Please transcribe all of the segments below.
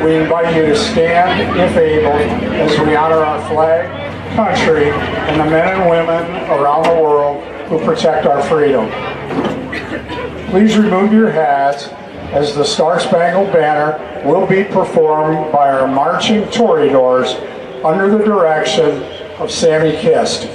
we invite you to stand, if able, as we honor our flag, country, and the men and women around the world who protect our freedom. Please remove your hats as the Star Spangled Banner will be performed by our marching Toreadors under the direction of Sammy Kist.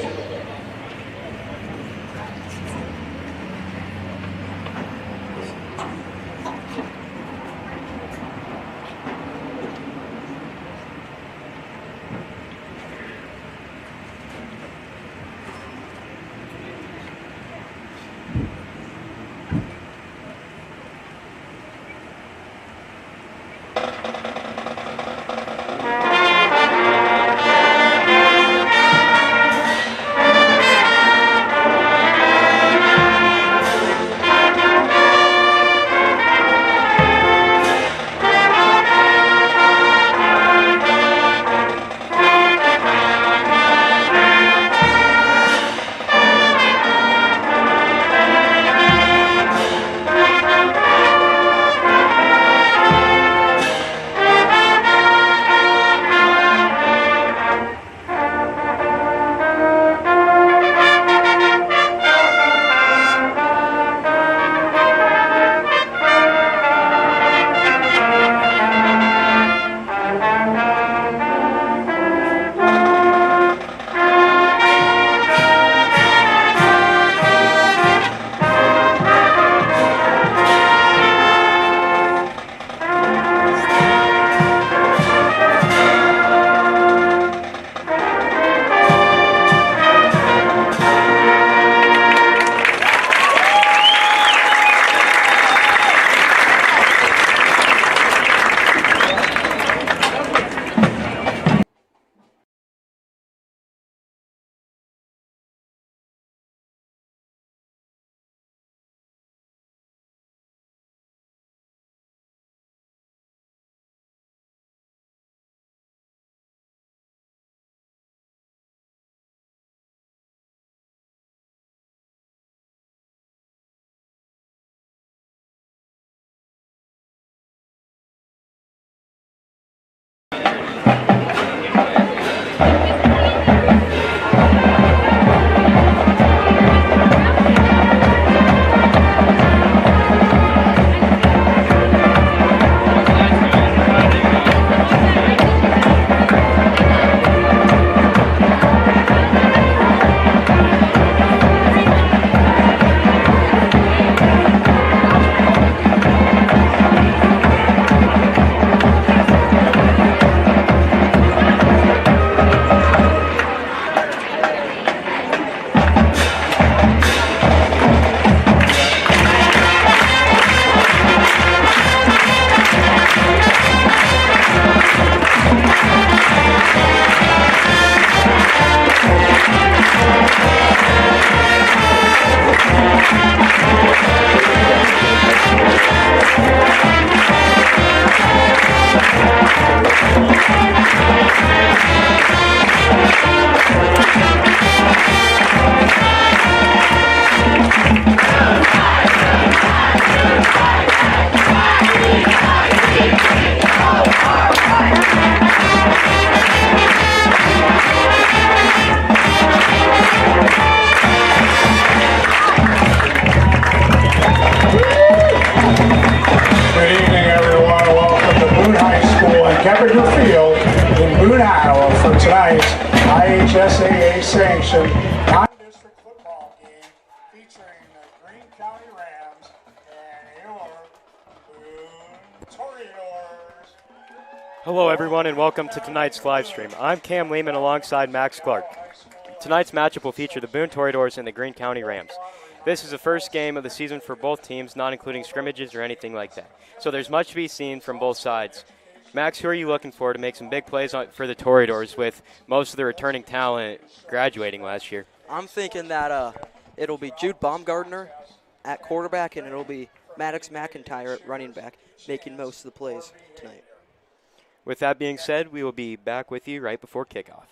IHSAA sanctioned non-district football game featuring the Greene County Rams and your Boone Toreadors. Hello everyone and welcome to tonight's live stream. I'm Cam Lehman alongside Max Clark. Tonight's matchup will feature the Boone Toreadors and the Greene County Rams. This is the first game of the season for both teams, not including scrimmages or anything like that. So there's much to be seen from both sides. Max, who are you looking for to make some big plays for the Toreadors with most of the returning talent graduating last year? I'm thinking that it'll be Jude Baumgartner at quarterback and it'll be Maddox McIntyre at running back making most of the plays tonight. With that being said, we will be back with you right before kickoff.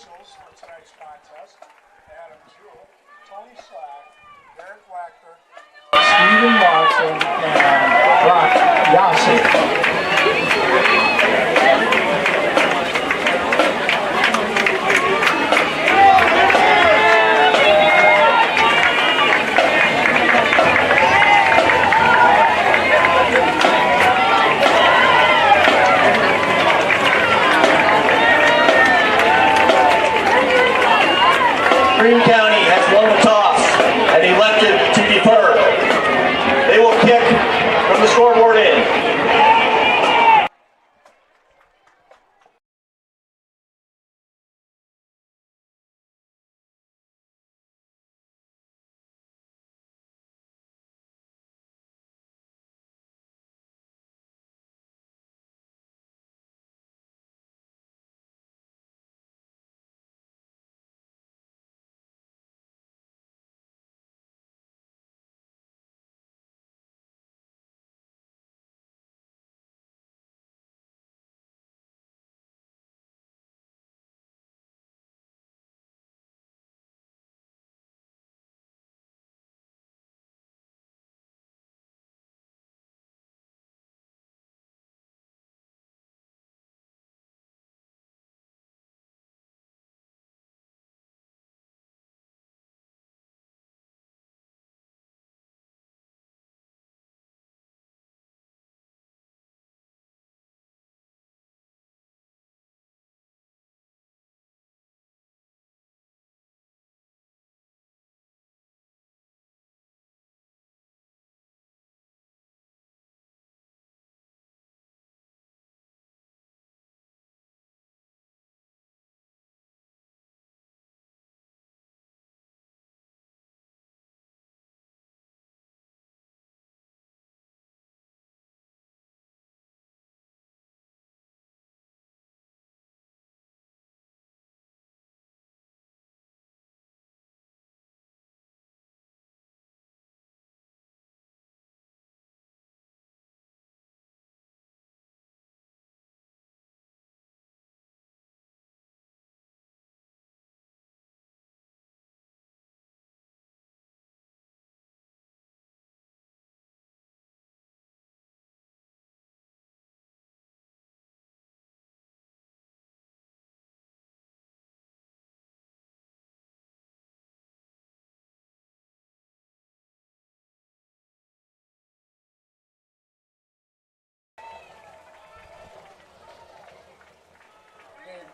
officials for tonight's contest: Adam Jewell, Tony Slack, Derek Wachter, Stephen Watson, and Brock Yassi. Greene County has won the toss and elected to defer. They will kick from the scoreboard in.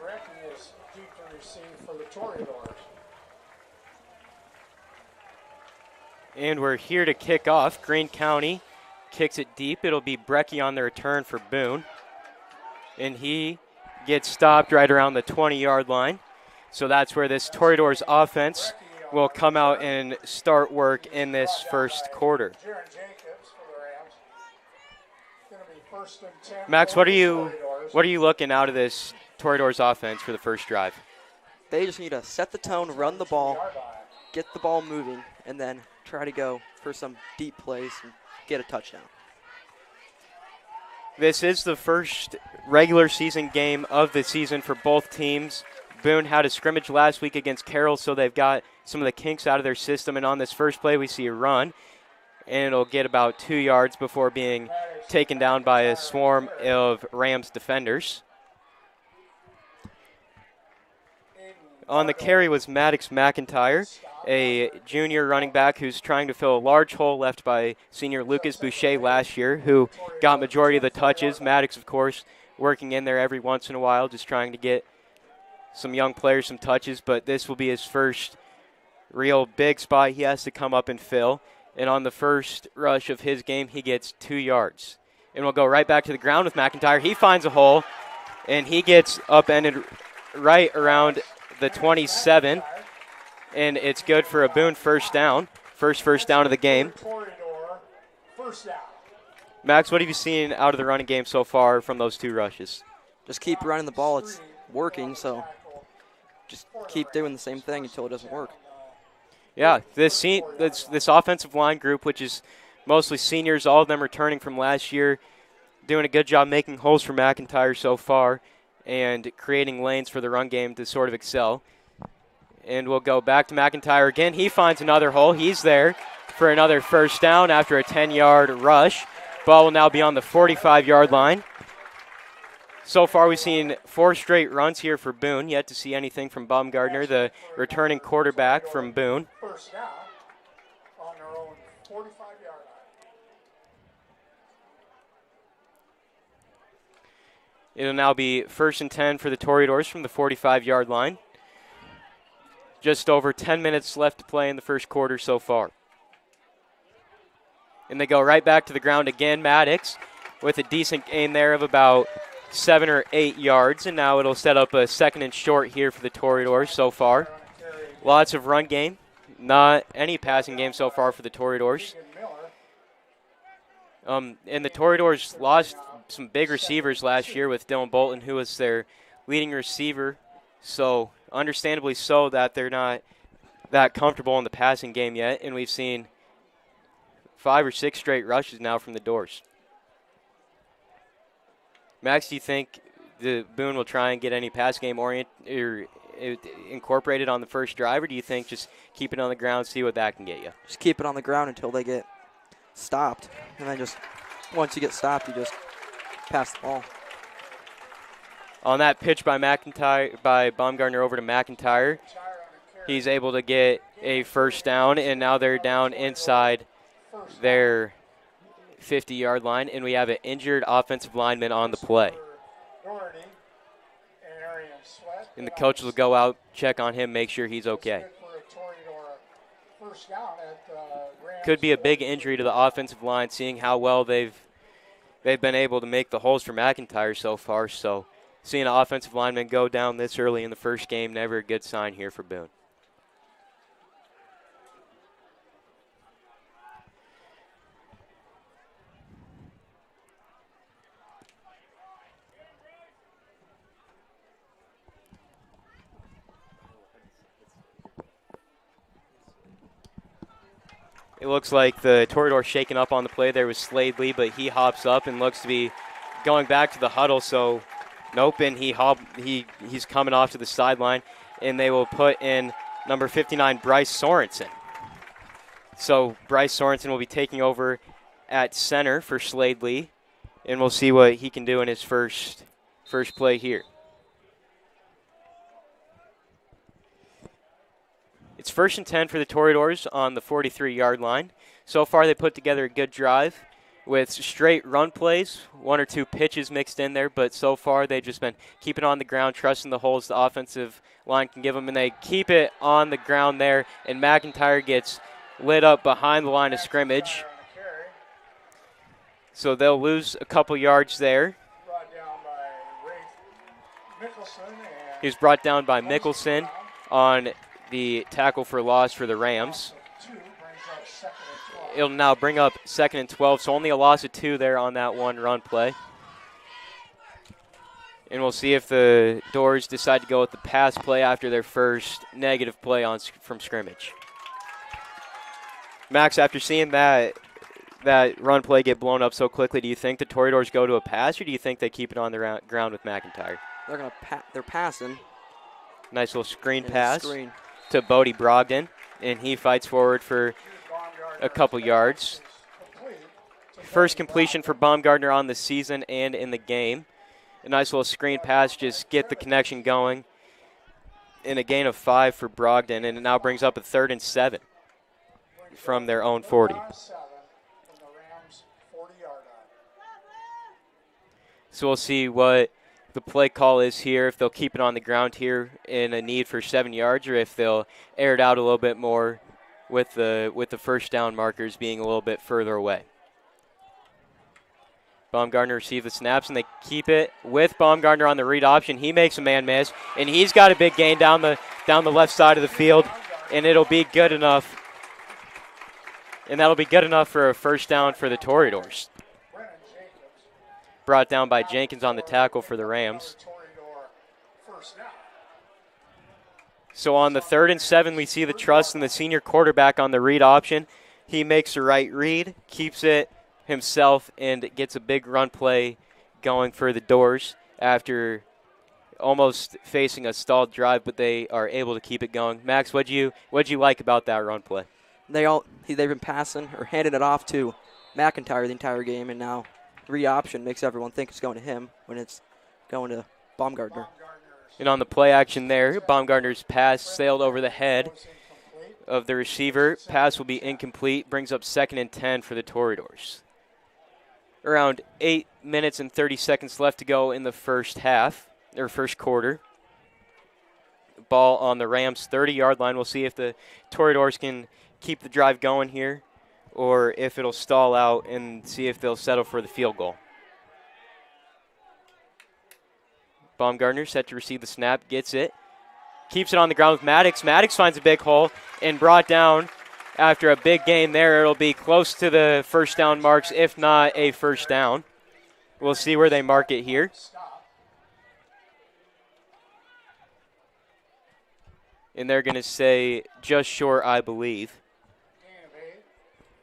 Brecky is deep to receive for the Toreadors. And we're here to kick off. Greene County kicks it deep. It'll be Brecky on the return for Boone. And he gets stopped right around the 20-yard line. So that's where this Toreadors offense will come out and start work in this first quarter. Max, what are you looking out of this Toreadors offense for the first drive? They just need to set the tone, run the ball, get the ball moving, and then try to go for some deep plays and get a touchdown. This is the first regular season game of the season for both teams. Boone had a scrimmage last week against Carroll, so they've got some of the kinks out of their system. And on this first play, we see a run, and it'll get about 2 yards before being taken down by a swarm of Rams defenders. On the carry was Maddox McIntyre, a junior running back who's trying to fill a large hole left by senior Lucas Boucher last year, who got majority of the touches. Maddox, of course, working in there every once in a while, just trying to get some young players some touches, but this will be his first real big spot he has to come up and fill. And on the first rush of his game, he gets 2 yards. And we'll go right back to the ground with McIntyre. He finds a hole, and he gets upended right around the 27, and it's good for a Boone first down. First down of the game. Max, what have you seen out of the running game so far from those 2 rushes? Just keep running the ball. It's working, so just keep doing the same thing until it doesn't work. Yeah, this offensive line group, which is mostly seniors, all of them returning from last year, doing a good job making holes for McIntyre so far. and creating lanes for the run game to sort of excel. And we'll go back to McIntyre again. He finds another hole. He's there for another first down after a 10-yard rush. Ball will now be on the 45-yard line. So far, we've seen 4 straight runs here for Boone. Yet to see anything from Baumgartner, the returning quarterback from Boone. First down on their own 45-yard line. It'll now be 1st and 10 for the Toreadors from the 45-yard line. Just over 10 minutes left to play in the first quarter so far. And they go right back to the ground again. Maddox with a decent gain there of about 7 or 8 yards. And now it'll set up a 2nd and short here for the Toreadors so far. Lots of run game. Not any passing game so far for the Toreadors. And the Toreadors lost some big receivers last year with Dylan Bolton, who was their leading receiver. So understandably so that they're not that comfortable in the passing game yet. And we've seen 5 or 6 straight rushes now from the Doors. Max, do you think the Boone will try and get any pass game incorporated on the first drive, or do you think just keep it on the ground, see what that can get you? Just keep it on the ground until they get stopped. And then just once you get stopped, you just pass the ball. On that pitch by Baumgartner over to McIntyre, he's able to get a first down, and now they're down inside their 50-yard line, and we have an injured offensive lineman on the play. And the coaches will go out, check on him, make sure he's okay. Could be a big injury to the offensive line, seeing how well they've been able to make the holes for McIntyre so far. So seeing an offensive lineman go down this early in the first game, never a good sign here for Boone. It looks like the Toreador shaking up on the play there with Slade Lee, but he hops up and looks to be going back to the huddle. So, nope, and he's coming off to the sideline, and they will put in number 59, Bryce Sorensen. So Bryce Sorensen will be taking over at center for Slade Lee, and we'll see what he can do in his first play here. It's 1st and 10 for the Toreadors on the 43-yard line. So far, they put together a good drive with straight run plays, 1 or 2 pitches mixed in there, but so far they've just been keeping on the ground, trusting the holes the offensive line can give them, and they keep it on the ground there, and McIntyre gets lit up behind the line of scrimmage. So they'll lose a couple yards there. He was brought down by Mickelson on the tackle for loss for the Rams. It'll now bring up 2nd and 12, so only a loss of 2 there on that one run play. And we'll see if the Doors decide to go with the pass play after their first negative play from scrimmage. Max, after seeing that run play get blown up so quickly, do you think the Toreadors go to a pass, or do you think they keep it on the ground with McIntyre? They're passing. Nice little screen pass Screen to Bodie Brogdon, and he fights forward for a couple yards. First completion for Baumgartner on the season and in the game. A nice little screen pass, just get the connection going. And a gain of 5 for Brogdon, and it now brings up a 3rd and 7 from their own 40. So we'll see what the play call is here, if they'll keep it on the ground here in a need for 7 yards, or if they'll air it out a little bit more with the first down markers being a little bit further away. Baumgartner receives the snaps, and they keep it with Baumgartner on the read option. He makes a man miss, and he's got a big gain down the left side of the field, and it'll be good enough. And that'll be good enough for a first down for the Toreadors. Brought down by Jenkins on the tackle for the Rams. So on the 3rd and 7, we see the trust in the senior quarterback on the read option. He makes the right read, keeps it himself, and gets a big run play going for the Doors after almost facing a stalled drive, but they are able to keep it going. Max, what'd you like about that run play? They've been passing or handing it off to McIntyre the entire game, and now three option makes everyone think it's going to him when it's going to Baumgartner. And on the play action there, Baumgartner's pass sailed over the head of the receiver. Pass will be incomplete, brings up 2nd and 10 for the Toreadors. Around 8 minutes and 30 seconds left to go in the first quarter. Ball on the Rams' 30-yard line. We'll see if the Toreadors can keep the drive going here or if it'll stall out and see if they'll settle for the field goal. Baumgartner set to receive the snap, gets it, keeps it on the ground with Maddox. Maddox finds a big hole and brought down after a big gain there. It'll be close to the first down marks, if not a first down. We'll see where they mark it here. And they're going to say just short, I believe.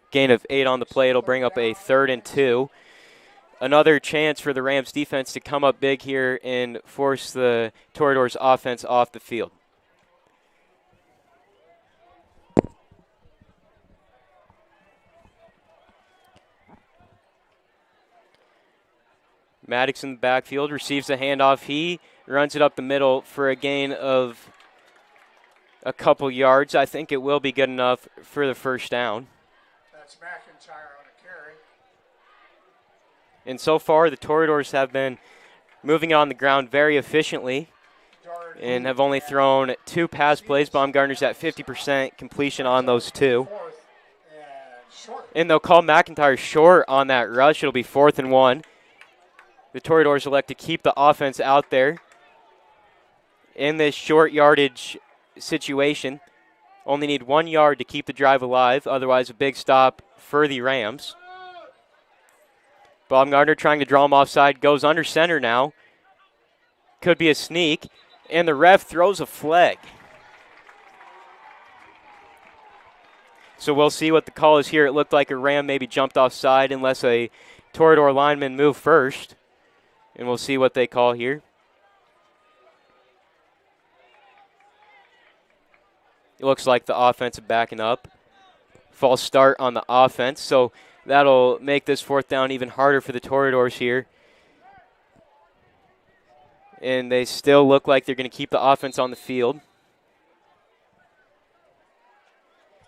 Gain of 8 on the play. It'll bring up a 3rd and 2. Another chance for the Rams defense to come up big here and force the Toreadors offense off the field. Maddox in the backfield receives the handoff. He runs it up the middle for a gain of a couple yards. I think it will be good enough for the first down. That's McIntyre on a carry. And so far, the Toreadors have been moving on the ground very efficiently and have only thrown 2 pass plays. Baumgartner's at 50% completion on those 2. And they'll call McIntyre short on that rush. It'll be 4th and 1. The Toreadors elect to keep the offense out there in this short yardage situation. Only need 1 yard to keep the drive alive, otherwise a big stop for the Rams. Baumgartner trying to draw him offside, goes under center now. Could be a sneak, and the ref throws a flag. So we'll see what the call is here. It looked like a Ram maybe jumped offside unless a Toreador lineman moved first. And we'll see what they call here. It looks like the offensive backing up. False start on the offense, so that'll make this 4th down even harder for the Toreadors here. And they still look like they're going to keep the offense on the field.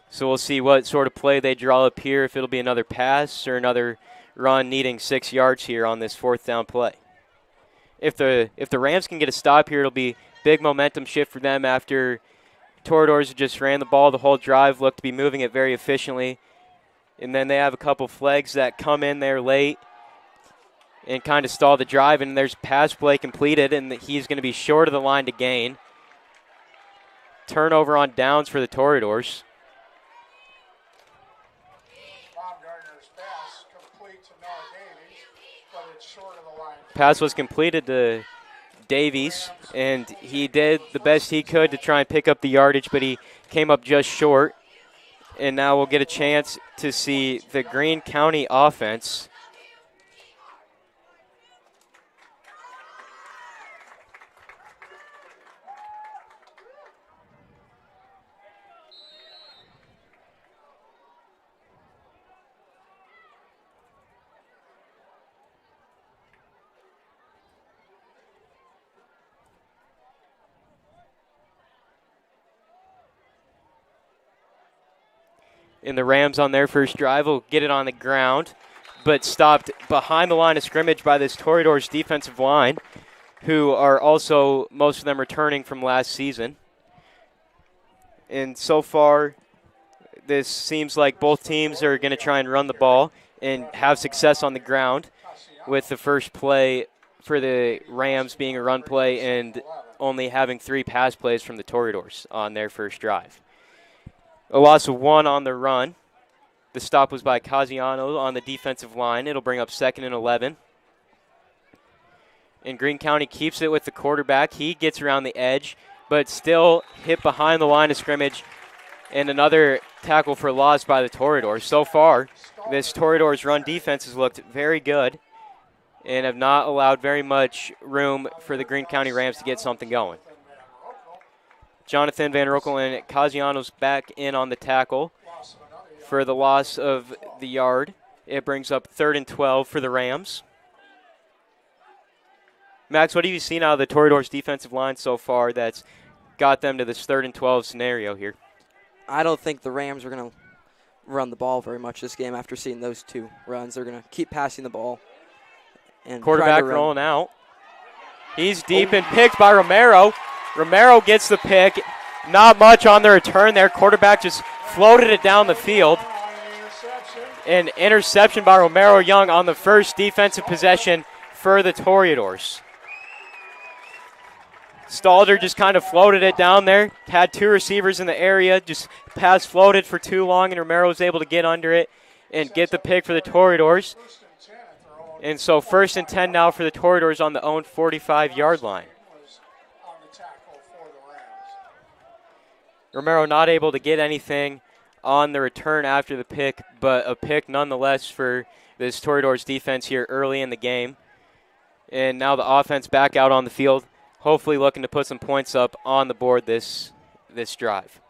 So we'll see what sort of play they draw up here, if it'll be another pass or another run needing 6 yards here on this 4th down play. If the Rams can get a stop here, it'll be big momentum shift for them after Toreadors just ran the ball the whole drive, looked to be moving it very efficiently. And then they have a couple flags that come in there late and kind of stall the drive, and there's pass play completed, and he's going to be short of the line to gain. Turnover on downs for the Toreadors. Baumgartner's pass complete to Noah Davies, but it's short of the line. Pass was completed to Davies, and he did the best he could to try and pick up the yardage, but he came up just short. And now we'll get a chance to see the Greene County offense. And the Rams on their first drive will get it on the ground, but stopped behind the line of scrimmage by this Toreadors defensive line, who are also, most of them returning from last season. And so far, this seems like both teams are going to try and run the ball and have success on the ground, with the first play for the Rams being a run play and only having 3 pass plays from the Toreadors on their first drive. A loss of 1 on the run. The stop was by Casiano on the defensive line. It'll bring up 2nd and 11. And Greene County keeps it with the quarterback. He gets around the edge, but still hit behind the line of scrimmage. And another tackle for loss by the Toreadors. So far, this Toreadors run defense has looked very good. and have not allowed very much room for the Greene County Rams to get something going. Jonathan Van Roekel and Casiano's back in on the tackle for the loss of the yard. It brings up 3rd and 12 for the Rams. Max, what have you seen out of the Toreadors defensive line so far that's got them to this 3rd and 12 scenario here? I don't think the Rams are going to run the ball very much this game after seeing those 2 runs. They're going to keep passing the ball. And quarterback rolling out. He's deep and picked by Romero. Romero gets the pick. Not much on the return there. Quarterback just floated it down the field. An interception by Romero Young on the first defensive possession for the Toreadors. Stalder just kind of floated it down there. Had 2 receivers in the area. Just pass floated for too long, and Romero was able to get under it and get the pick for the Toreadors. And so 1st and 10 now for the Toreadors on the own 45-yard line. Romero not able to get anything on the return after the pick, but a pick nonetheless for this Toreadors defense here early in the game. And now the offense back out on the field, hopefully looking to put some points up on the board this drive.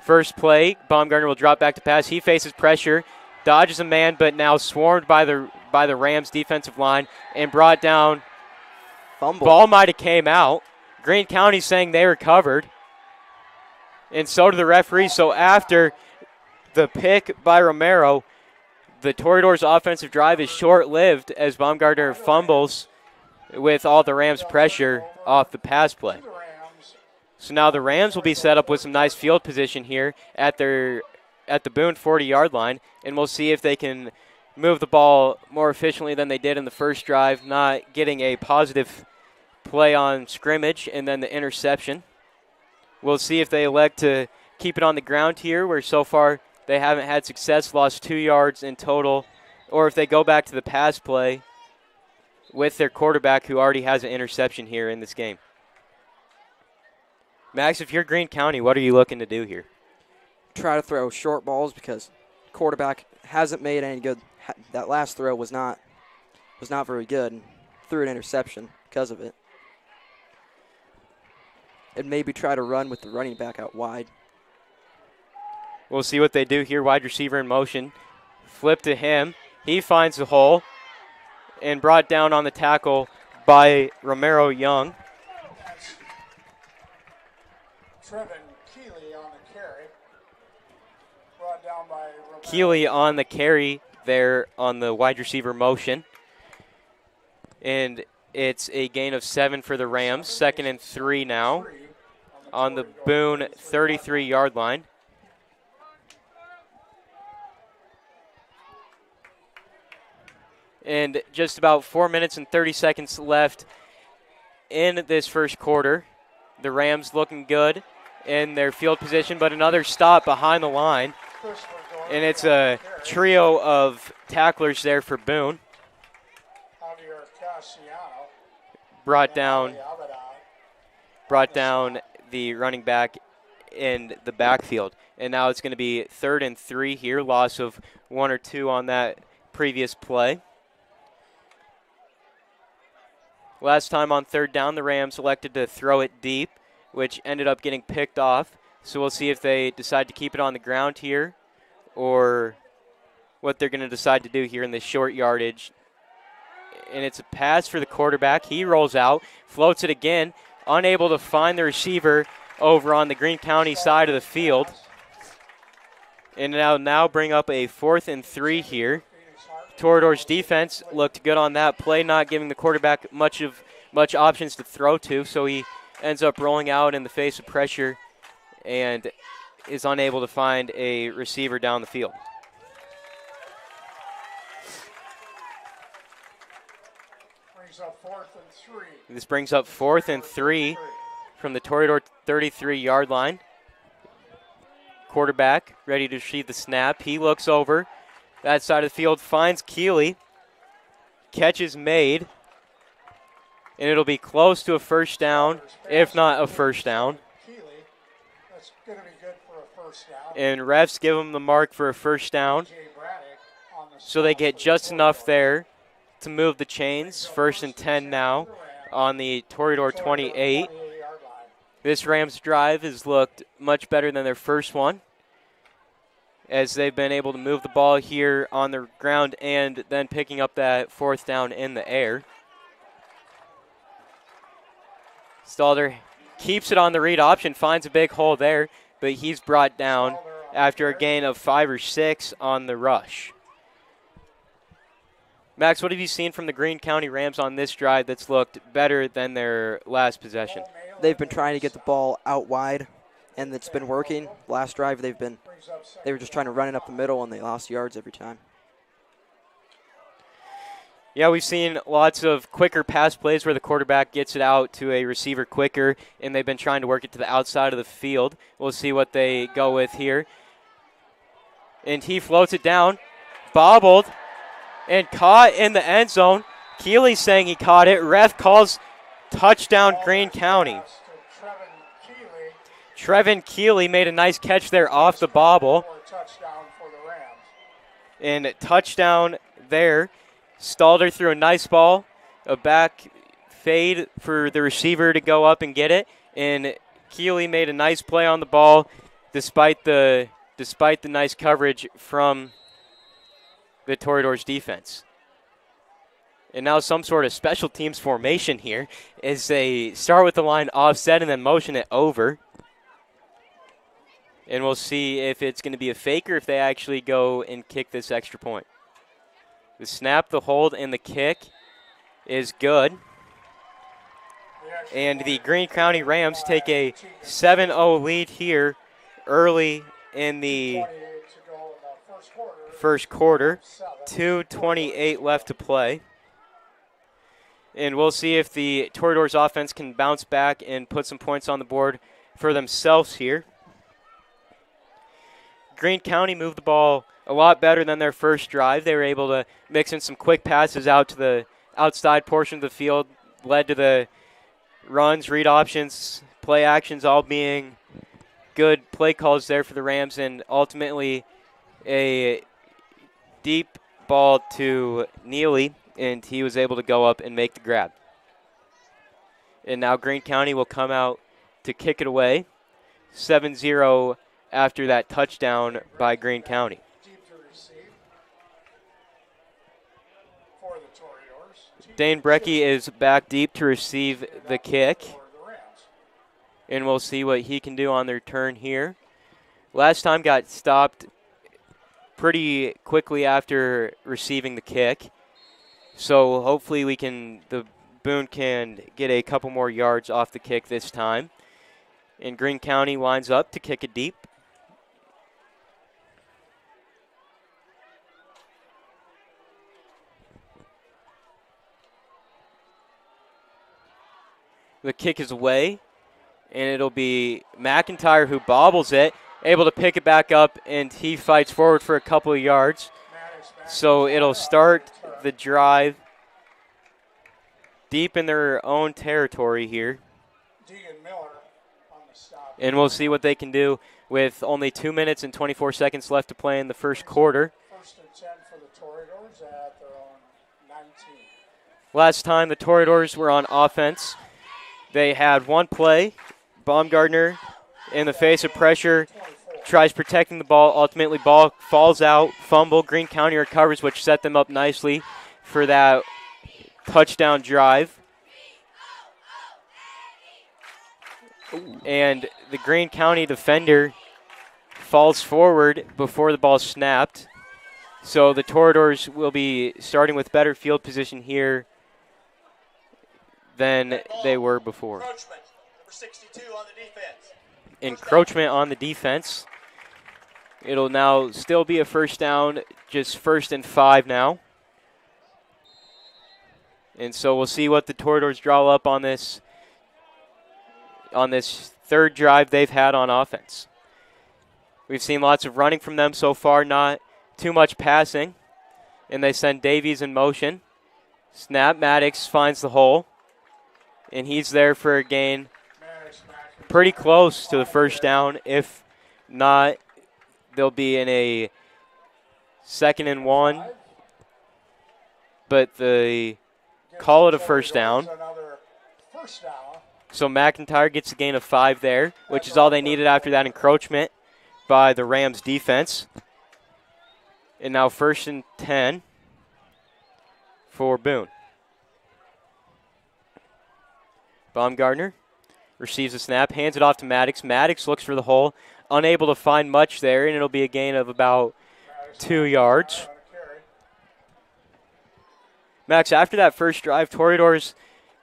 First play, Baumgartner will drop back to pass. He faces pressure, dodges a man, but now swarmed by the Rams defensive line and brought down. Fumble. Ball might have came out. Greene County saying they recovered, and so did the referee. So after the pick by Romero, the Toreadors' offensive drive is short-lived as Baumgartner fumbles with all the Rams' pressure off the pass play. So now the Rams will be set up with some nice field position here at the Boone 40-yard line, and we'll see if they can move the ball more efficiently than they did in the first drive, not getting a positive play on scrimmage and then the interception. We'll see if they elect to keep it on the ground here, where so far they haven't had success, lost 2 yards in total, or if they go back to the pass play with their quarterback who already has an interception here in this game. Max, if you're Greene County, what are you looking to do here? Try to throw short balls because quarterback hasn't made any good. That last throw was not very good, and threw an interception because of it. And maybe try to run with the running back out wide. We'll see what they do here. Wide receiver in motion. Flip to him. He finds the hole and brought down on the tackle by Romero Young. Trevin Keeley on the carry. Brought down by Romero. Keeley on the carry there on the wide receiver motion. And it's a gain of 7 for the Rams. 2nd and 3 now on the Boone 33-yard line. And just about 4 minutes and 30 seconds left in this first quarter. The Rams looking good in their field position, but another stop behind the line. And it's a trio of tacklers there for Boone. Brought down the running back in the backfield. And now it's going to be 3rd and 3 here, loss of 1 or 2 on that previous play. Last time on 3rd down, the Rams elected to throw it deep, which ended up getting picked off. So we'll see if they decide to keep it on the ground here or what they're going to decide to do here in this short yardage. And it's a pass for the quarterback. He rolls out, floats it again, unable to find the receiver over on the Greene County side of the field. And now bring up a 4th and 3 here. Toreadors defense looked good on that play, not giving the quarterback much options to throw to, so he ends up rolling out in the face of pressure and is unable to find a receiver down the field. This brings up 4th and 3 from the Toreador 33-yard line. Quarterback ready to receive the snap. He looks over that side of the field, finds Keeley. Catch is made. And it'll be close to a first down, if not a first down. That's going to be good for a first down. And refs give him the mark for a first down. Braddock on So they get just enough there to move the chains. 1st and 10 now on the Toreador 28. This Rams drive has looked much better than their first one, as they've been able to move the ball here on the ground and then picking up that 4th down in the air. Stalder keeps it on the read option, finds a big hole there, but he's brought down after a gain of 5 or 6 on the rush. Max, what have you seen from the Greene County Rams on this drive that's looked better than their last possession? They've been trying to get the ball out wide, and it's been working. Last drive, they were just trying to run it up the middle, and they lost yards every time. Yeah, we've seen lots of quicker pass plays where the quarterback gets it out to a receiver quicker, and they've been trying to work it to the outside of the field. We'll see what they go with here. And he floats it down, bobbled, and caught in the end zone. Keeley saying he caught it. Ref calls touchdown Greene County. Trevin Keeley made a nice catch there off the bobble. And touchdown there. Stalder threw a nice ball, a back fade for the receiver to go up and get it. And Keeley made a nice play on the ball despite the nice coverage from the Toreadors defense. And now some sort of special teams formation here as they start with the line offset and then motion it over. And we'll see if it's going to be a fake or if they actually go and kick this extra point. The snap, the hold, and the kick is good. And the Greene County Rams take a 7-0 lead here early in the first quarter. 2:28 left to play. And we'll see if the Toreadors offense can bounce back and put some points on the board for themselves here. Greene County moved the ball a lot better than their first drive. They were able to mix in some quick passes out to the outside portion of the field, led to the runs, read options, play actions all being good play calls there for the Rams, and ultimately a deep ball to Neely, and he was able to go up and make the grab. And now Greene County will come out to kick it away, 7-0 after that touchdown by Greene County. Dane Brecky is back deep to receive the kick, and we'll see what he can do on their turn here. Last time got stopped pretty quickly after receiving the kick, so hopefully the Boone can get a couple more yards off the kick this time. And Greene County lines up to kick it deep. The kick is away, and it'll be McIntyre who bobbles it, able to pick it back up, and he fights forward for a couple of yards. So it'll start the drive deep in their own territory here. And we'll see what they can do with only 2 minutes and 24 seconds left to play in the first quarter. First and 10 for the Toreadors at their own 19. Last time the Toreadors were on offense, they had one play. Baumgartner, in the face of pressure, tries protecting the ball. Ultimately, ball falls out, fumble. Greene County recovers, which set them up nicely for that touchdown drive. And the Greene County defender falls forward before the ball snapped. So the Toreadors will be starting with better field position here than they were before. Encroachment, number 62 on the defense. Encroachment on the defense. It'll now still be a first down, just 1st and 5 now. And so we'll see what the Toreadors draw up on this third drive they've had on offense. We've seen lots of running from them so far, not too much passing. And they send Davies in motion. Snap, Maddox finds the hole. And he's there for a gain pretty close to the first down. If not, they'll be in a 2nd and 1 but they call it a first down. Another first down. So McIntyre gets a gain of 5 there, which is all they needed after that encroachment by the Rams defense. And now 1st and 10 for Boone. Baumgartner receives the snap, hands it off to Maddox. Maddox looks for the hole, unable to find much there, and it'll be a gain of about 2 yards. Max, after that first drive, Toreadors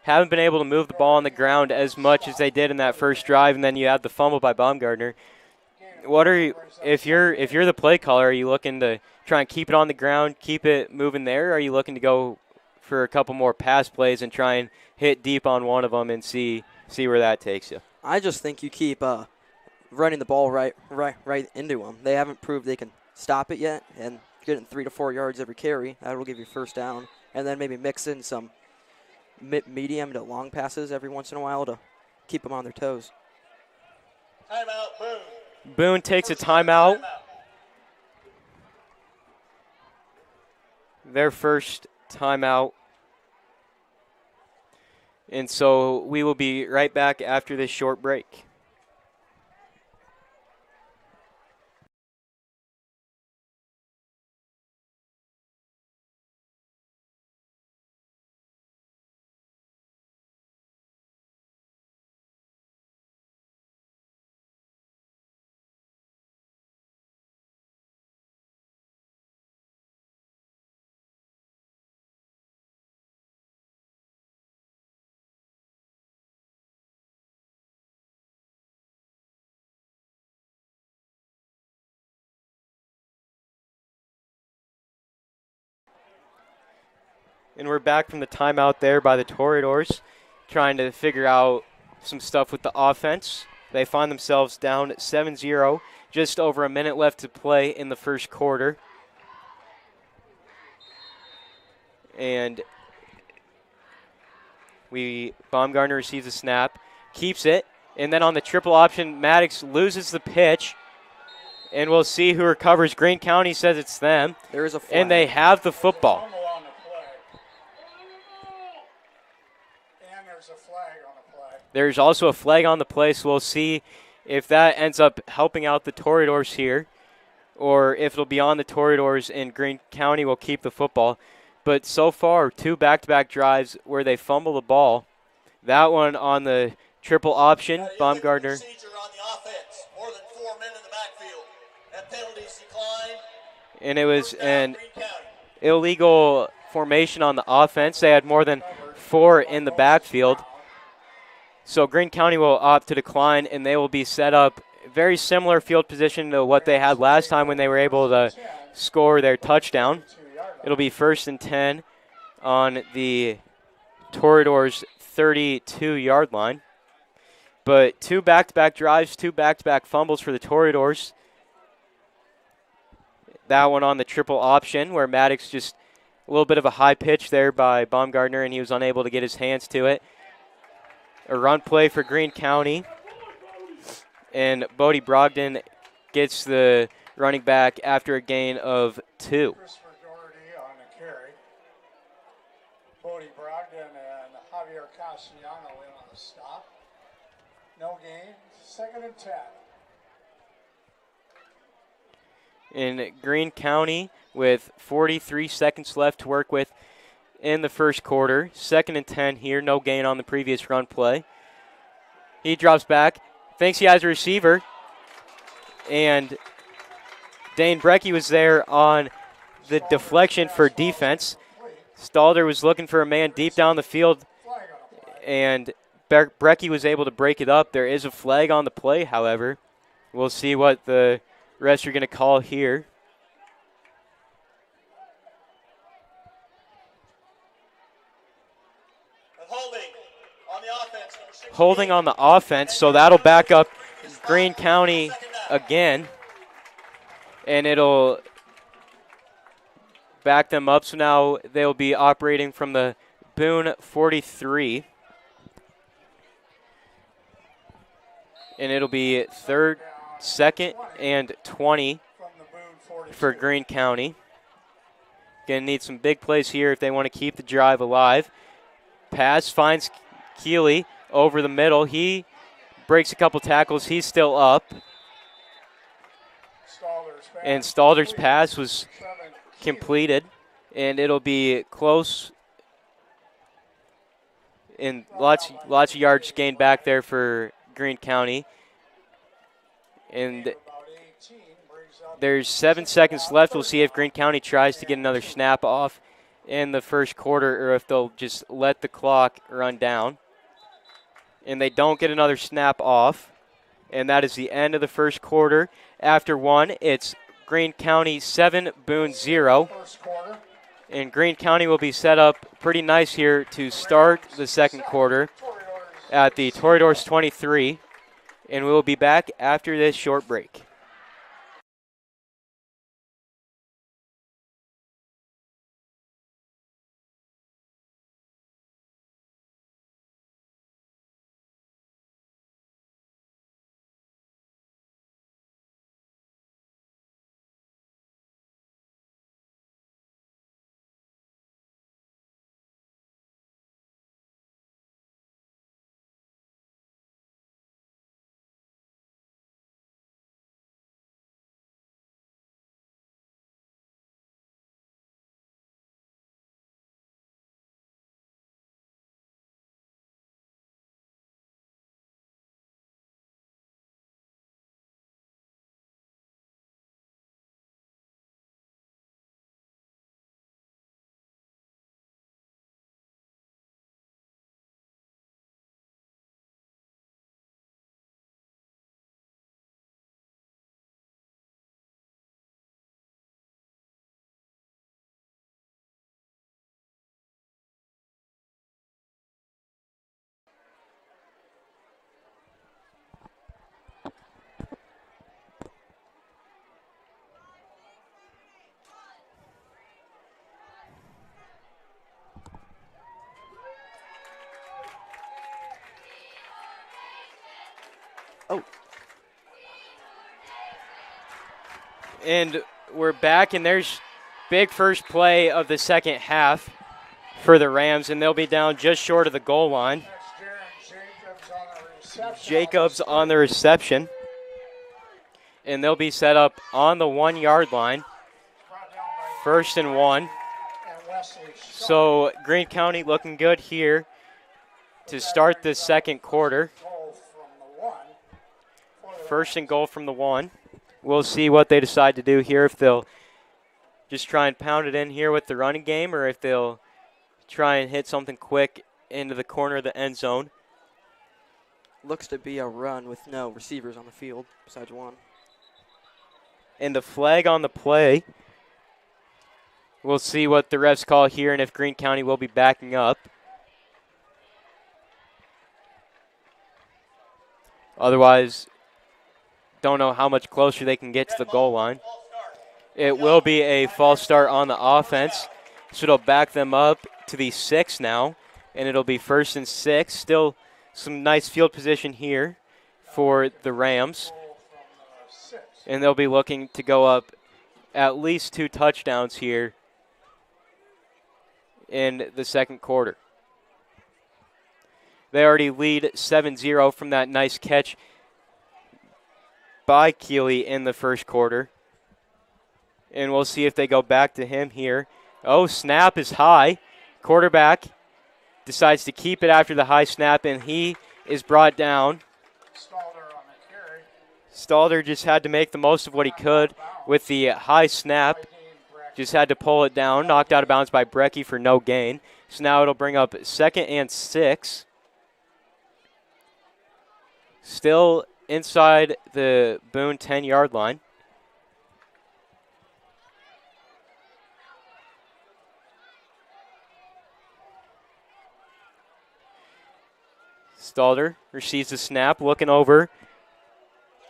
haven't been able to move the ball on the ground as much as they did in that first drive, and then you have the fumble by Baumgartner. What are you, if you're the play caller, are you looking to try and keep it on the ground, keep it moving there, or are you looking to go for a couple more pass plays and try and hit deep on one of them and see where that takes you? I just think you keep running the ball right into them. They haven't proved they can stop it yet, and getting 3 to 4 yards every carry, that will give you first down. And then maybe mix in some medium to long passes every once in a while to keep them on their toes. Timeout, Boone. Boone takes a timeout. Their first timeout. And so we will be right back after this short break. And we're back from the timeout there by the Toreadors, trying to figure out some stuff with the offense. They find themselves down 7-0, just over a minute left to play in the first quarter. And Baumgartner receives a snap, keeps it, and then on the triple option, Maddox loses the pitch. And we'll see who recovers. Greene County says it's them. There is a flag. And they have the football. There's also a flag on the play, so we'll see if that ends up helping out the Toreadors here, or if it'll be on the Toreadors and Greene County will keep the football. But so far, 2 back-to-back drives where they fumble the ball. That one on the triple option, Baumgartner. Procedure on the offense. More than 4 men in the backfield. That penalties decline. And it was an illegal formation on the offense. They had more than 4 in the backfield. So Greene County will opt to decline, and they will be set up very similar field position to what they had last time when they were able to score their touchdown. It'll be 1st and 10 on the Toreadors' 32-yard line. But 2 back-to-back drives, 2 back-to-back fumbles for the Toreadors. That one on the triple option where Maddox just a little bit of a high pitch there by Baumgartner, and he was unable to get his hands to it. A run play for Greene County. And Bodie Brogdon gets the running back after a gain of 2. Christopher Doherty on the carry. Bodie Brogdon and Javier Castellano in on the stop. No gain. 2nd and 10. In Greene County with 43 seconds left to work with in the first quarter. 2nd and 10 here. No gain on the previous run play. He drops back. Thinks he has a receiver. And Dane Brecky was there on the deflection for defense. Stalder was looking for a man deep down the field. And Brecky was able to break it up. There is a flag on the play, however. We'll see what the refs are going to call here. Holding on the offense, so that'll back up Greene County again. And it'll back them up, so now they'll be operating from the Boone 43. And it'll be 2nd and 20 for Greene County. Going to need some big plays here if they want to keep the drive alive. Pass finds Keeley over the middle. He breaks a couple tackles. He's still up. And Stalder's pass was completed. And it'll be close. And lots of yards gained back there for Greene County. And there's 7 seconds left. We'll see if Greene County tries to get another snap off in the first quarter or if they'll just let the clock run down. And they don't get another snap off. And that is the end of the first quarter. After one, it's Greene County 7, Boone 0. And Greene County will be set up pretty nice here to start the second quarter at the Toreadors 23. And we will be back after this short break. Oh. And we're back, and there's big first play of the second half for the Rams, and they'll be down just short of the goal line. Jacobs on the reception, and they'll be set up on the 1 yard line. 1st and 1. So Greene County looking good here to start the second quarter. 1st and goal from the 1. We'll see what they decide to do here, if they'll just try and pound it in here with the running game or if they'll try and hit something quick into the corner of the end zone. Looks to be a run with no receivers on the field besides one. And the flag on the play. We'll see what the refs call here and if Greene County will be backing up. Otherwise, don't know how much closer they can get to the goal line. It will be a false start on the offense, so it'll back them up to the 6 now, and it'll be 1st and 6. Still some nice field position here for the Rams, and they'll be looking to go up at least 2 touchdowns here in the second quarter. They already lead 7-0 from that nice catch by Keeley in the first quarter. And we'll see if they go back to him here. Oh, snap is high. Quarterback decides to keep it after the high snap, and he is brought down. Stalder just had to make the most of what he could with the high snap. Just had to pull it down. Knocked out of bounds by Brecky for no gain. So now it'll bring up 2nd and 6. Still inside the Boone 10-yard line. Stalder receives the snap, looking over,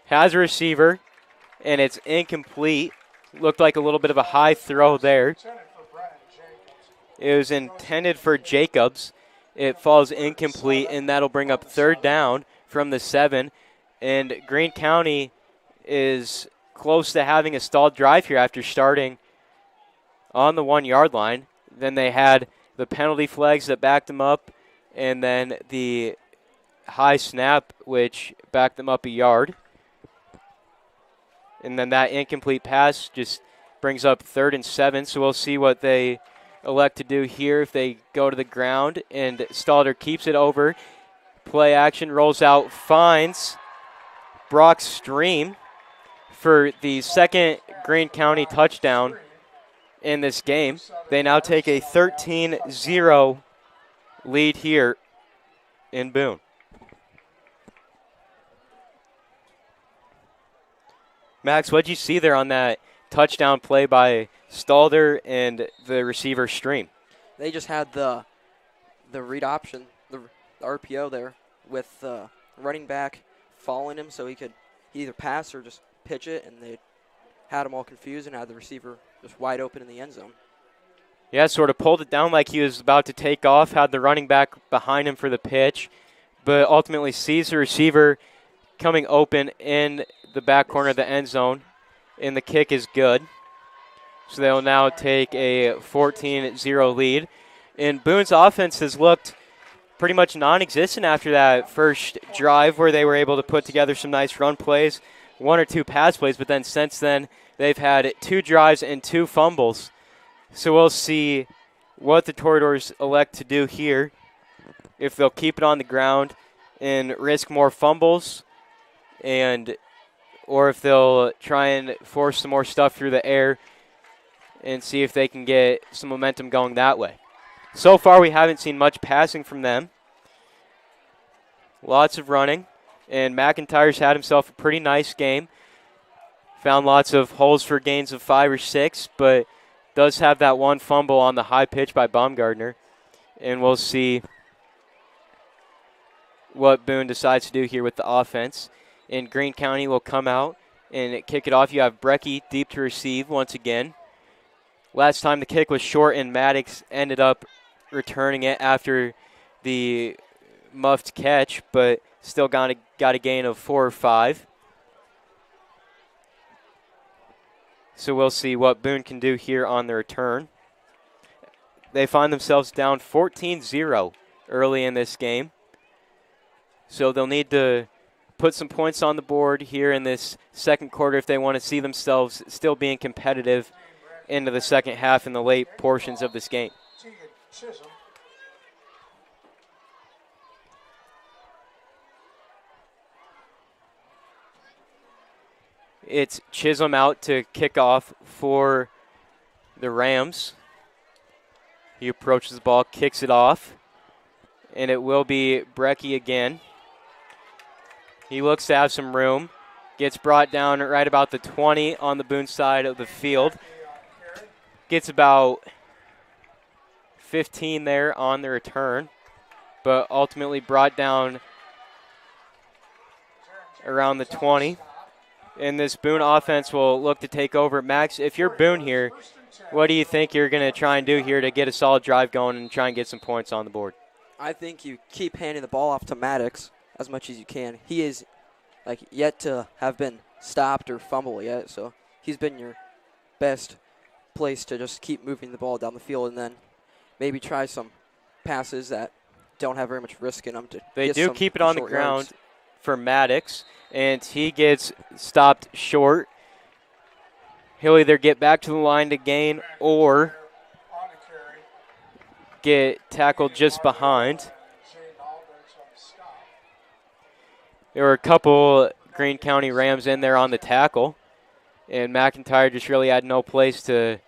has a receiver, and it's incomplete. Looked like a little bit of a high throw there. It was intended for Jacobs. It falls incomplete, and that'll bring up 3rd down from the 7. And Greene County is close to having a stalled drive here after starting on the 1 yard line. Then they had the penalty flags that backed them up, and then the high snap, which backed them up a yard. And then that incomplete pass just brings up 3rd and 7, so we'll see what they elect to do here. If they go to the ground, and Stalder keeps it over. Play action, rolls out, finds Brock Stream for the second Greene County touchdown in this game. They now take a 13-0 lead here in Boone. Max, what did you see there on that touchdown play by Stalder and the receiver Stream? They just had the read option, the RPO there, with the running back following him so he could either pass or just pitch it, and they had him all confused and had the receiver just wide open in the end zone. Yeah, sort of pulled it down like he was about to take off, had the running back behind him for the pitch, but ultimately sees the receiver coming open in the back corner of the end zone, and the kick is good. So they'll now take a 14-0 lead. And Boone's offense has looked pretty much non-existent after that first drive where they were able to put together some nice run plays, 1 or 2 pass plays, but then since then they've had 2 drives and 2 fumbles. So we'll see what the Toreadors elect to do here, if they'll keep it on the ground and risk more fumbles, or if they'll try and force some more stuff through the air and see if they can get some momentum going that way. So far, we haven't seen much passing from them. Lots of running, and McIntyre's had himself a pretty nice game. Found lots of holes for gains of 5 or 6, but does have that 1 fumble on the high pitch by Baumgartner, and we'll see what Boone decides to do here with the offense. And Greene County will come out and kick it off. You have Brecky deep to receive once again. Last time the kick was short, and Maddox ended up returning it after the muffed catch, but still got a gain of 4 or 5. So we'll see what Boone can do here on the return. They find themselves down 14-0 early in this game. So they'll need to put some points on the board here in this second quarter if they want to see themselves still being competitive into the second half in the late portions of this game. It's Chisholm out to kick off for the Rams. He approaches the ball, kicks it off, and it will be Brecky again. He looks to have some room. Gets brought down right about the 20 on the Boone side of the field. Gets about 15 there on the return, but ultimately brought down around the 20. And this Boone offense will look to take over. Max, if you're Boone here, what do you think you're going to try and do here to get a solid drive going and try and get some points on the board? I think you keep handing the ball off to Maddox as much as you can. He is yet to have been stopped or fumble yet, so he's been your best place to just keep moving the ball down the field and then maybe try some passes that don't have very much risk in them. They do keep it on the ground for Maddox, and he gets stopped short. He'll either get back to the line to gain or get tackled just behind. There were a couple Greene County Rams in there on the tackle, and McIntyre just really had no place to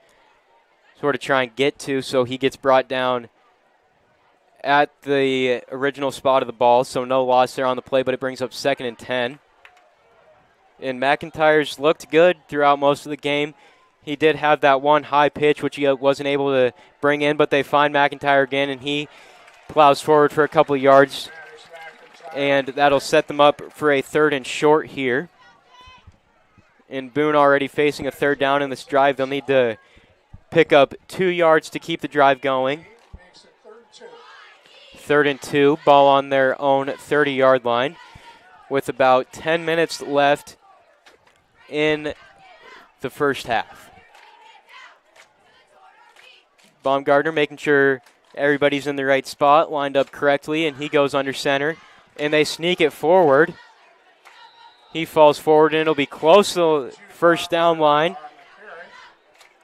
sort of try and get to, so he gets brought down at the original spot of the ball, so no loss there on the play, but it brings up 2nd and 10. And McIntyre's looked good throughout most of the game. He did have that one high pitch, which he wasn't able to bring in, but they find McIntyre again, and he plows forward for a couple of yards, and that'll set them up for a 3rd and short here. And Boone already facing a 3rd down in this drive. They'll need to pick up 2 yards to keep the drive going. 3rd and 2, ball on their own 30-yard line with about 10 minutes left in the first half. Baumgartner making sure everybody's in the right spot, lined up correctly, and he goes under center. And they sneak it forward. He falls forward, and it'll be close to the first down line.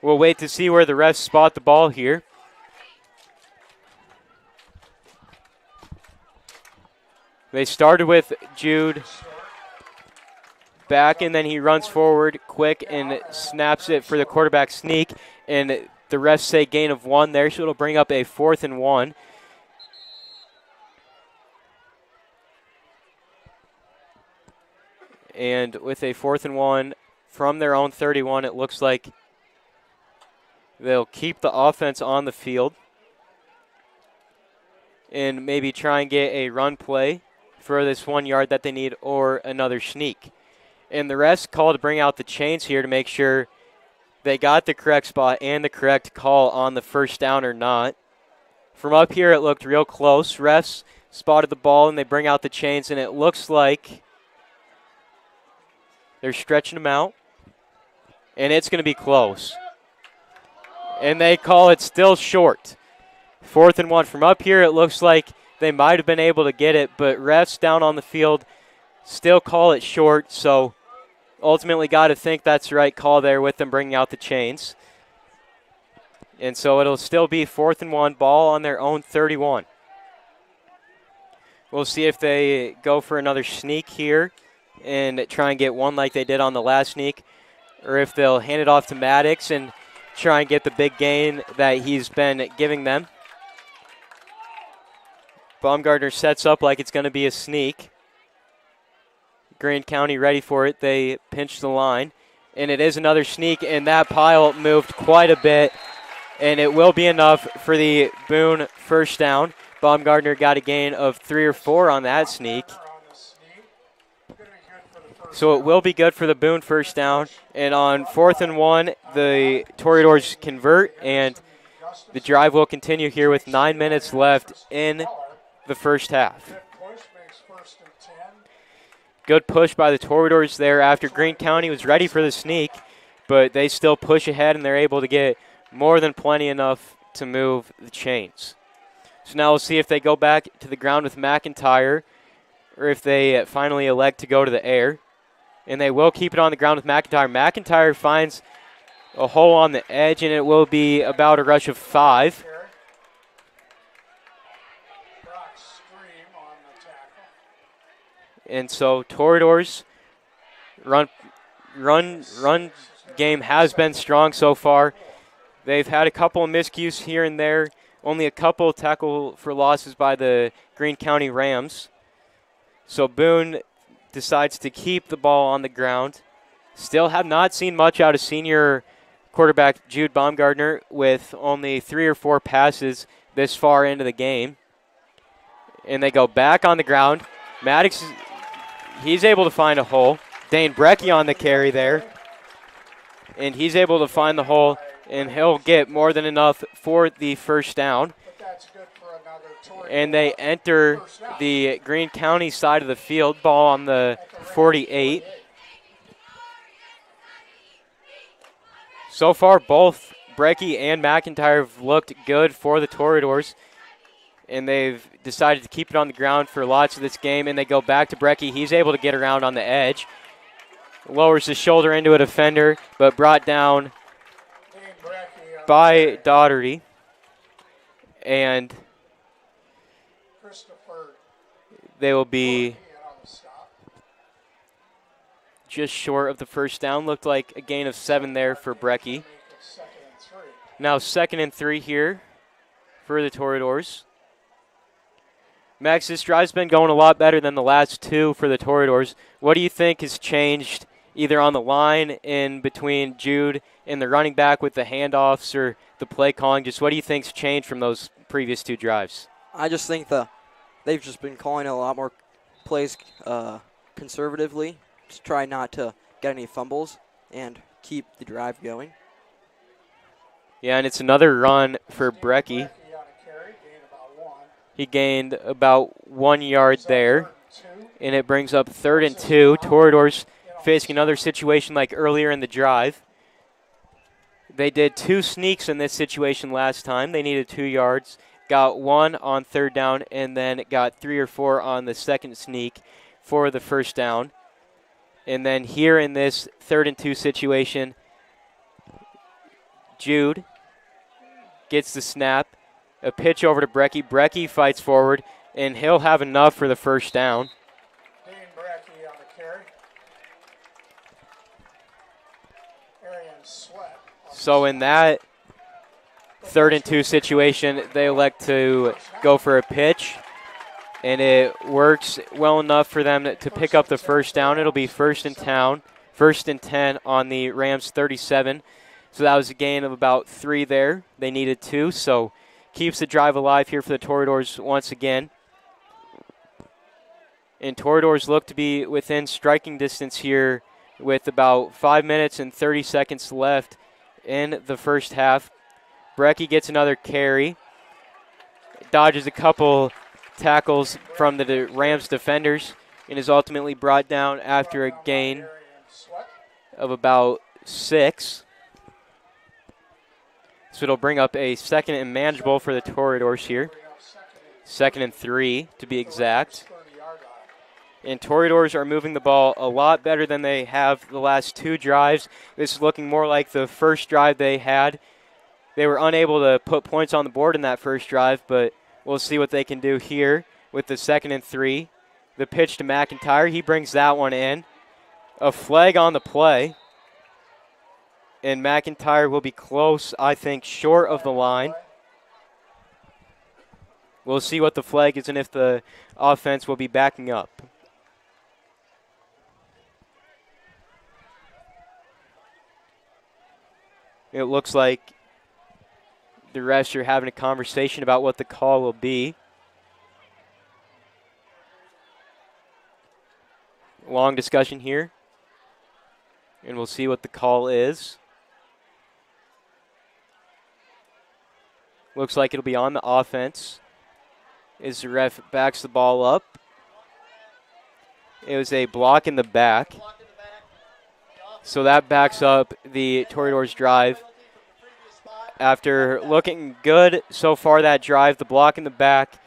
We'll wait to see where the refs spot the ball here. They started with Jude back, and then he runs forward quick and snaps it for the quarterback sneak. And the refs say gain of 1 there, so it'll bring up a 4th and 1. And with a 4th and 1 from their own 31, it looks like they'll keep the offense on the field and maybe try and get a run play for this 1 yard that they need or another sneak. And the refs call to bring out the chains here to make sure they got the correct spot and the correct call on the first down or not. From up here, it looked real close. Refs spotted the ball, and they bring out the chains, and it looks like they're stretching them out, and it's going to be close. And they call it still short. 4th and 1. From up here, it looks like they might have been able to get it, but refs down on the field still call it short, so ultimately got to think that's the right call there with them bringing out the chains. And so it'll still be 4th and 1, ball on their own 31. We'll see if they go for another sneak here and try and get one like they did on the last sneak, or if they'll hand it off to Maddox and try and get the big gain that he's been giving them. Baumgartner sets up like it's going to be a sneak. Greene County ready for it. They pinch the line, and it is another sneak, and that pile moved quite a bit, and it will be enough for the Boone first down. Baumgartner got a gain of 3 or 4 on that sneak. So it will be good for the Boone first down. And on 4th and 1, the Toreadors convert, and the drive will continue here with 9 minutes left in the first half. Good push by the Toreadors there after Greene County was ready for the sneak, but they still push ahead, and they're able to get more than plenty enough to move the chains. So now we'll see if they go back to the ground with McIntyre, or if they finally elect to go to the air. And they will keep it on the ground with McIntyre. McIntyre finds a hole on the edge, and it will be about a rush of 5. And so Toreadors run game has been strong so far. They've had a couple of miscues here and there. Only a couple tackle for losses by the Greene County Rams. So Boone decides to keep the ball on the ground. Still have not seen much out of senior quarterback Jude Baumgartner with only 3 or 4 passes this far into the game. And they go back on the ground. Maddox, he's able to find a hole. Dane Brecky on the carry there. And he's able to find the hole, and he'll get more than enough for the first down. And they enter the Greene County side of the field, ball on the 48. So far, both Brecky and McIntyre have looked good for the Toreadors, and they've decided to keep it on the ground for lots of this game, and they go back to Brecky. He's able to get around on the edge. Lowers his shoulder into a defender, but brought down by Daugherty. And they will be just short of the first down. Looked like a gain of 7 there for Brecky. Now 2nd and 3 here for the Toreadors. Max, this drive's been going a lot better than the last 2 for the Toreadors. What do you think has changed either on the line in between Jude and the running back with the handoffs or the play calling? Just what do you think's changed from those previous 2 drives? I just think they've just been calling a lot more plays conservatively to try not to get any fumbles and keep the drive going. Yeah, and it's another run for Brecky. He gained about 1 yard there, and it brings up 3rd and 2. Toreadors facing another situation like earlier in the drive. They did 2 sneaks in this situation last time. They needed 2 yards, got 1 on 3rd down, and then got 3 or 4 on the second sneak for the 1st down. And then here in this 3rd and 2 situation, Jude gets the snap, a pitch over to Brecky. Brecky fights forward, and he'll have enough for the 1st down. Dean Brecky on the carry. Arian Sweat. So in that 3rd and 2 situation, they elect to go for a pitch, and it works well enough for them to pick up the 1st down. It'll be 1st and 10 on the Rams 37. So that was a gain of about 3 there. They needed 2, so keeps the drive alive here for the Toreadors once again. And Toreadors look to be within striking distance here with about 5 minutes and 30 seconds left in the 1st half. Brecky gets another carry, dodges a couple tackles from the Rams defenders, and is ultimately brought down after a gain of about 6. So it'll bring up a 2nd and manageable for the Toreadors here. 2nd and 3 to be exact. And Toreadors are moving the ball a lot better than they have the last 2 drives. This is looking more like the first drive they had. They were unable to put points on the board in that first drive, but we'll see what they can do here with the 2nd and 3. The pitch to McIntyre. He brings that one in. A flag on the play. And McIntyre will be close, I think, short of the line. We'll see what the flag is and if the offense will be backing up. It looks like the refs are having a conversation about what the call will be. Long discussion here. And we'll see what the call is. Looks like it'll be on the offense as the ref backs the ball up. It was a block in the back. So that backs up the Toreadors' drive. After looking good so far that drive, the block in the back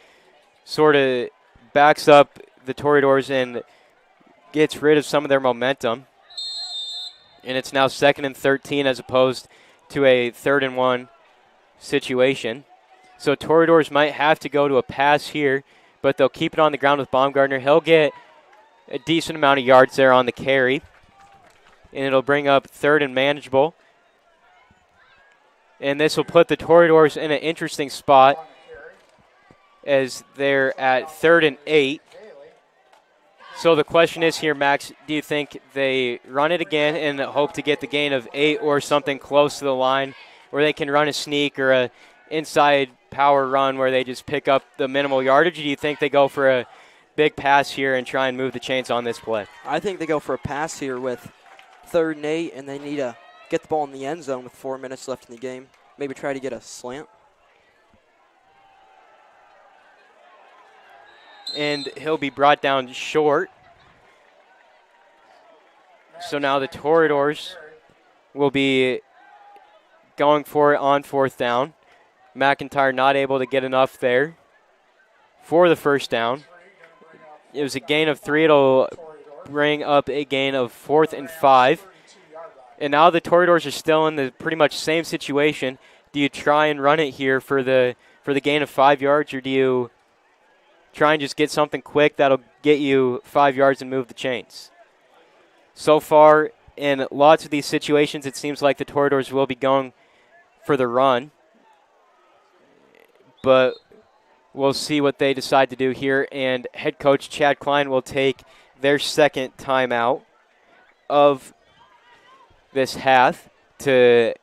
sort of backs up the Toreadors and gets rid of some of their momentum. And it's now 2nd and 13 as opposed to a 3rd and 1 situation. So Toreadors might have to go to a pass here, but they'll keep it on the ground with Baumgartner. He'll get a decent amount of yards there on the carry. And it'll bring up 3rd and manageable. And this will put the Toreadors in an interesting spot as they're at 3rd and 8. So the question is here, Max, do you think they run it again and hope to get the gain of 8 or something close to the line where they can run a sneak or a inside power run where they just pick up the minimal yardage? Or do you think they go for a big pass here and try and move the chains on this play? I think they go for a pass here with 3rd and 8, and they need to get the ball in the end zone with 4 minutes left in the game. Maybe try to get a slant. And he'll be brought down short. So now the Toreadors will be going for it on 4th down. McIntyre not able to get enough there for the 1st down. It was a gain of 3. It'll bring up a gain of 4th and 5. And now the Toreadors are still in the pretty much same situation. Do you try and run it here for the gain of 5 yards, or do you try and just get something quick that'll get you 5 yards and move the chains? So far, in lots of these situations, it seems like the Toreadors will be going for the run. But we'll see what they decide to do here. And head coach Chad Klein will take their 2nd timeout of this half to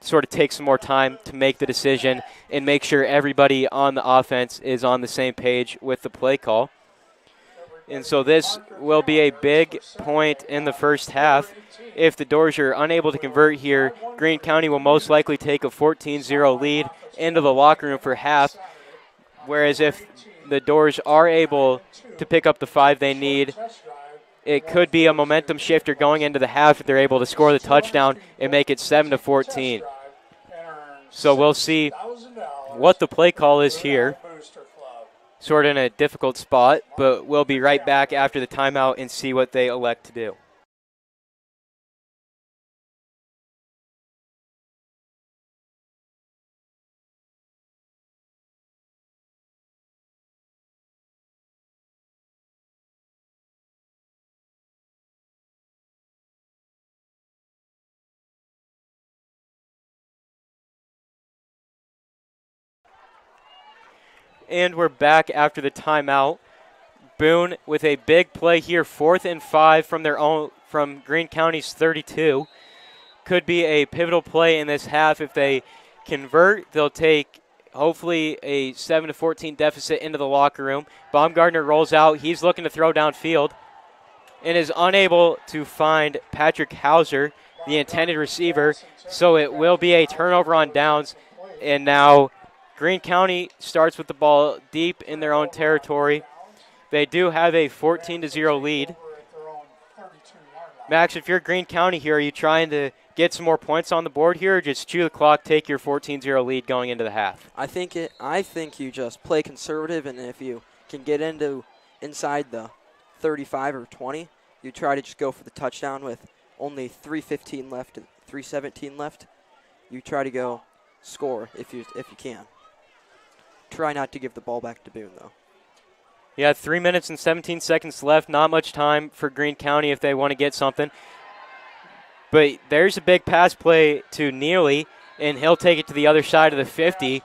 sort of take some more time to make the decision and make sure everybody on the offense is on the same page with the play call. And so this will be a big point in the 1st half. If the Doors are unable to convert here, Greene County will most likely take a 14-0 lead into the locker room for half, whereas if the Doors are able to pick up the 5 they need, it could be a momentum shifter going into the half if they're able to score the touchdown and make it 7-14. So we'll see what the play call is here. Sort of in a difficult spot, but we'll be right back after the timeout and see what they elect to do. And we're back after the timeout. Boone with a big play here, 4th and 5 from Greene County's 32. Could be a pivotal play in this half. If they convert, they'll take hopefully a 7-14 deficit into the locker room. Baumgartner rolls out. He's looking to throw downfield and is unable to find Patrick Hauser, the intended receiver. So it will be a turnover on downs. And now Greene County starts with the ball deep in their own territory. They do have a 14-0 lead. Max, if you're Greene County here, are you trying to get some more points on the board here, or just chew the clock, take your 14-0 lead going into the half? I think you just play conservative, and if you can get inside the 35 or 20, you try to just go for the touchdown with only 3:15 left, 3:17 left. You try to go score if you can. Try not to give the ball back to Boone, though. Yeah, 3 minutes and 17 seconds left. Not much time for Greene County if they want to get something. But there's a big pass play to Neely, and he'll take it to the other side of the 50.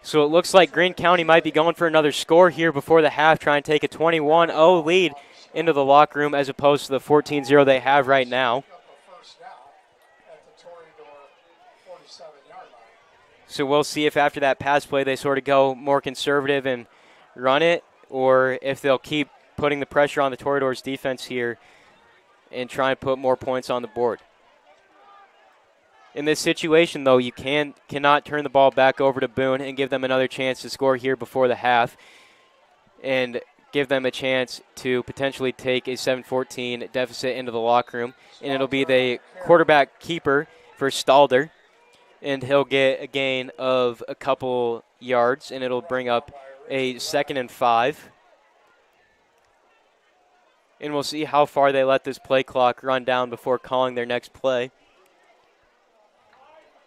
So it looks like Greene County might be going for another score here before the half, trying to take a 21-0 lead into the locker room as opposed to the 14-0 they have right now. So we'll see if after that pass play they sort of go more conservative and run it, or if they'll keep putting the pressure on the Toreadors defense here and try and put more points on the board. In this situation, though, you cannot turn the ball back over to Boone and give them another chance to score here before the half and give them a chance to potentially take a 7-14 deficit into the locker room. And it'll be the quarterback keeper for Stalder, and he'll get a gain of a couple yards, and it'll bring up a 2nd and 5. And we'll see how far they let this play clock run down before calling their next play.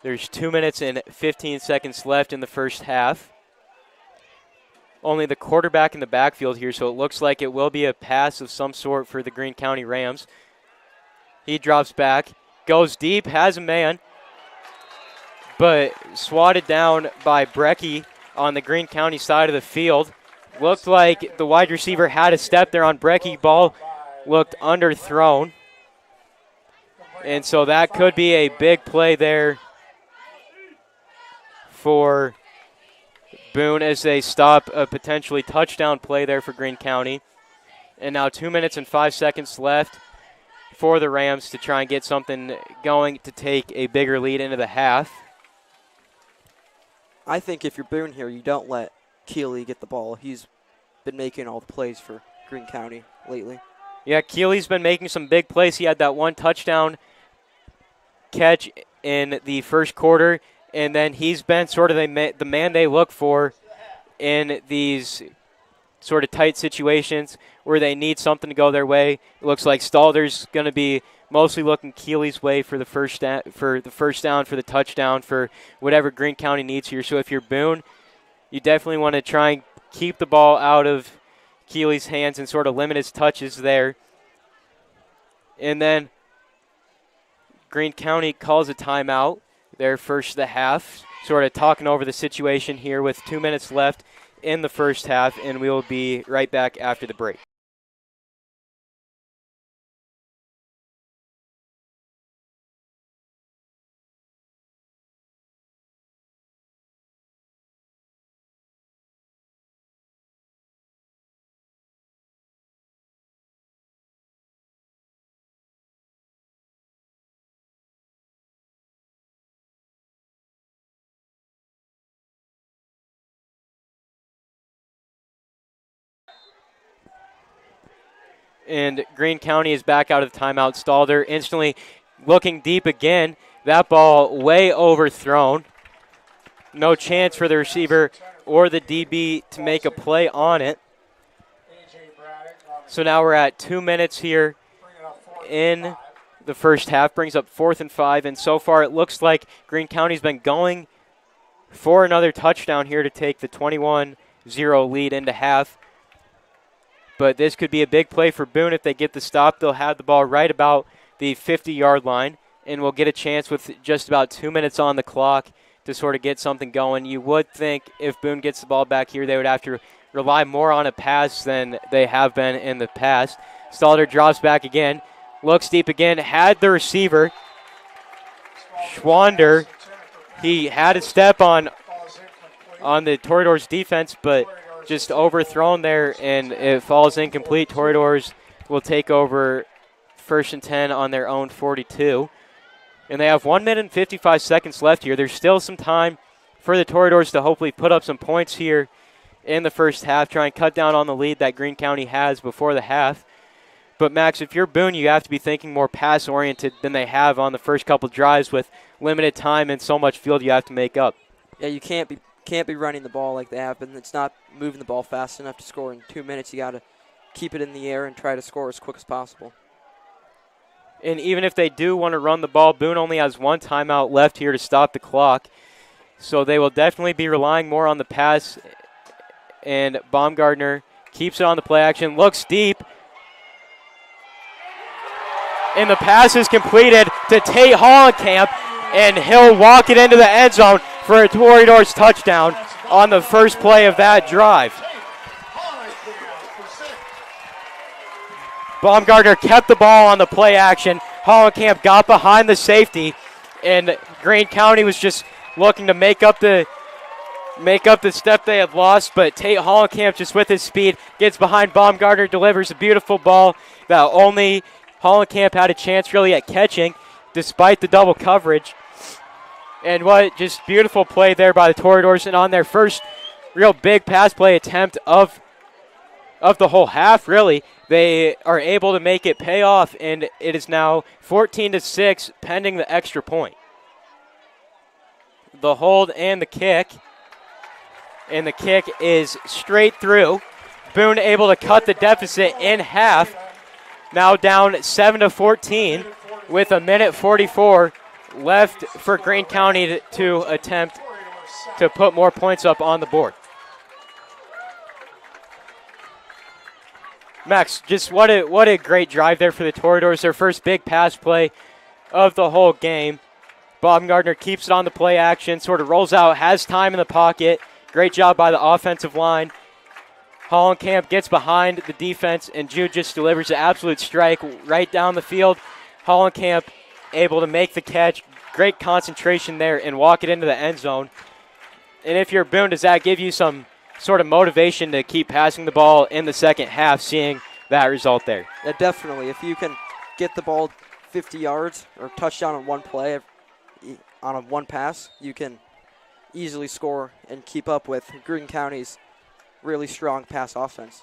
There's 2 minutes and 15 seconds left in the first half. Only the quarterback in the backfield here, so it looks like it will be a pass of some sort for the Greene County Rams. He drops back, goes deep, has a man, but swatted down by Brecky on the Greene County side of the field. Looked like the wide receiver had a step there on Brecky. Ball looked underthrown. And so that could be a big play there for Boone as they stop a potentially touchdown play there for Greene County. And now 2 minutes and 5 seconds left for the Rams to try and get something going to take a bigger lead into the half. I think if you're Boone here, you don't let Keeley get the ball. He's been making all the plays for Greene County lately. Yeah, Keeley's been making some big plays. He had that one touchdown catch in the first quarter, and then he's been sort of the man they look for in these sort of tight situations where they need something to go their way. It looks like Stalder's going to be mostly looking Keeley's way for the first down, for the touchdown, for whatever Greene County needs here. So if you're Boone, you definitely want to try and keep the ball out of Keeley's hands and sort of limit his touches there. And then Greene County calls a timeout there first the half, sort of talking over the situation here with 2 minutes left in the first half, and we will be right back after the break. And Greene County is back out of the timeout. Stalder instantly looking deep again. That ball way overthrown. No chance for the receiver or the DB to make a play on it. So now we're at 2 minutes here in the first half. Brings up 4th and 5. And so far it looks like Greene County's been going for another touchdown here to take the 21-0 lead into half. But this could be a big play for Boone. If they get the stop, they'll have the ball right about the 50-yard line, and we'll get a chance with just about 2 minutes on the clock to sort of get something going. You would think if Boone gets the ball back here, they would have to rely more on a pass than they have been in the past. Stalder drops back again, looks deep again, had the receiver. Schwander, he had a step on the Toreadors defense, but just overthrown there, and it falls incomplete. Toreadors will take over 1st and 10 on their own 42. And they have 1 minute and 55 seconds left here. There's still some time for the Toreadors to hopefully put up some points here in the first half, try and cut down on the lead that Greene County has before the half. But, Max, if you're Boone, you have to be thinking more pass-oriented than they have on the first couple drives with limited time and so much field you have to make up. Yeah, you can't be running the ball like they have been. It's not moving the ball fast enough to score in 2 minutes. You got to keep it in the air and try to score as quick as possible. And even if they do want to run the ball, Boone only has one timeout left here to stop the clock. So they will definitely be relying more on the pass. And Baumgartner keeps it on the play action, looks deep. And the pass is completed to Tate Hollenkamp, and he'll walk it into the end zone for a Toreadors touchdown on the first play of that drive. Baumgartner kept the ball on the play action. Hollenkamp got behind the safety, and Greene County was just looking to make up the step they had lost, but Tate Hollenkamp, just with his speed, gets behind Baumgartner, delivers a beautiful ball that only Hollenkamp had a chance really at catching despite the double coverage. And what just beautiful play there by the Toreadors, and on their first real big pass play attempt of the whole half, really, they are able to make it pay off, and it is now 14-6 pending the extra point. The hold and the kick is straight through. Boone able to cut the deficit in half, now down 7-14 with 1:44 left for Greene County to attempt to put more points up on the board. Max, just what a great drive there for the Toreadors. Their first big pass play of the whole game. Baumgartner keeps it on the play action, sort of rolls out, has time in the pocket. Great job by the offensive line. Hollenkamp gets behind the defense, and Jude just delivers an absolute strike right down the field. Hollenkamp able to make the catch. Great concentration there and walk it into the end zone. And if you're Boone, does that give you some sort of motivation to keep passing the ball in the second half, seeing that result there? Yeah, definitely. If you can get the ball 50 yards or touchdown on one play, on a one pass, you can easily score and keep up with Greene County's really strong pass offense.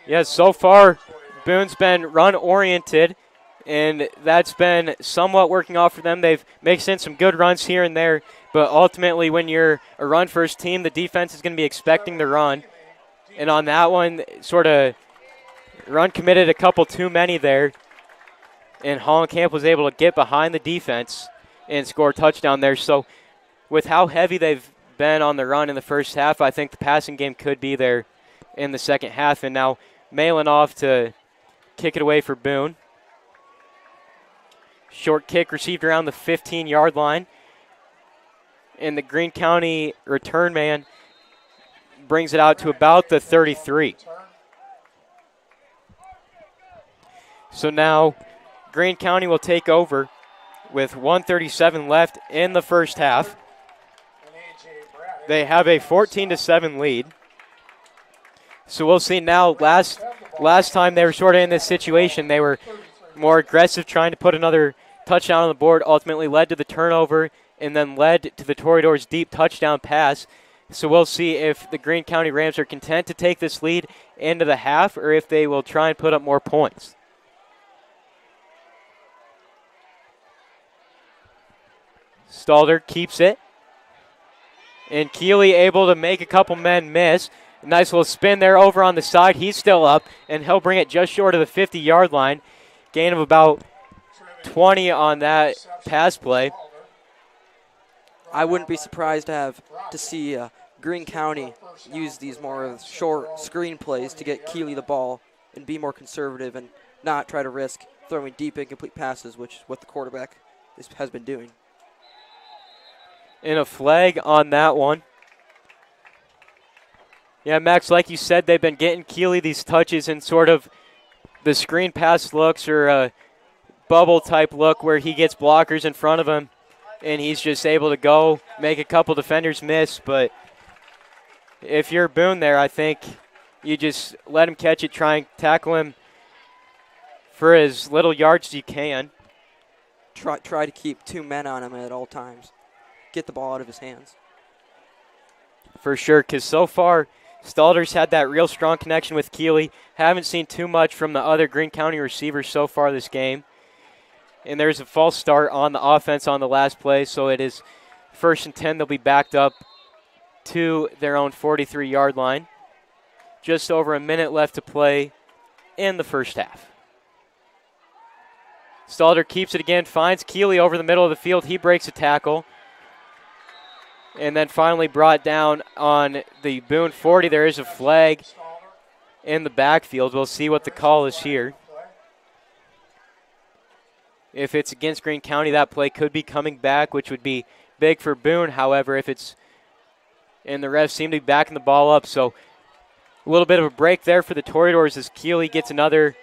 Yes, so far Boone's been run-oriented, and that's been somewhat working off for them. They've mixed in some good runs here and there, but ultimately when you're a run-first team, the defense is going to be expecting the run. And on that one, sort of run committed a couple too many there, and Hollenkamp was able to get behind the defense and score a touchdown there. So with how heavy they've been on the run in the first half, I think the passing game could be there in the second half. And now Malin off to kick it away for Boone. Short kick received around the 15-yard line. And the Greene County return man brings it out to about the 33. So now Greene County will take over with 1:37 left in the first half. They have a 14-7 lead. So we'll see now. Last time they were sort of in this situation, they were more aggressive, trying to put another touchdown on the board, ultimately led to the turnover and then led to the Toreadors' deep touchdown pass. So we'll see if the Greene County Rams are content to take this lead into the half or if they will try and put up more points. Stalder keeps it, And Keeley able to make a couple men miss. Nice little spin there over on the side. He's still up, and he'll bring it just short of the 50-yard line. Gain of about 20 on that pass play. I wouldn't be surprised to see Greene County use these more short screen plays to get Keeley the ball and be more conservative and not try to risk throwing deep incomplete passes, which is what the quarterback has been doing. And a flag on that one. Yeah, Max, like you said, they've been getting Keeley these touches in sort of the screen pass looks or a bubble type look where he gets blockers in front of him and he's just able to go make a couple defenders miss. But if you're Boone there, I think you just let him catch it, try and tackle him for as little yards as you can. Try to keep 2 men on him at all times. Get the ball out of his hands. For sure, because so far Stalder's had that real strong connection with Keeley. Haven't seen too much from the other Greene County receivers so far this game. And there's a false start on the offense on the last play, so it is 1st and 10. They'll be backed up to their own 43-yard line. Just over a minute left to play in the first half. Stalder keeps it again, finds Keeley over the middle of the field. He breaks a tackle. And then finally brought down on the Boone 40. There is a flag in the backfield. We'll see what the call is here. If it's against Greene County, that play could be coming back, which would be big for Boone. However, if it's and the refs seem to be backing the ball up, so a little bit of a break there for the Toreadors as Keeley gets another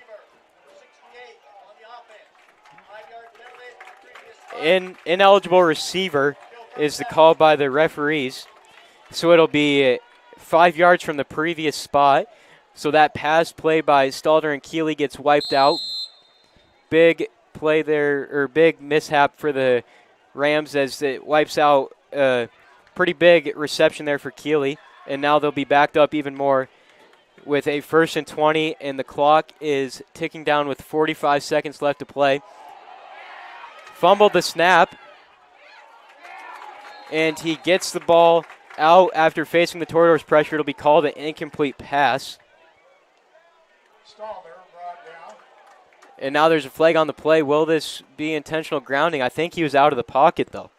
ineligible receiver is the call by the referees. So it'll be 5 yards from the previous spot. So that pass play by Stalder and Keeley gets wiped out. Big play there, or big mishap for the Rams as it wipes out a pretty big reception there for Keeley. And now they'll be backed up even more with a 1st and 20, and the clock is ticking down with 45 seconds left to play. Fumbled the snap. And he gets the ball out after facing the Toreadors' pressure. It'll be called an incomplete pass. And now there's a flag on the play. Will this be intentional grounding? I think he was out of the pocket, though.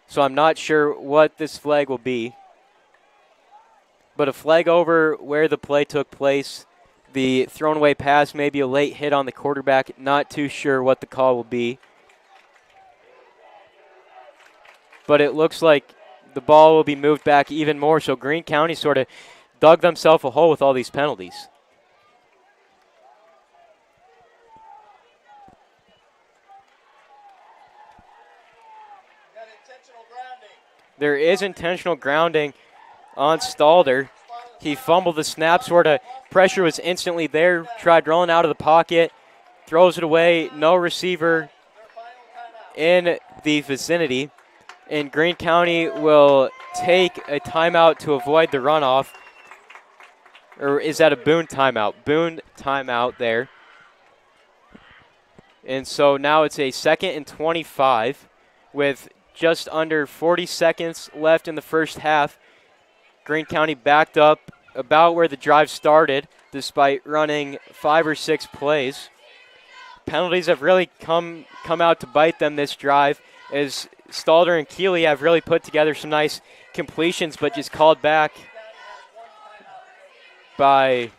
So I'm not sure what this flag will be. But a flag over where the play took place. The thrown away pass, maybe a late hit on the quarterback. Not too sure what the call will be. But it looks like the ball will be moved back even more. So Greene County sort of dug themselves a hole with all these penalties. There is intentional grounding on Stalder. He fumbled the snap, sort of pressure was instantly there, tried rolling out of the pocket, throws it away, no receiver in the vicinity. And Greene County will take a timeout to avoid the runoff. Or is that a Boone timeout? Boone timeout there. And so now it's a 2nd and 25 with just under 40 seconds left in the first half. Greene County backed up about where the drive started despite running 5 or 6 plays. Penalties have really come out to bite them this drive as Stalder and Keeley have really put together some nice completions, but just called back by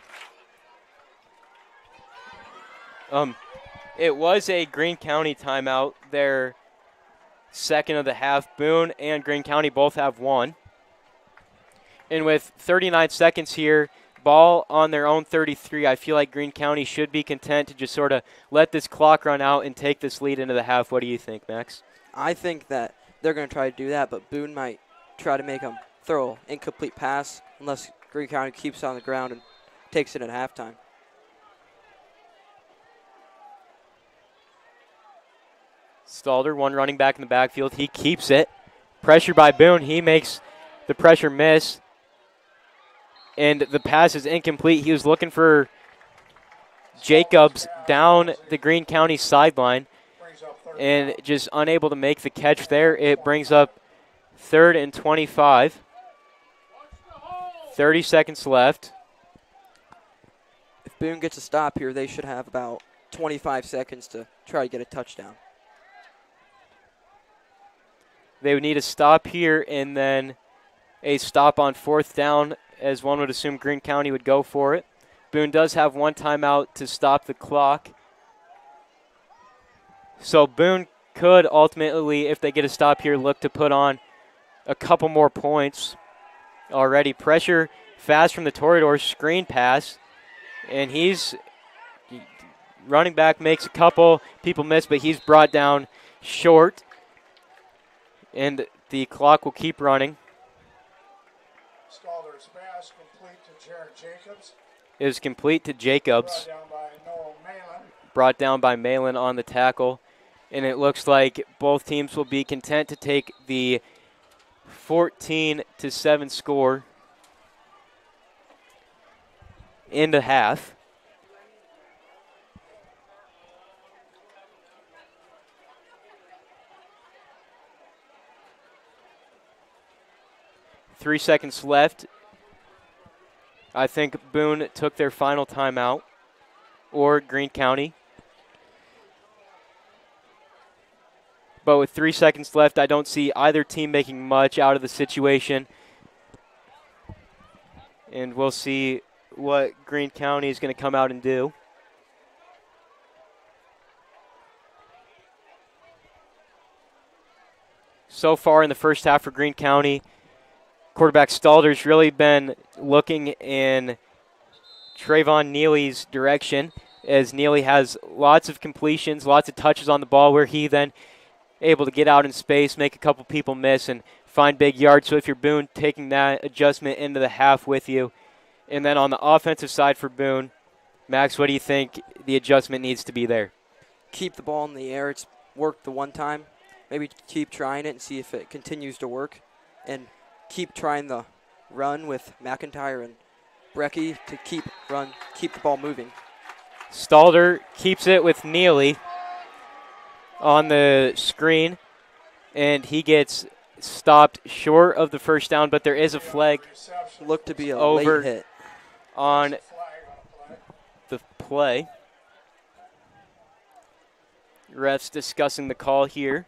it was a Greene County timeout. Their second of the half. Boone and Greene County both have one. And with 39 seconds here, ball on their own 33, I feel like Greene County should be content to just sort of let this clock run out and take this lead into the half. What do you think, Max? I think that they're going to try to do that, but Boone might try to make them throw an incomplete pass unless Greene County keeps it on the ground and takes it at halftime. Stalder, one running back in the backfield. He keeps it. Pressure by Boone. He makes the pressure miss. And the pass is incomplete. He was looking for Jacobs down the Greene County sideline and just unable to make the catch there. It brings up 3rd and 25. 30 seconds left. If Boone gets a stop here, they should have about 25 seconds to try to get a touchdown. They would need a stop here and then a stop on 4th down, as one would assume Greene County would go for it. Boone does have one timeout to stop the clock. So Boone could ultimately, if they get a stop here, look to put on a couple more points. Already pressure fast from the Toreadors, screen pass, and he's running back, makes a couple, people miss, but he's brought down short, and the clock will keep running. Stalder's pass complete to Jared Jacobs. It is complete to Jacobs, Brought down by Noah Malin. brought down by Malin on the tackle, and it looks like both teams will be content to take the 14-7 score into half. Three seconds left. I think Boone took their final timeout, or Greene County. But with 3 seconds left, I don't see either team making much out of the situation. And we'll see what Greene County is going to come out and do. So far in the first half for Greene County, quarterback Stalder's really been looking in Trayvon Neely's direction, as Neely has lots of completions, lots of touches on the ball where he then able to get out in space, make a couple people miss, and find big yards. So if you're Boone, taking that adjustment into the half with you. And then on the offensive side for Boone, Max, what do you think the adjustment needs to be there? Keep the ball in the air. It's worked the one time. Maybe keep trying it and see if it continues to work. And keep trying the run with McIntyre and Brecky to keep the ball moving. Stalder keeps it with Neely on the screen, and he gets stopped short of the first down, but there is a flag Looked to be a over late hit. on the play. Refs discussing the call here.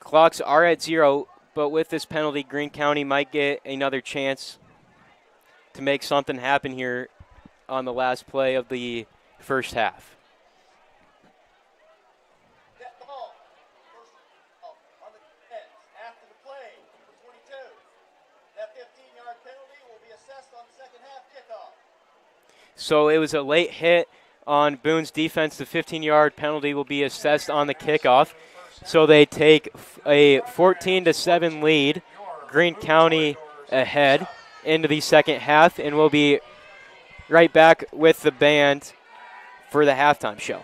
Clocks are at 0, but with this penalty, Greene County might get another chance to make something happen here on the last play of the first half. Get the ball. On the edge. After the play, number 22. That 15-yard penalty will be assessed on the second half kickoff. So it was a late hit on Boone's defense. The 15-yard penalty will be assessed on the kickoff. So they take a 14-7 lead. Greene County ahead into the second half, and we'll be right back with the band for the halftime show.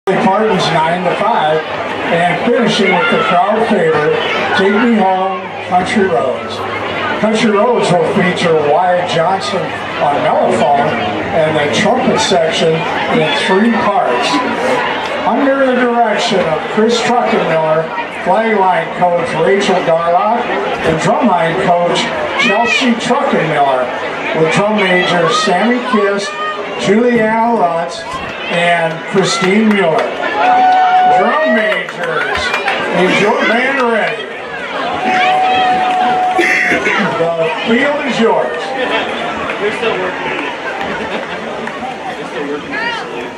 Martin's 9-5, and finishing with the crowd favorite, Take Me Home, Country Roads. Country Roads will feature Wyatt Johnson on mellophone and the trumpet section in 3 parts. Under the direction of Chris Truckenmiller, flagline coach Rachel Garlock, and drumline coach Chelsea Truckenmiller, with drum majors Sammy Kist, Juliana Lutz, and Christine Mueller. Drum majors, is your band ready? The field is yours. They're still working. They're still working on the salute.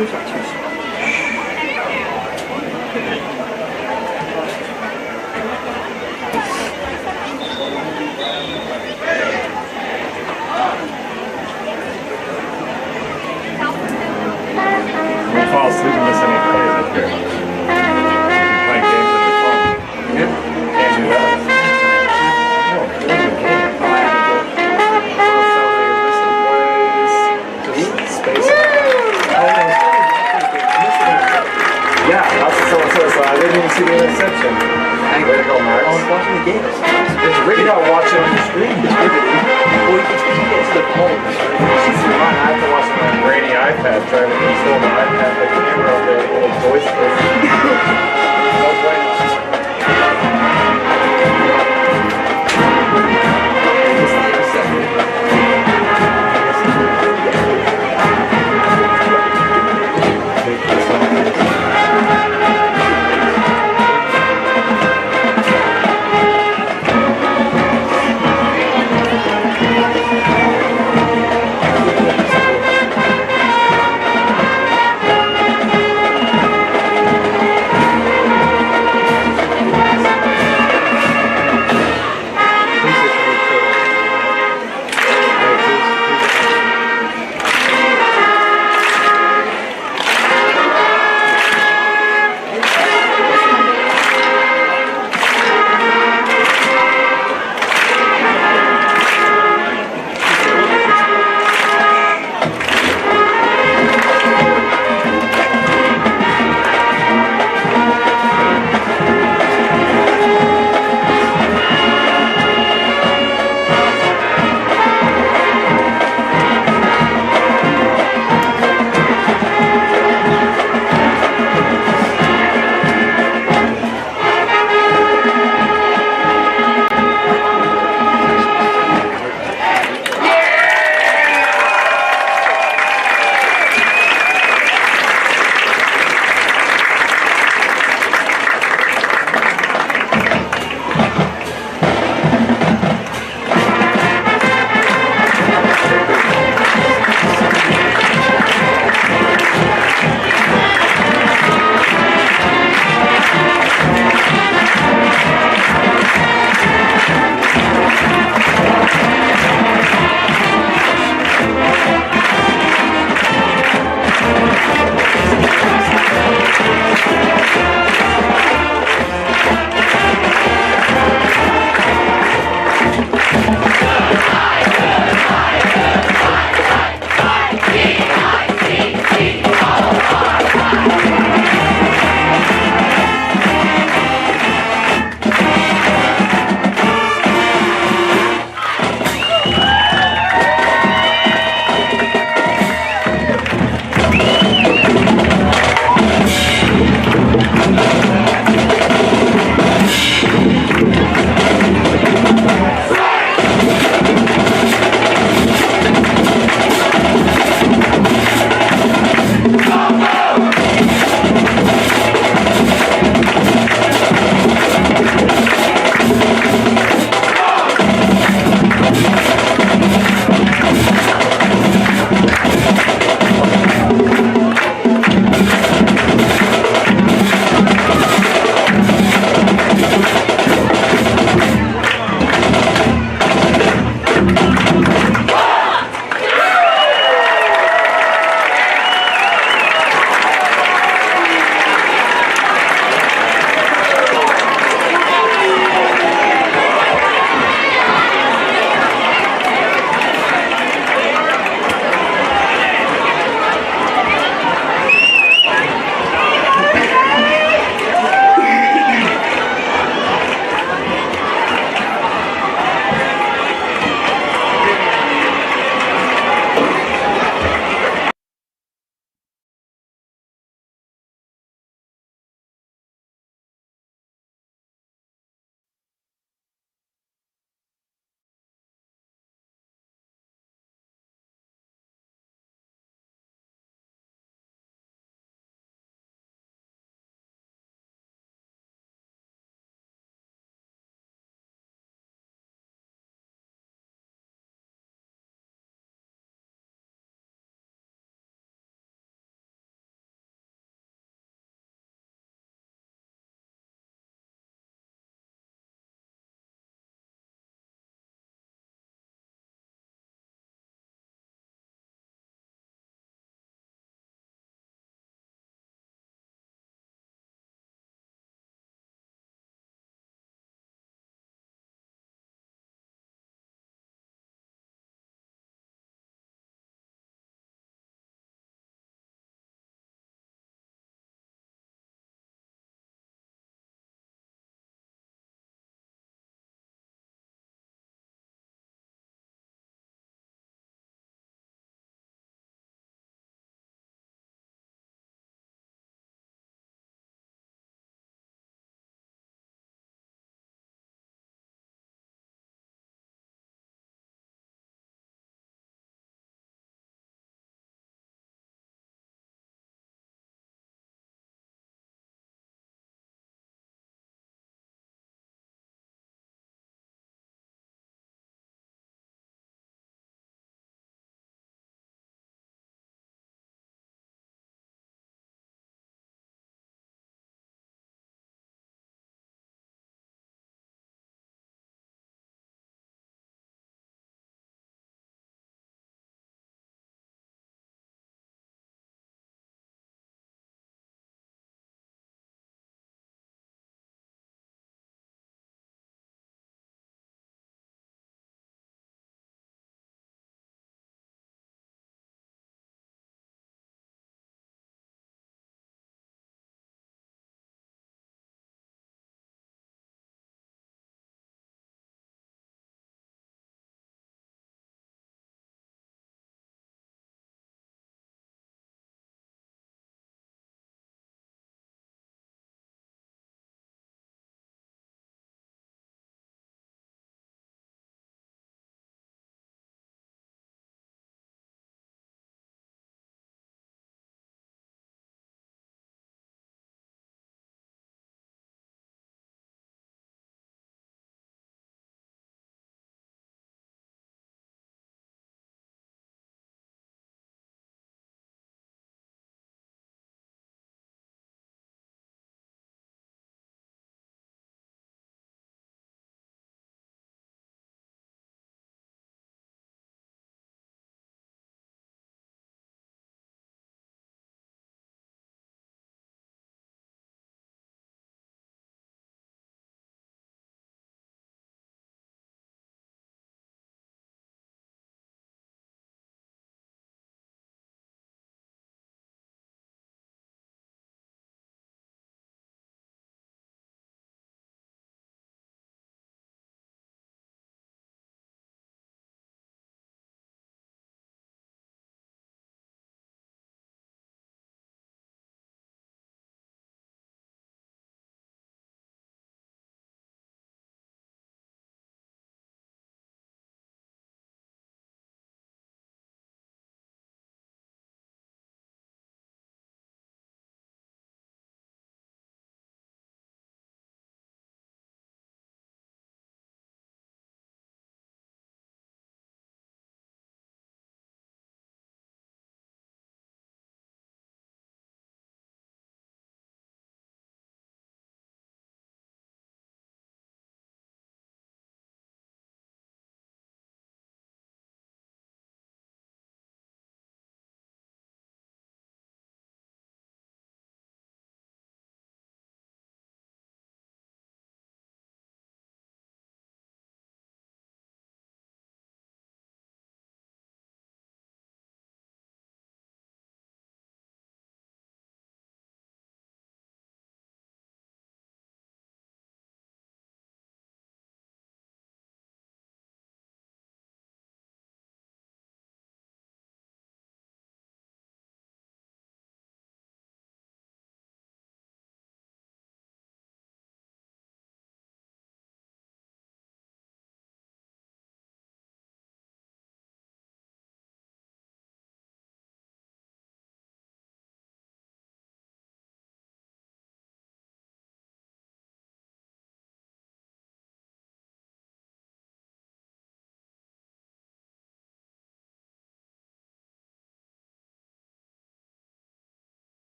Don't fall asleep and miss any plays up here. Playing games on your phone. Can't do that. No, during the game. Just spacing out. Yeah, that's what someone said, so I didn't even see the interception. Way to go, Max. I was watching the game. It's rigged. You gotta watch it on your screen. Well, you can get to the phone. I have to watch it on a grainy iPad, trying to control the iPad, the camera up there, little joystick. No bueno. It's the interception.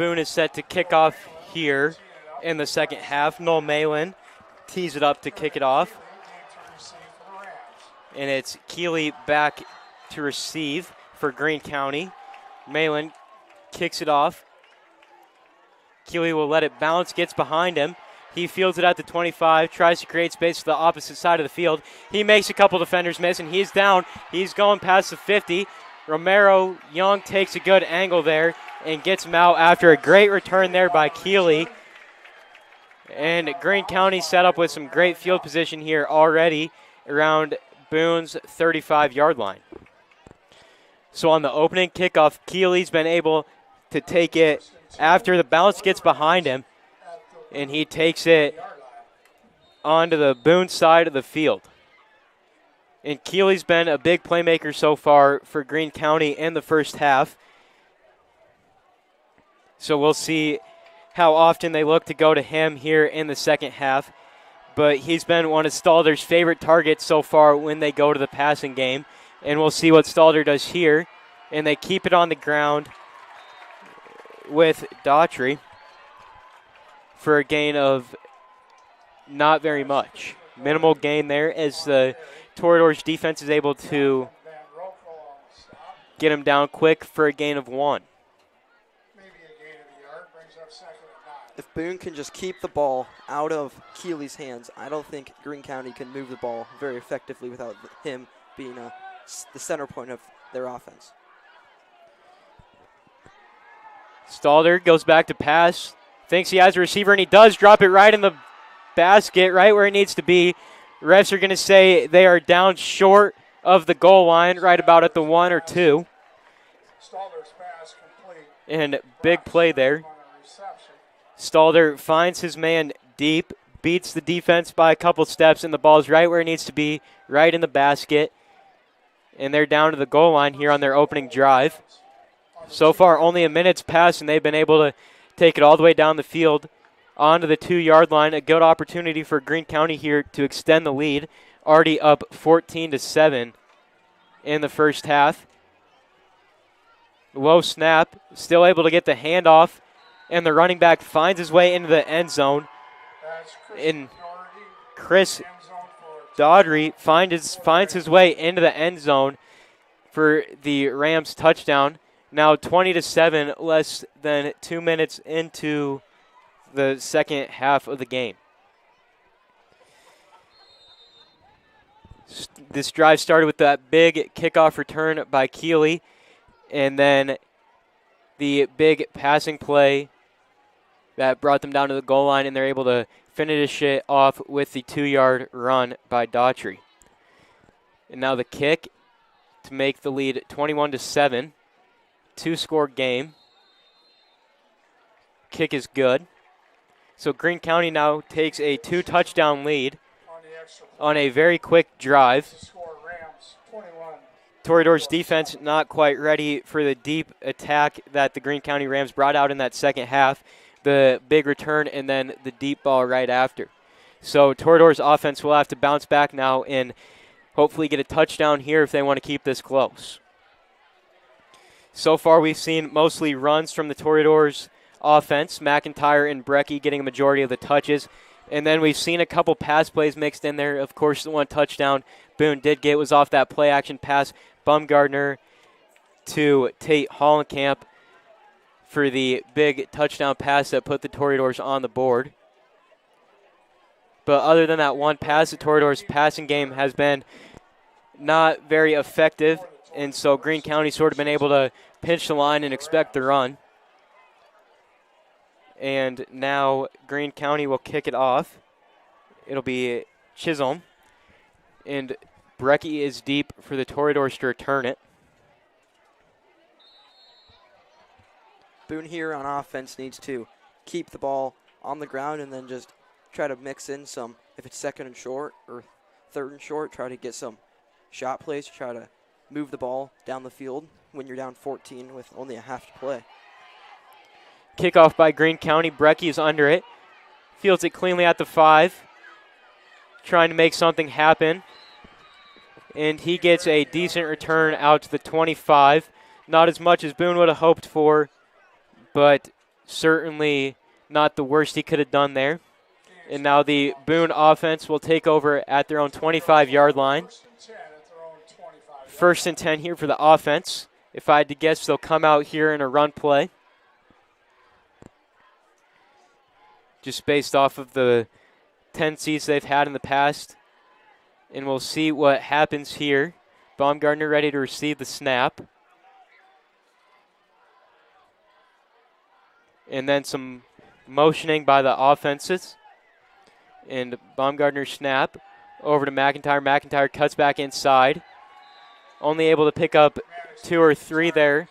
Boone is set to kick off here in the second half. Noel Malin tees it up to kick it off. And it's Keeley back to receive for Greene County. Malin kicks it off. Keeley will let it bounce, gets behind him. He fields it at the 25, tries to create space to the opposite side of the field. He makes a couple defenders miss, and he's down. He's going past the 50. Romero Young takes a good angle there and gets him out after a great return there by Keeley. And Greene County set up with some great field position here already around Boone's 35-yard line. So on the opening kickoff, Keeley's been able to take it after the bounce gets behind him, and he takes it onto the Boone side of the field. And Keeley's been a big playmaker so far for Greene County in the first half. So we'll see how often they look to go to him here in the second half. But he's been one of Stalder's favorite targets so far when they go to the passing game. And we'll see what Stalder does here. And they keep it on the ground with Daughtry for a gain of not very much. Minimal gain there as the Toreadors defense is able to get him down quick for a gain of 1. If Boone can just keep the ball out of Keeley's hands, I don't think Greene County can move the ball very effectively without him being the center point of their offense. Stalder goes back to pass, thinks he has a receiver, and he does drop it right in the basket, right where it needs to be. Refs are going to say they are down short of the goal line, right about at the 1 or 2. And big play there. Stalder finds his man deep, beats the defense by a couple steps, and the ball's right where it needs to be, right in the basket. And they're down to the goal line here on their opening drive. So far, only a minute's passed, and they've been able to take it all the way down the field onto the 2-yard line. A good opportunity for Greene County here to extend the lead. Already up 14-7 in the first half. Low snap, still able to get the handoff, and the running back finds his way into the end zone. And Chris Daughtry finds his way into the end zone for the Rams touchdown. Now 20-7, less than 2 minutes into the second half of the game. This drive started with that big kickoff return by Keeley, and then the big passing play that brought them down to the goal line, and they're able to finish it off with the 2-yard run by Daughtry. And now the kick to make the lead 21-7. 2-score game. Kick is good. So Greene County now takes a 2-touchdown lead on a very quick drive. Toreadors defense not quite ready for the deep attack that the Greene County Rams brought out in that second half. The big return and then the deep ball right after. So Toreadors offense will have to bounce back now and hopefully get a touchdown here if they want to keep this close. So far we've seen mostly runs from the Toreadors offense. McIntyre and Brecky getting a majority of the touches. And then we've seen a couple pass plays mixed in there. Of course, the one touchdown Boone did get was off that play-action pass. Bumgardner to Tate Hollenkamp for the big touchdown pass that put the Toreadors on the board. But other than that one pass, the Toreadors' passing game has been not very effective. And so Greene County's sort of been able to pinch the line and expect the run. And now Greene County will kick it off. It'll be Chisholm. And Brecky is deep for the Toreadors to return it. Boone here on offense needs to keep the ball on the ground and then just try to mix in some, if it's second and short or third and short, try to get some shot plays to try to move the ball down the field when you're down 14 with only a half to play. Kickoff by Greene County. Brecky is under it. Fields it cleanly at the 5. Trying to make something happen. And he gets a decent return out to the 25. Not as much as Boone would have hoped for, but certainly not the worst he could have done there. And now the Boone offense will take over at their own 25-yard line. First and 10 here for the offense. If I had to guess, they'll come out here in a run play. Just based off of the tendencies they've had in the past. And we'll see what happens here. Baumgartner ready to receive the snap. And then some motioning by the offenses. And Baumgartner snap over to McIntyre. McIntyre cuts back inside. Only able to pick up 2 or 3 there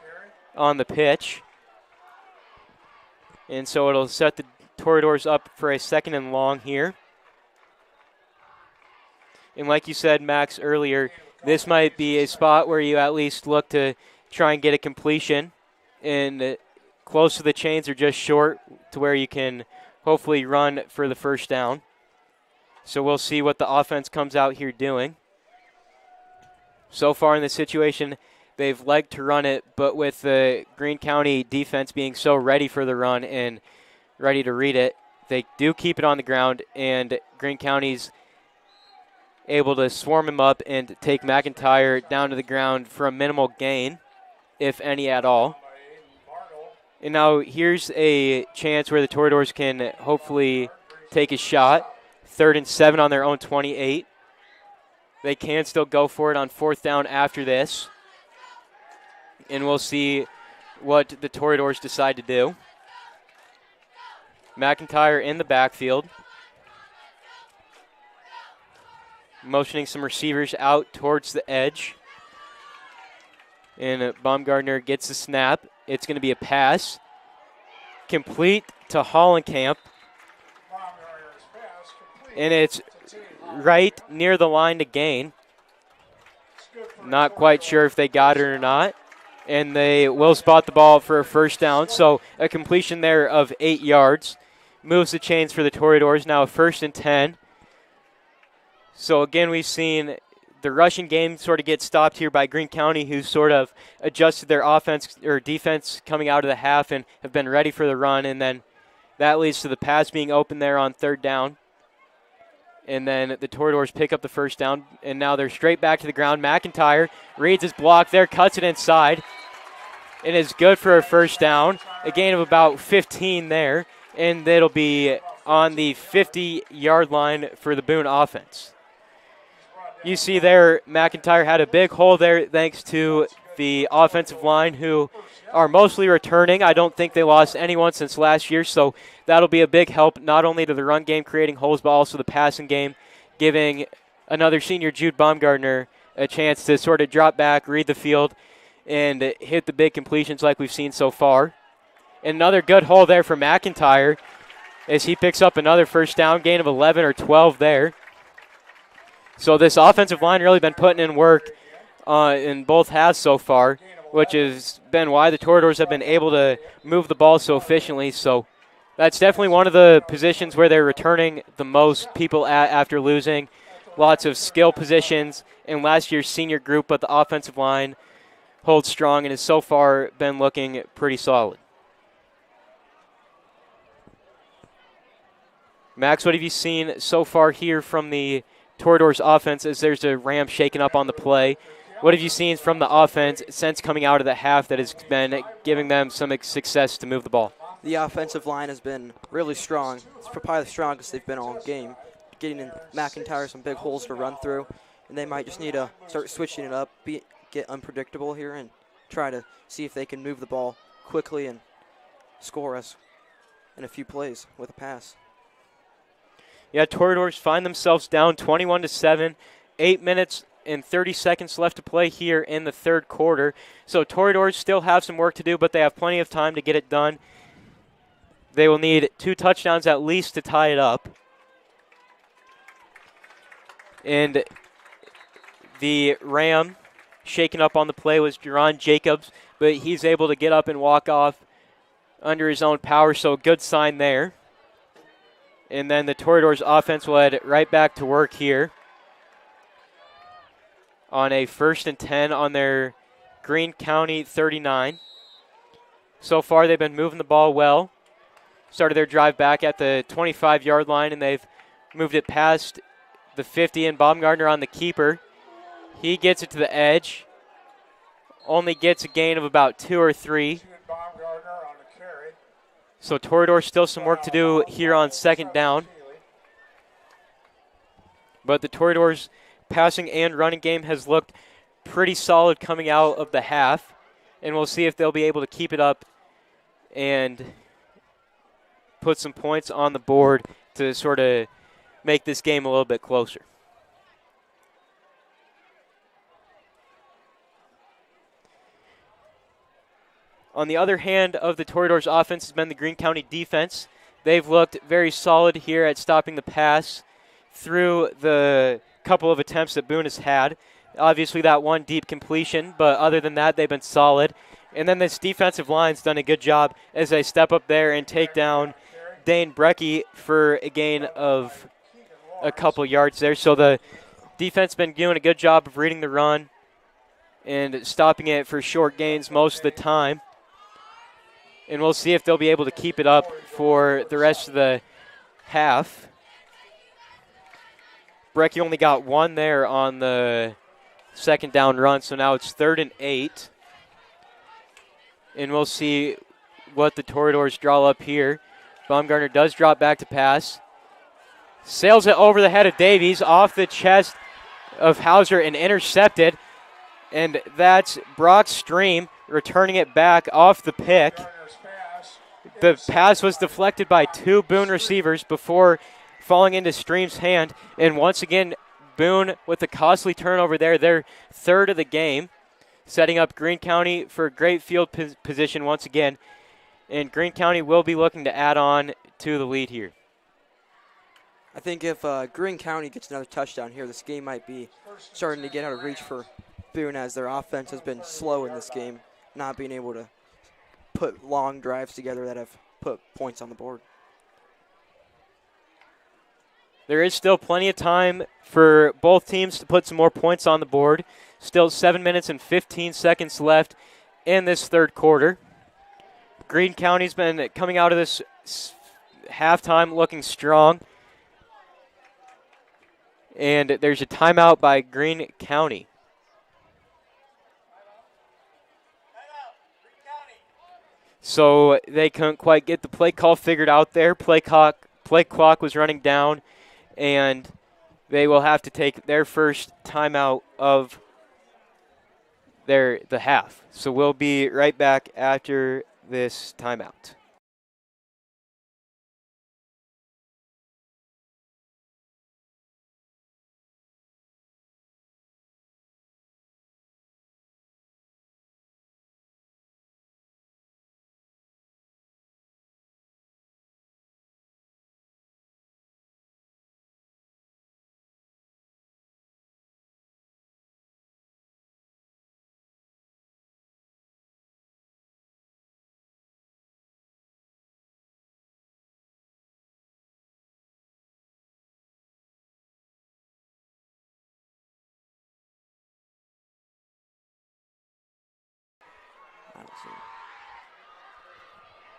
on the pitch. And so it'll set the Toreadors up for a 2nd and long here. And like you said, Max, earlier, this might be a spot where you at least look to try and get a completion. And close to the chains or just short to where you can hopefully run for the first down. So we'll see what the offense comes out here doing. So far in this situation, they've liked to run it, but with the Greene County defense being so ready for the run and ready to read it, they do keep it on the ground, and Greene County's able to swarm him up and take McIntyre down to the ground for a minimal gain, if any at all. And now here's a chance where the Toreadors can hopefully take a shot. 3rd and 7 on their own 28. They can still go for it on 4th down after this. And we'll see what the Toreadors decide to do. McIntyre in the backfield. Motioning some receivers out towards the edge. And Baumgartner gets the snap. It's going to be a pass. Complete to Hollenkamp. And it's right near the line to gain. Not quite sure if they got it or not. And they will spot the ball for a first down. So a completion there of 8 yards. Moves the chains for the Toreadors. Now a 1st and 10. So again, we've seen the rushing game sort of get stopped here by Greene County, who sort of adjusted their offense or defense coming out of the half and have been ready for the run. And then that leads to the pass being open there on 3rd down. And then the Toreadors pick up the first down, and now they're straight back to the ground. McIntyre reads his block there, cuts it inside, and is good for a first down. A gain of about 15 there, and it'll be on the 50-yard line for the Boone offense. You see there, McIntyre had a big hole there thanks to the offensive line, who are mostly returning. I don't think they lost anyone since last year, so that'll be a big help not only to the run game creating holes, but also the passing game, giving another senior, Jude Baumgartner, a chance to sort of drop back, read the field, and hit the big completions like we've seen so far. And another good hole there for McIntyre as he picks up another first down, gain of 11 or 12 there. So this offensive line really been putting in work in both halves so far, which has been why the Toreadors have been able to move the ball so efficiently. So that's definitely one of the positions where they're returning the most people after losing. Lots of skill positions in last year's senior group, but the offensive line holds strong and has so far been looking pretty solid. Max, what have you seen so far here from the Toreadors offense as there's a Ram shaking up on the play? What have you seen from the offense since coming out of the half that has been giving them some success to move the ball? The offensive line has been really strong. It's probably the strongest they've been all game. Getting in McIntyre some big holes to run through, and they might just need to start switching it up, get unpredictable here, and try to see if they can move the ball quickly and score us in a few plays with a pass. Yeah, Toreadors find themselves down 21-7, 8 minutes and 30 seconds left to play here in the 3rd quarter. So Toreadors still have some work to do, but they have plenty of time to get it done. They will need 2 touchdowns at least to tie it up. And the Ram shaken up on the play was Jerron Jacobs, but he's able to get up and walk off under his own power, so a good sign there. And then the Toreadors offense will head right back to work here on a 1st and 10 on their Greene County 39. So far they've been moving the ball well. started their drive back at the 25-yard line, and they've moved it past the 50, and Baumgartner on the keeper. He gets it to the edge. Only gets a gain of about 2 or 3. So Toreador still some work to do here on second down. But the Toreadors' passing and running game has looked pretty solid coming out of the half. And we'll see if they'll be able to keep it up and put some points on the board to sort of make this game a little bit closer. On the other hand of the Toreadors' offense has been the Greene County defense. They've looked very solid here at stopping the pass through the couple of attempts that Boone has had. Obviously that one deep completion, but other than that, they've been solid. And then this defensive line's done a good job as they step up there and take down Dane Brecky for a gain of a couple yards there. So the defense been doing a good job of reading the run and stopping it for short gains most of the time. And we'll see if they'll be able to keep it up for the rest of the half. Brecky only got one there on the second down run, so now it's 3rd and 8. And we'll see what the Toreadors draw up here. Baumgartner does drop back to pass. Sails it over the head of Davies, off the chest of Hauser and intercepted. And that's Brock Stream returning it back off the pick. The pass was deflected by 2 Boone receivers before falling into Stream's hand. And once again, Boone with a costly turnover there, their 3rd of the game, setting up Greene County for a great field position once again. And Greene County will be looking to add on to the lead here. I think if Greene County gets another touchdown here, this game might be starting to get out of reach for Boone, as their offense has been slow in this game, not being able to put long drives together that have put points on the board. There is still plenty of time for both teams to put some more points on the board. Still 7 minutes and 15 seconds left in this third quarter. Greene County's been coming out of this halftime looking strong. And there's a timeout by Greene County. So they couldn't quite get the play call figured out there. Play clock was running down, and they will have to take their first timeout of the half. So we'll be right back after this timeout.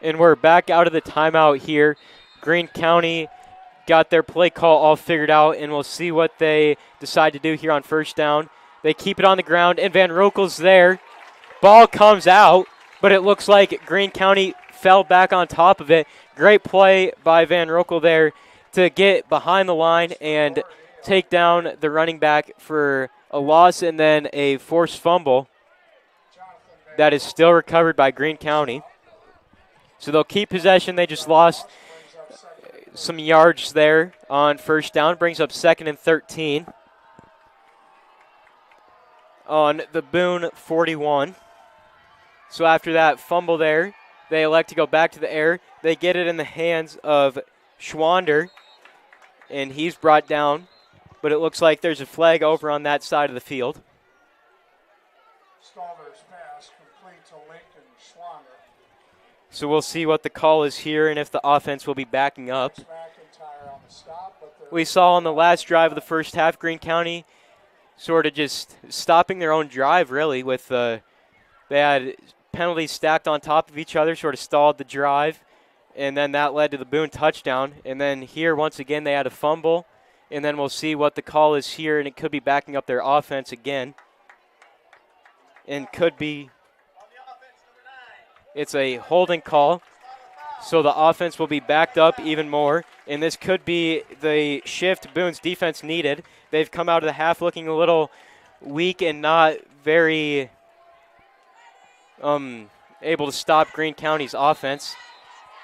And we're back out of the timeout here. Greene County got their play call all figured out, and we'll see what they decide to do here on first down. They keep it on the ground, and Van Roekel's there. Ball comes out, but it looks like Greene County fell back on top of it. Great play by Van Roekel there to get behind the line and take down the running back for a loss and then a forced fumble that is still recovered by Greene County. So they'll keep possession. They just lost some yards there on first down. Brings up 2nd and 13 on the Boone 41. So after that fumble there, they elect to go back to the air. They get it in the hands of Schwander, and he's brought down. But it looks like there's a flag over on that side of the field. Stalder's pass complete to Lincoln Schwander. So we'll see what the call is here and if the offense will be backing up. We saw on the last drive of the first half, Greene County sort of just stopping their own drive, really, with they had penalties stacked on top of each other, sort of stalled the drive, and then that led to the Boone touchdown. And then here, once again, they had a fumble, and then we'll see what the call is here, and it could be backing up their offense again. And could be, it's a holding call, so the offense will be backed up even more, and this could be the shift Boone's defense needed. They've come out of the half looking a little weak and not very able to stop Greene County's offense.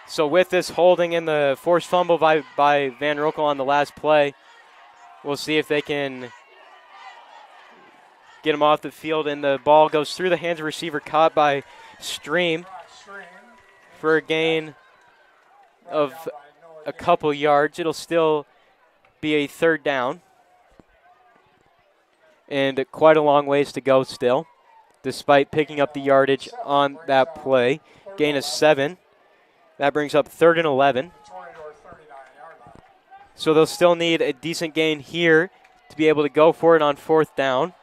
So with this holding and the forced fumble by Van Roekel on the last play, we'll see if they can get him off the field, and the ball goes through the hands of receiver, caught by Stream for a gain of a couple yards. It'll still be a third down, and quite a long ways to go still, despite picking up the yardage on that play. Gain of 7. That brings up 3rd and 11. So they'll still need a decent gain here to be able to go for it on 4th down.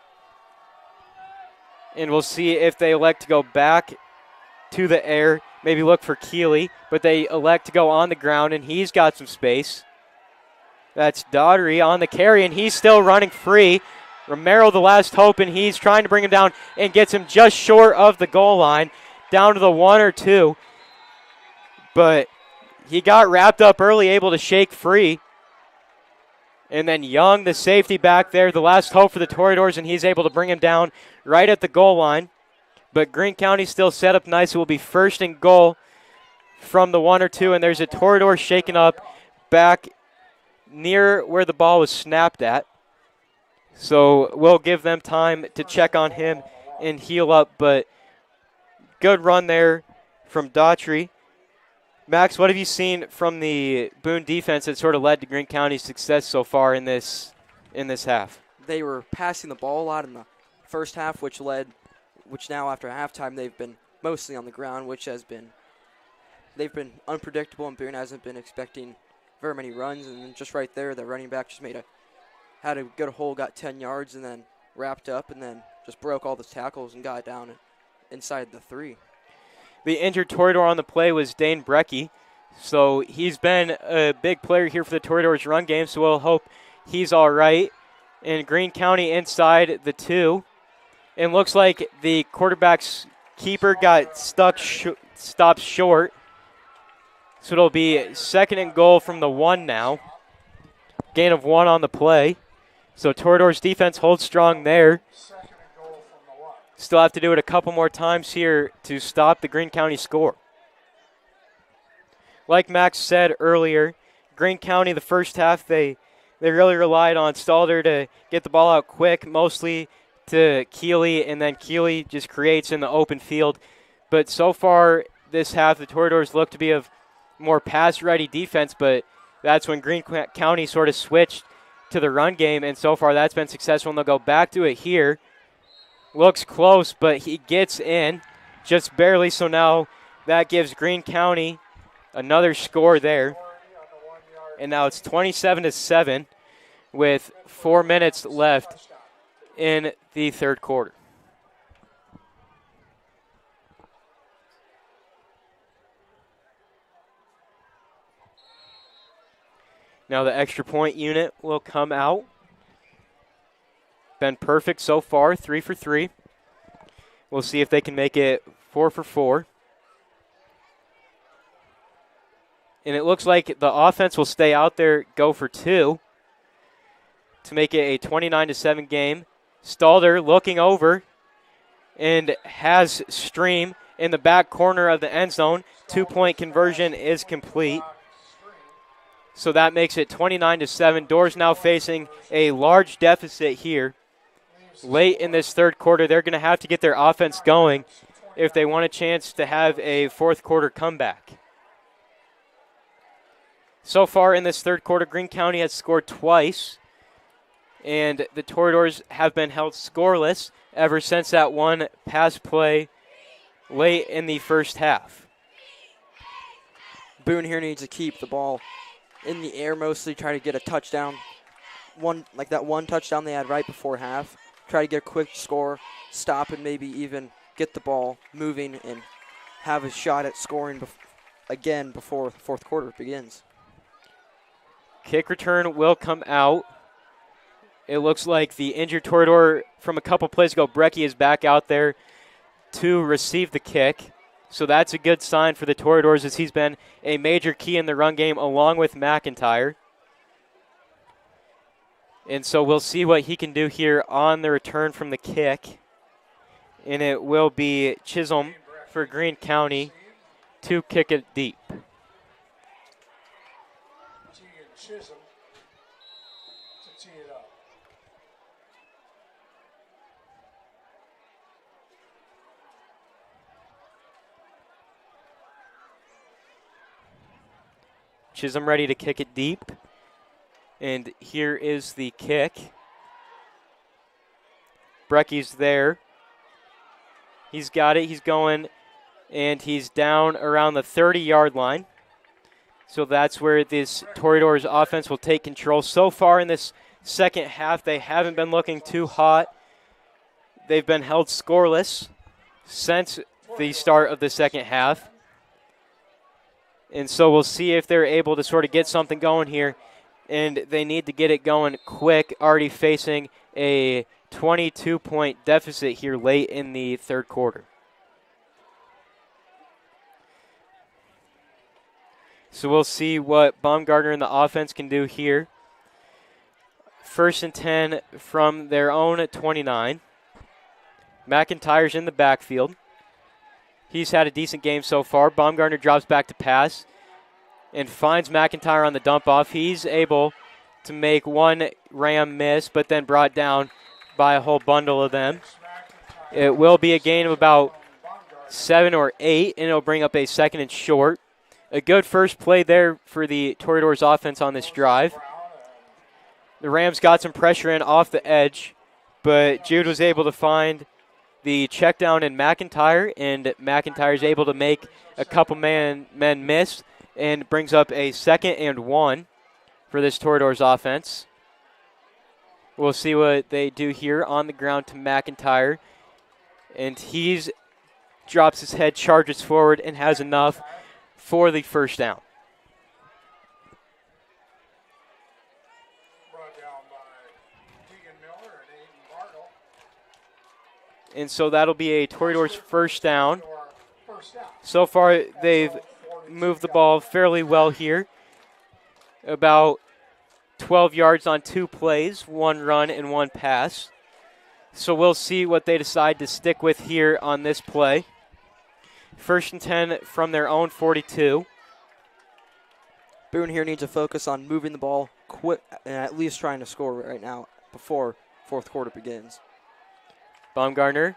And we'll see if they elect to go back to the air, maybe look for Keeley, but they elect to go on the ground, and he's got some space. That's Daughtery on the carry, and he's still running free. Romero, the last hope, and he's trying to bring him down and gets him just short of the goal line, down to the 1 or 2. But he got wrapped up early, able to shake free. And then Young, the safety back there, the last hope for the Toreadors, and he's able to bring him down right at the goal line. But Greene County still set up nice. It will be 1st and goal from the 1 or 2, and there's a Toreador shaken up back near where the ball was snapped at. So we'll give them time to check on him and heal up, but good run there from Daughtry. Max, what have you seen from the Boone defense that sort of led to Greene County's success so far in this half? They were passing the ball a lot in the first half, which now after halftime they've been mostly on the ground, they've been unpredictable, and Boone hasn't been expecting very many runs. And then just right there, the running back just had a good hole, got 10 yards, and then wrapped up, and then just broke all the tackles and got down inside the 3. The injured Toreador on the play was Dane Brecky, so he's been a big player here for the Toreadors run game, so we'll hope he's all right. And Greene County inside the 2. And looks like the quarterback's keeper got stopped short. So it'll be 2nd and goal from the 1 now. Gain of 1 on the play. So Toreadors defense holds strong there. Still have to do it a couple more times here to stop the Greene County score. Like Max said earlier, Greene County, the first half, they really relied on Stalder to get the ball out quick, mostly to Keeley, and then Keeley just creates in the open field. But so far this half, the Toreadors look to be of more pass-ready defense, but that's when Greene County sort of switched to the run game, and so far that's been successful, and they'll go back to it here. Looks close, but he gets in just barely, so now that gives Greene County another score there. And now it's 27-7 with 4 minutes left in the third quarter. Now the extra point unit will come out. Been perfect so far, 3 for 3. We'll see if they can make it 4 for 4. And it looks like the offense will stay out there, go for 2 to make it a 29-7 game. Stalder looking over and has Stream in the back corner of the end zone. 2-point conversion is complete. So that makes it 29-7. Doors now facing a large deficit here. Late in this third quarter, they're going to have to get their offense going if they want a chance to have a fourth quarter comeback. So far in this third quarter, Greene County has scored twice, and the Toreadors have been held scoreless ever since that one pass play late in the first half. Boone here needs to keep the ball in the air, mostly try to get a touchdown. Like that one touchdown they had right before half. Try to get a quick score, stop, and maybe even get the ball moving and have a shot at scoring again before the fourth quarter begins. Kick return will come out. It looks like the injured Toreador from a couple plays ago, Brecky, is back out there to receive the kick. So that's a good sign for the Toreadors, as he's been a major key in the run game along with McIntyre. And so we'll see what he can do here on the return from the kick. And it will be Chisholm for Greene County to kick it deep. Chisholm to tee it up. Chisholm ready to kick it deep. And here is the kick. Brecky's there. He's got it. He's going, and he's down around the 30-yard line. So that's where this Toreadors offense will take control. So far in this second half, they haven't been looking too hot. They've been held scoreless since the start of the second half. And so we'll see if they're able to sort of get something going here. And they need to get it going quick, already facing a 22-point deficit here late in the third quarter. So we'll see what Baumgartner and the offense can do here. 1st and 10 from their own 29. McIntyre's in the backfield. He's had a decent game so far. Baumgartner drops back to pass and finds McIntyre on the dump off. He's able to make one Ram miss, but then brought down by a whole bundle of them. It will be a gain of about 7 or 8, and it'll bring up a 2nd and short. A good first play there for the Toreadors offense on this drive. The Rams got some pressure in off the edge, but Jude was able to find the check down in McIntyre, and McIntyre is able to make a couple men miss, and brings up a 2nd and 1 for this Toreadors offense. We'll see what they do here on the ground to McIntyre, and he's drops his head, charges forward, and has enough for the first down. Brought down by Keegan Miller and Aiden Bartle. And so that'll be a Toreadors first down. First down. So far, they've moved the ball fairly well here. About 12 yards on 2 plays, 1 run and 1 pass. So we'll see what they decide to stick with here on this play. 1st and 10 from their own 42. Boone here needs to focus on moving the ball quick and at least trying to score right now before fourth quarter begins. Baumgartner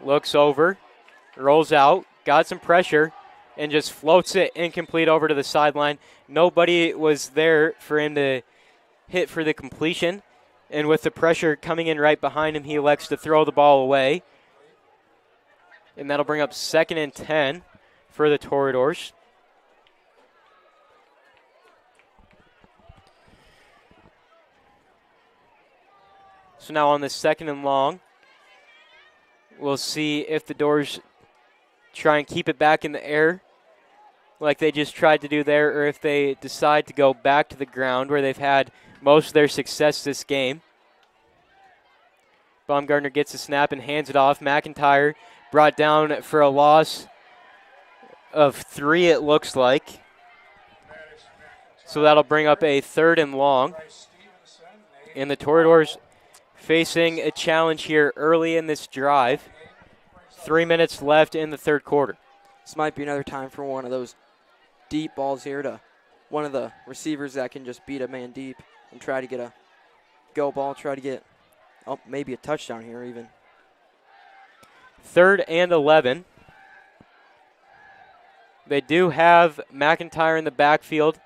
looks over, rolls out, got some pressure, and just floats it incomplete over to the sideline. Nobody was there for him to hit for the completion. And with the pressure coming in right behind him, he elects to throw the ball away. And that'll bring up 2nd and 10 for the Toreadors. So now on the 2nd and long, we'll see if the Doors try and keep it back in the air like they just tried to do there, or if they decide to go back to the ground where they've had most of their success this game. Baumgartner gets a snap and hands it off. McIntyre brought down for a loss of 3, it looks like. So that'll bring up a 3rd and long. And the Toreadors facing a challenge here early in this drive. 3 minutes left in the third quarter. This might be another time for one of those deep balls here to one of the receivers that can just beat a man deep and try to get a go ball, try to get maybe a touchdown here even. 3rd and 11. They do have McIntyre in the backfield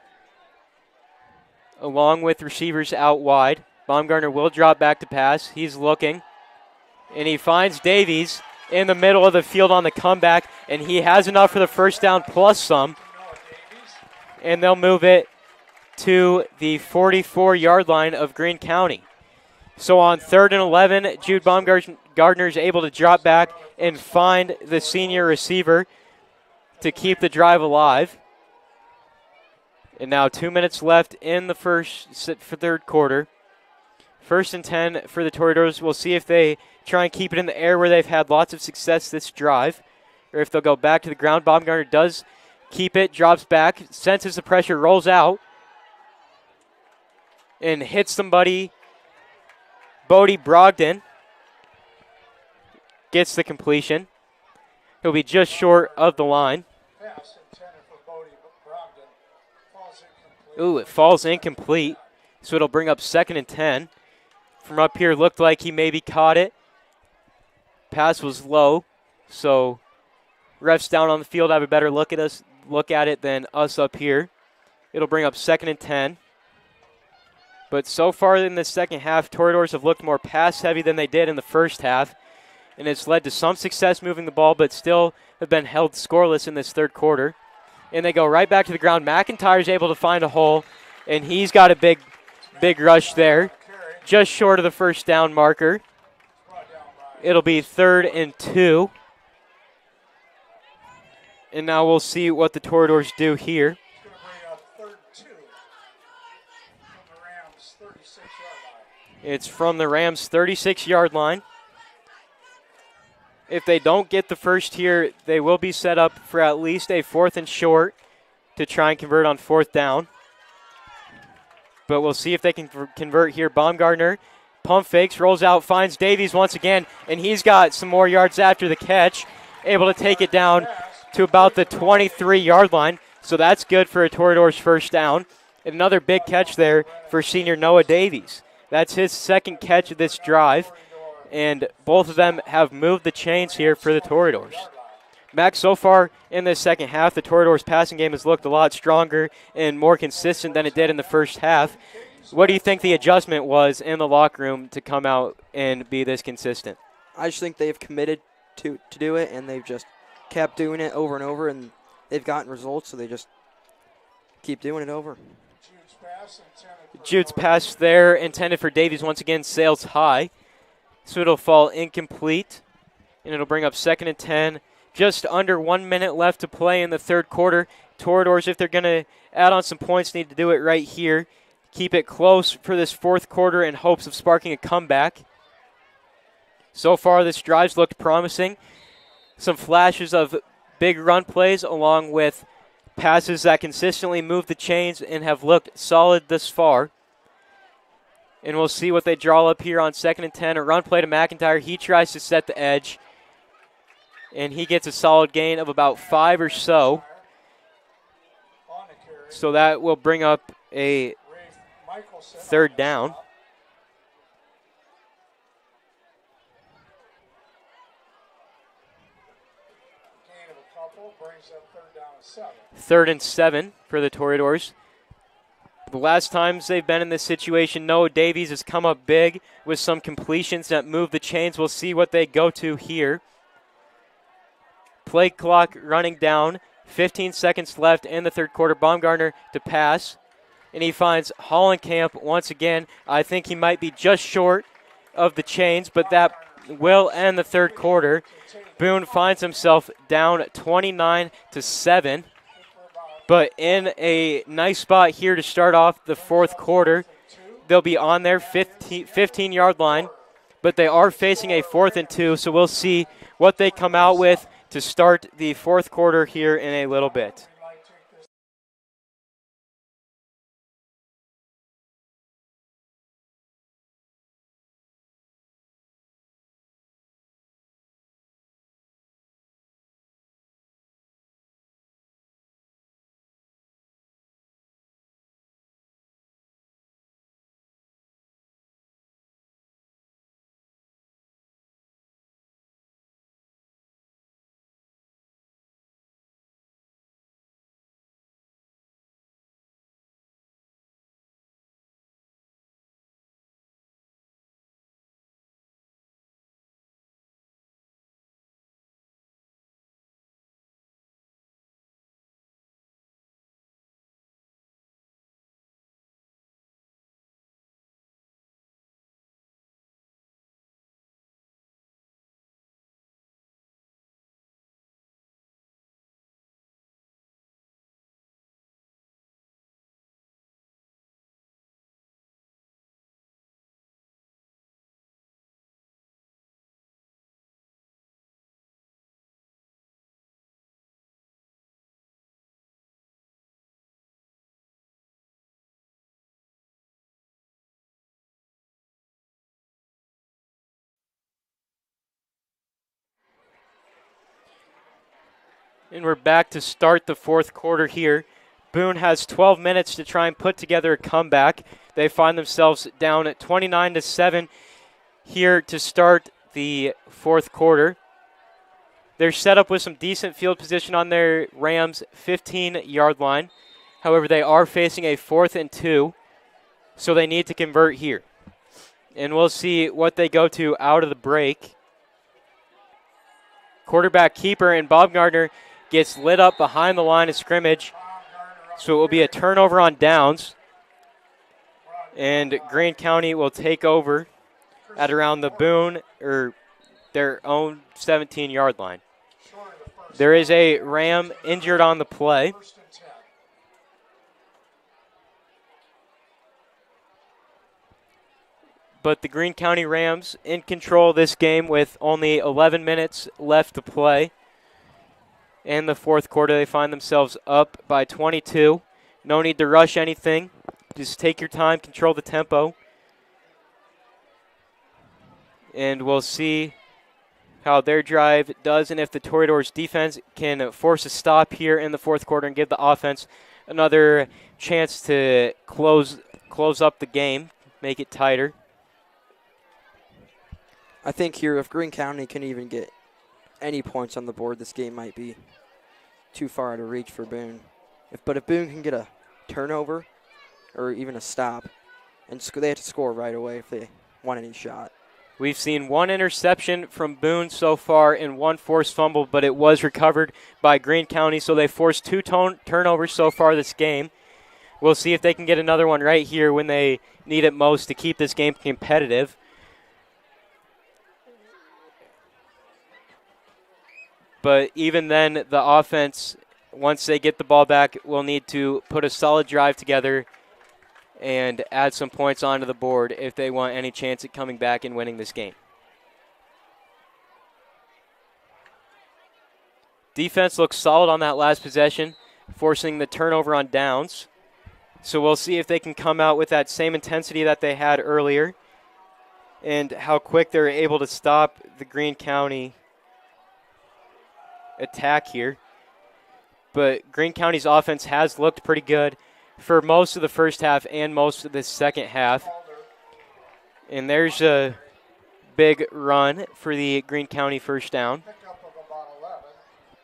along with receivers out wide. Baumgartner will drop back to pass. He's looking, and he finds Davies in the middle of the field on the comeback, and he has enough for the first down plus some. And they'll move it to the 44-yard line of Greene County. So on 3rd and 11, Jude Baumgartner is able to drop back and find the senior receiver. to keep the drive alive. And now 2 minutes left in the third quarter. 1st and 10 for the Toreadors. We'll see if they try and keep it in the air where they've had lots of success this drive, or if they'll go back to the ground. Baumgartner does keep it, drops back, senses the pressure, rolls out, and hits somebody. Bodie Brogdon gets the completion. He'll be just short of the line. Pass intended for Bodie Brogdon. Falls incomplete. Ooh, it falls incomplete, so it'll bring up 2nd and 10. From up here, looked like he maybe caught it. Pass was low, so refs down on the field have a better look at it than us up here. It'll bring up 2nd and 10. But so far in the second half, Toreadors have looked more pass-heavy than they did in the first half, and it's led to some success moving the ball, but still have been held scoreless in this third quarter. And they go right back to the ground. McIntyre's able to find a hole, and he's got a big rush there, just short of the first down marker. It'll be 3rd and 2. And now we'll see what the Toreadors do here. It's going to bring up 3rd and 2 from the Rams' 36-yard line. It's from the Rams' 36-yard line. If they don't get the first here, they will be set up for at least a 4th and short to try and convert on 4th down. But we'll see if they can convert here. Baumgartner pump fakes, rolls out, finds Davies once again, and he's got some more yards after the catch, able to take it down to about the 23-yard line. So that's good for a Toreadors first down. And another big catch there for senior Noah Davies. That's his 2nd catch of this drive, and both of them have moved the chains here for the Toreadors. Max, so far in this second half, the Toreadors' passing game has looked a lot stronger and more consistent than it did in the first half. What do you think the adjustment was in the locker room to come out and be this consistent? I just think they've committed to do it, and they've just kept doing it over and over, and they've gotten results, so they just keep doing it over. Jude's pass there, intended for Davies, once again sails high, so it'll fall incomplete, and it'll bring up 2nd and 10. Just under 1 minute left to play in the third quarter. Toreadors, if they're going to add on some points, need to do it right here. Keep it close for this fourth quarter in hopes of sparking a comeback. So far, this drive's looked promising. Some flashes of big run plays along with passes that consistently move the chains and have looked solid thus far. And we'll see what they draw up here on 2nd and 10. A run play to McIntyre. He tries to set the edge, and he gets a solid gain of about 5 or so. So that will bring up a 3rd down. Brings up 3rd down and 7. 3rd and 7 for the Toreadors. The last times they've been in this situation, Noah Davies has come up big with some completions that move the chains. We'll see what they go to here. Play clock running down. 15 seconds left in the third quarter. Baumgartner to pass, and he finds Hollenkamp once again. I think he might be just short of the chains, but that will end the third quarter. Boone finds himself down 29-7, but in a nice spot here to start off the fourth quarter. They'll be on their 15-yard line, but they are facing a 4th and 2, so we'll see what they come out with to start the fourth quarter here in a little bit. And we're back to start the fourth quarter here. Boone has 12 minutes to try and put together a comeback. They find themselves down at 29-7 here to start the fourth quarter. They're set up with some decent field position on their Rams' 15-yard line. However, they are facing a 4th and 2, so they need to convert here. And we'll see what they go to out of the break. Quarterback keeper and Bob Gardner gets lit up behind the line of scrimmage. So it will be a turnover on downs. And Greene County will take over at around the Boone or their own 17-yard line. There is a Ram injured on the play. But the Greene County Rams in control of this game with only 11 minutes left to play. In the fourth quarter, they find themselves up by 22. No need to rush anything. Just take your time, control the tempo. And we'll see how their drive does and if the Toreadors defense can force a stop here in the fourth quarter and give the offense another chance to close up the game, make it tighter. I think here if Greene County can even get any points on the board, this game might be too far out of reach for Boone. But if Boone can get a turnover or even a stop, and they have to score right away if they want any shot. We've seen one interception from Boone so far and one forced fumble, but it was recovered by Greene County, so they forced 2 turnovers so far this game. We'll see if they can get another one right here when they need it most to keep this game competitive. But even then, the offense, once they get the ball back, will need to put a solid drive together and add some points onto the board if they want any chance at coming back and winning this game. Defense looks solid on that last possession, forcing the turnover on downs. So we'll see if they can come out with that same intensity that they had earlier and how quick they're able to stop the Greene County attack here. But Greene County's offense has looked pretty good for most of the first half and most of the second half. And there's a big run for the Greene County first down.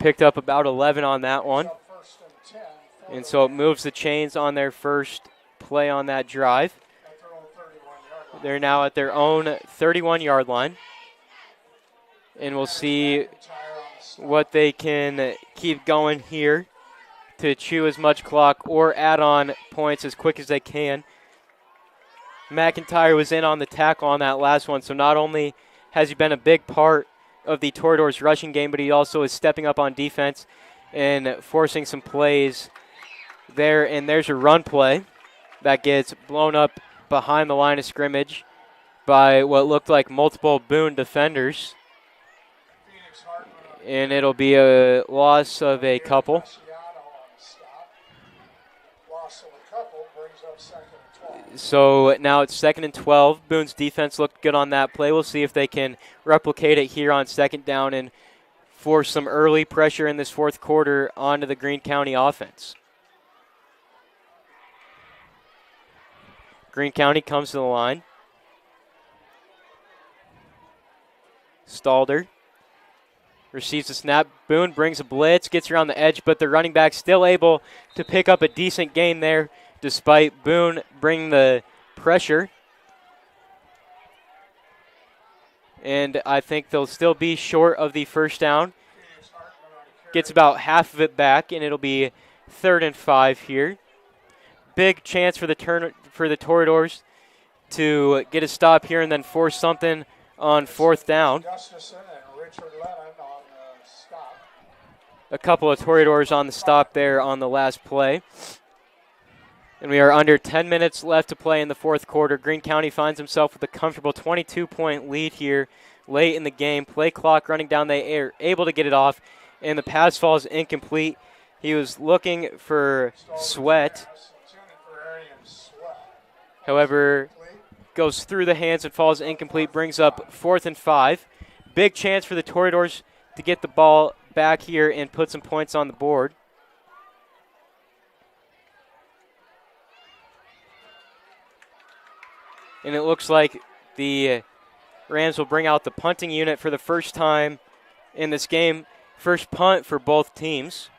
Picked up about 11 on that one. And so it moves the chains on their first play on that drive. They're now at their own 31-yard line. And we'll see what they can keep going here to chew as much clock or add on points as quick as they can. McIntyre was in on the tackle on that last one, so not only has he been a big part of the Toreadors rushing game, but he also is stepping up on defense and forcing some plays there. And there's a run play that gets blown up behind the line of scrimmage by what looked like multiple Boone defenders. And it'll be a loss of a couple. So now it's 2nd and 12. Boone's defense looked good on that play. We'll see if they can replicate it here on 2nd down and force some early pressure in this fourth quarter onto the Greene County offense. Greene County comes to the line. Stalder receives the snap. Boone brings a blitz, gets around the edge, but the running back still able to pick up a decent gain there despite Boone bringing the pressure. And I think they'll still be short of the first down. Gets about half of it back, and it'll be 3rd and 5 here. Big chance for the Toreadors to get a stop here and then force something on 4th down. A couple of Toreadors on the stop there on the last play. And we are under 10 minutes left to play in the fourth quarter. Greene County finds himself with a comfortable 22-point lead here late in the game. Play clock running down. They are able to get it off, and the pass falls incomplete. He was looking for Sweat. However, goes through the hands and falls incomplete, brings up 4th and 5. Big chance for the Toreadors to get the ball back here and put some points on the board. And it looks like the Rams will bring out the punting unit for the first time in this game. First punt for both teams.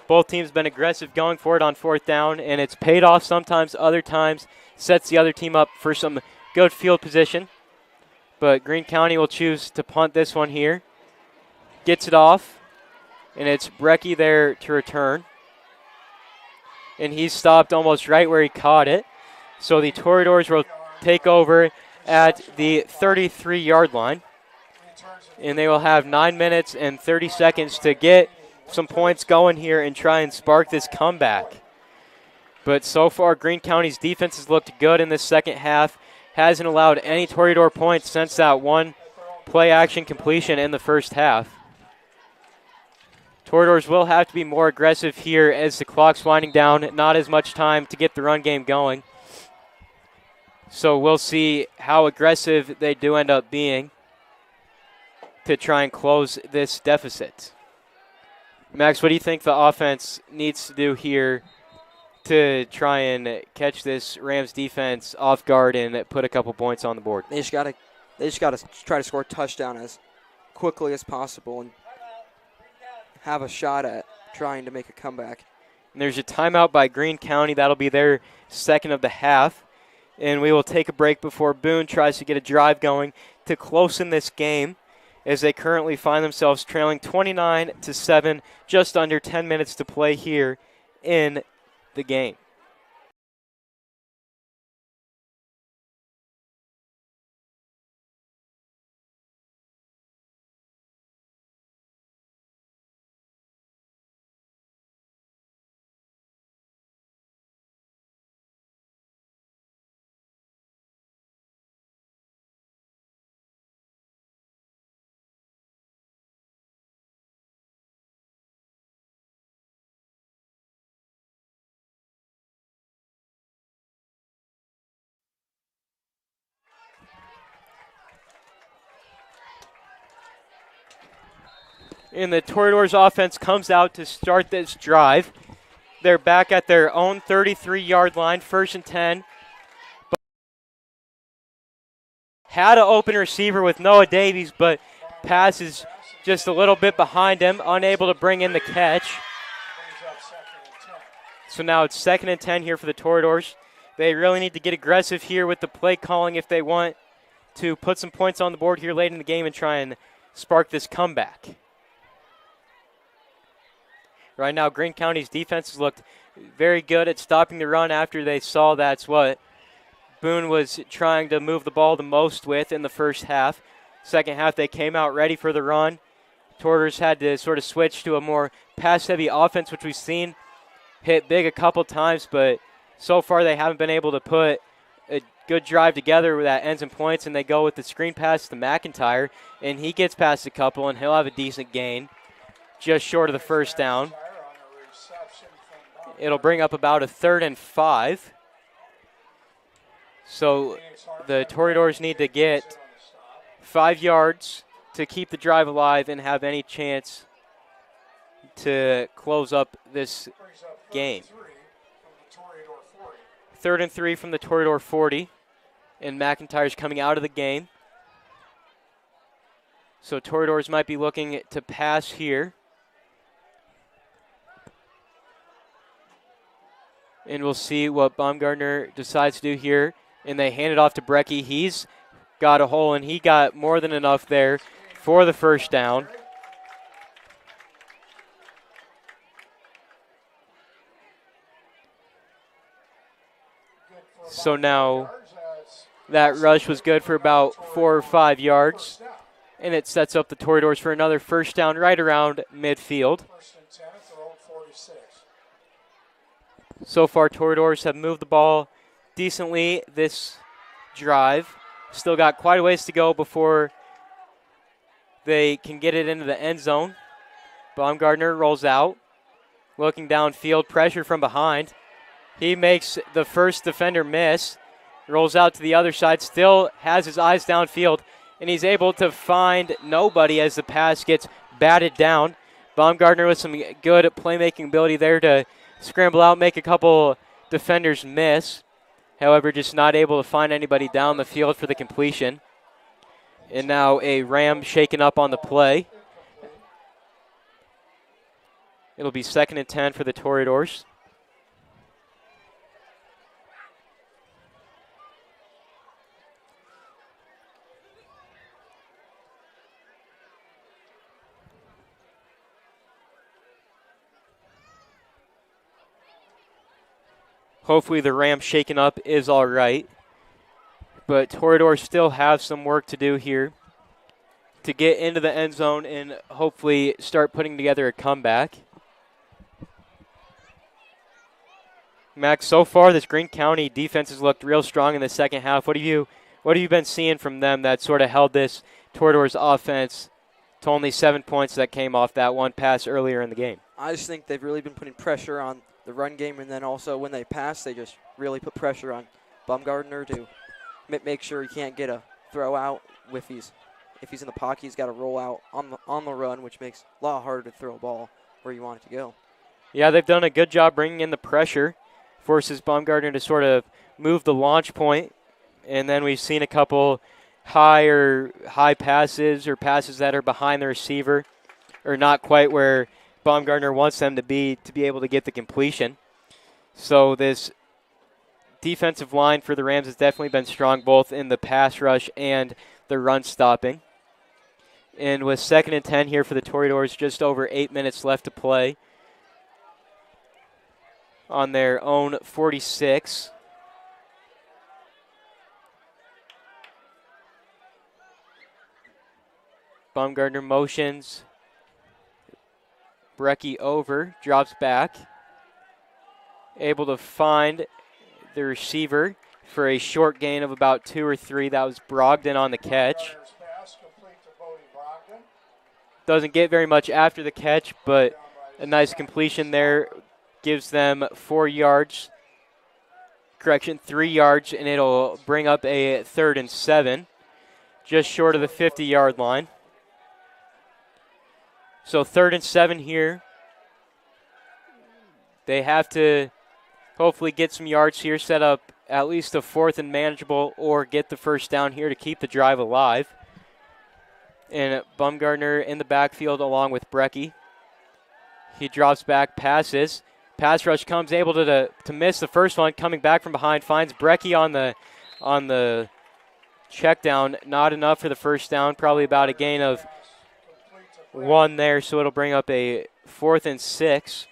Both teams been aggressive going for it on fourth down, and it's paid off sometimes. Other times sets the other team up for some good field position. But Greene County will choose to punt this one here. Gets it off, and it's Brecky there to return. And he's stopped almost right where he caught it. So the Toreadors will take over at the 33-yard line. And they will have 9 minutes and 30 seconds to get some points going here and try and spark this comeback. But so far, Greene County's defense has looked good in this second half. Hasn't allowed any Toreador points since that one play-action completion in the first half. Toreadors will have to be more aggressive here as the clock's winding down. Not as much time to get the run game going. So we'll see how aggressive they do end up being to try and close this deficit. Max, what do you think the offense needs to do here to try and catch this Rams defense off guard and put a couple points on the board? They just gotta try to score a touchdown as quickly as possible and have a shot at trying to make a comeback. And there's a timeout by Greene County. That'll be their second of the half. And we will take a break before Boone tries to get a drive going to close in this game, as they currently find themselves trailing 29-7, just under 10 minutes to play here in the game. And the Toreadors offense comes out to start this drive. They're back at their own 33-yard line, 1st and 10. Had an open receiver with Noah Davies, but passes just a little bit behind him, unable to bring in the catch. So now it's 2nd and 10 here for the Toreadors. They really need to get aggressive here with the play calling if they want to put some points on the board here late in the game and try and spark this comeback. Right now, Greene County's defense has looked very good at stopping the run after they saw that's what Boone was trying to move the ball the most with in the first half. Second half, they came out ready for the run. Toreadors had to sort of switch to a more pass-heavy offense, which we've seen hit big a couple times, but so far they haven't been able to put a good drive together that ends in points, and they go with the screen pass to McIntyre, and he gets past a couple, and he'll have a decent gain, just short of the first down. It'll bring up about a 3rd and 5. So the Toreadors need to get 5 yards to keep the drive alive and have any chance to close up this game. 3rd and 3 from the Toreador 40. And McIntyre's coming out of the game. So Toreadors might be looking to pass here. And we'll see what Baumgartner decides to do here. And they hand it off to Brecky. He's got a hole, and he got more than enough there for the first down. So now that rush was good for about 4 or 5 yards. And it sets up the Toreadors for another first down right around midfield. So far, Toreadors have moved the ball decently this drive. Still got quite a ways to go before they can get it into the end zone. Baumgartner rolls out, looking downfield, pressure from behind. He makes the first defender miss, rolls out to the other side, still has his eyes downfield, and he's able to find nobody as the pass gets batted down. Baumgartner with some good playmaking ability there to scramble out, make a couple defenders miss. However, just not able to find anybody down the field for the completion. And now a Ram shaken up on the play. It'll be 2nd and 10 for the Toreadors. Hopefully the Ram shaken up is all right. But Toreadors still have some work to do here to get into the end zone and hopefully start putting together a comeback. Max, so far this Greene County defense has looked real strong in the second half. What have you been seeing from them that sort of held this Toreadors offense to only 7 points that came off that one pass earlier in the game? I just think they've really been putting pressure on the run game, and then also when they pass, they just really put pressure on Baumgartner to make sure he can't get a throw out if he's in the pocket. He's got to roll out on the run, which makes it a lot harder to throw a ball where you want it to go. Yeah, they've done a good job bringing in the pressure, forces Baumgartner to sort of move the launch point, and then we've seen a couple high passes or passes that are behind the receiver or not quite where Baumgartner wants them to be able to get the completion. So this defensive line for the Rams has definitely been strong both in the pass rush and the run stopping. And with 2nd and 10 here for the Toreadors, just over 8 minutes left to play on their own 46. Baumgartner motions. Brecky over, drops back. Able to find the receiver for a short gain of about 2 or 3. That was Brogdon on the catch. Doesn't get very much after the catch, but a nice completion there gives them 4 yards. 3 yards, and it'll bring up a 3rd and 7, just short of the 50-yard line. So 3rd and 7 here. They have to hopefully get some yards here, set up at least a 4th and manageable, or get the first down here to keep the drive alive. And Baumgartner in the backfield along with Brecky. He drops back, passes. Pass rush comes, able to miss the first one, coming back from behind, finds Brecky on the check down. Not enough for the first down, probably about a gain of 1 there, so it'll bring up a 4th and 6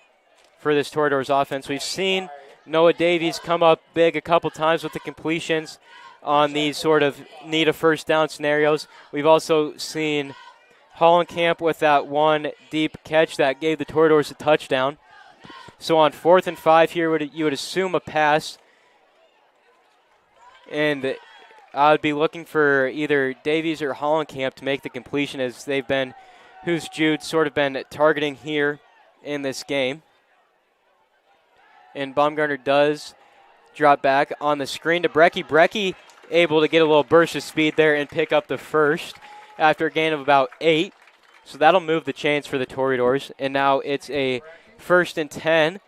for this Toreadors offense. We've seen Noah Davies come up big a couple times with the completions on these sort of need a first down scenarios. We've also seen Hollenkamp with that one deep catch that gave the Toreadors a touchdown. So on 4th and 5 here, you would assume a pass, and I would be looking for either Davies or Hollenkamp to make the completion, as they've been who's Jude sort of been targeting here in this game. And Baumgartner does drop back on the screen to Brecky. Brecky able to get a little burst of speed there and pick up the first after a gain of about 8. So that'll move the chains for the Toreadors. And now it's a 1st and 10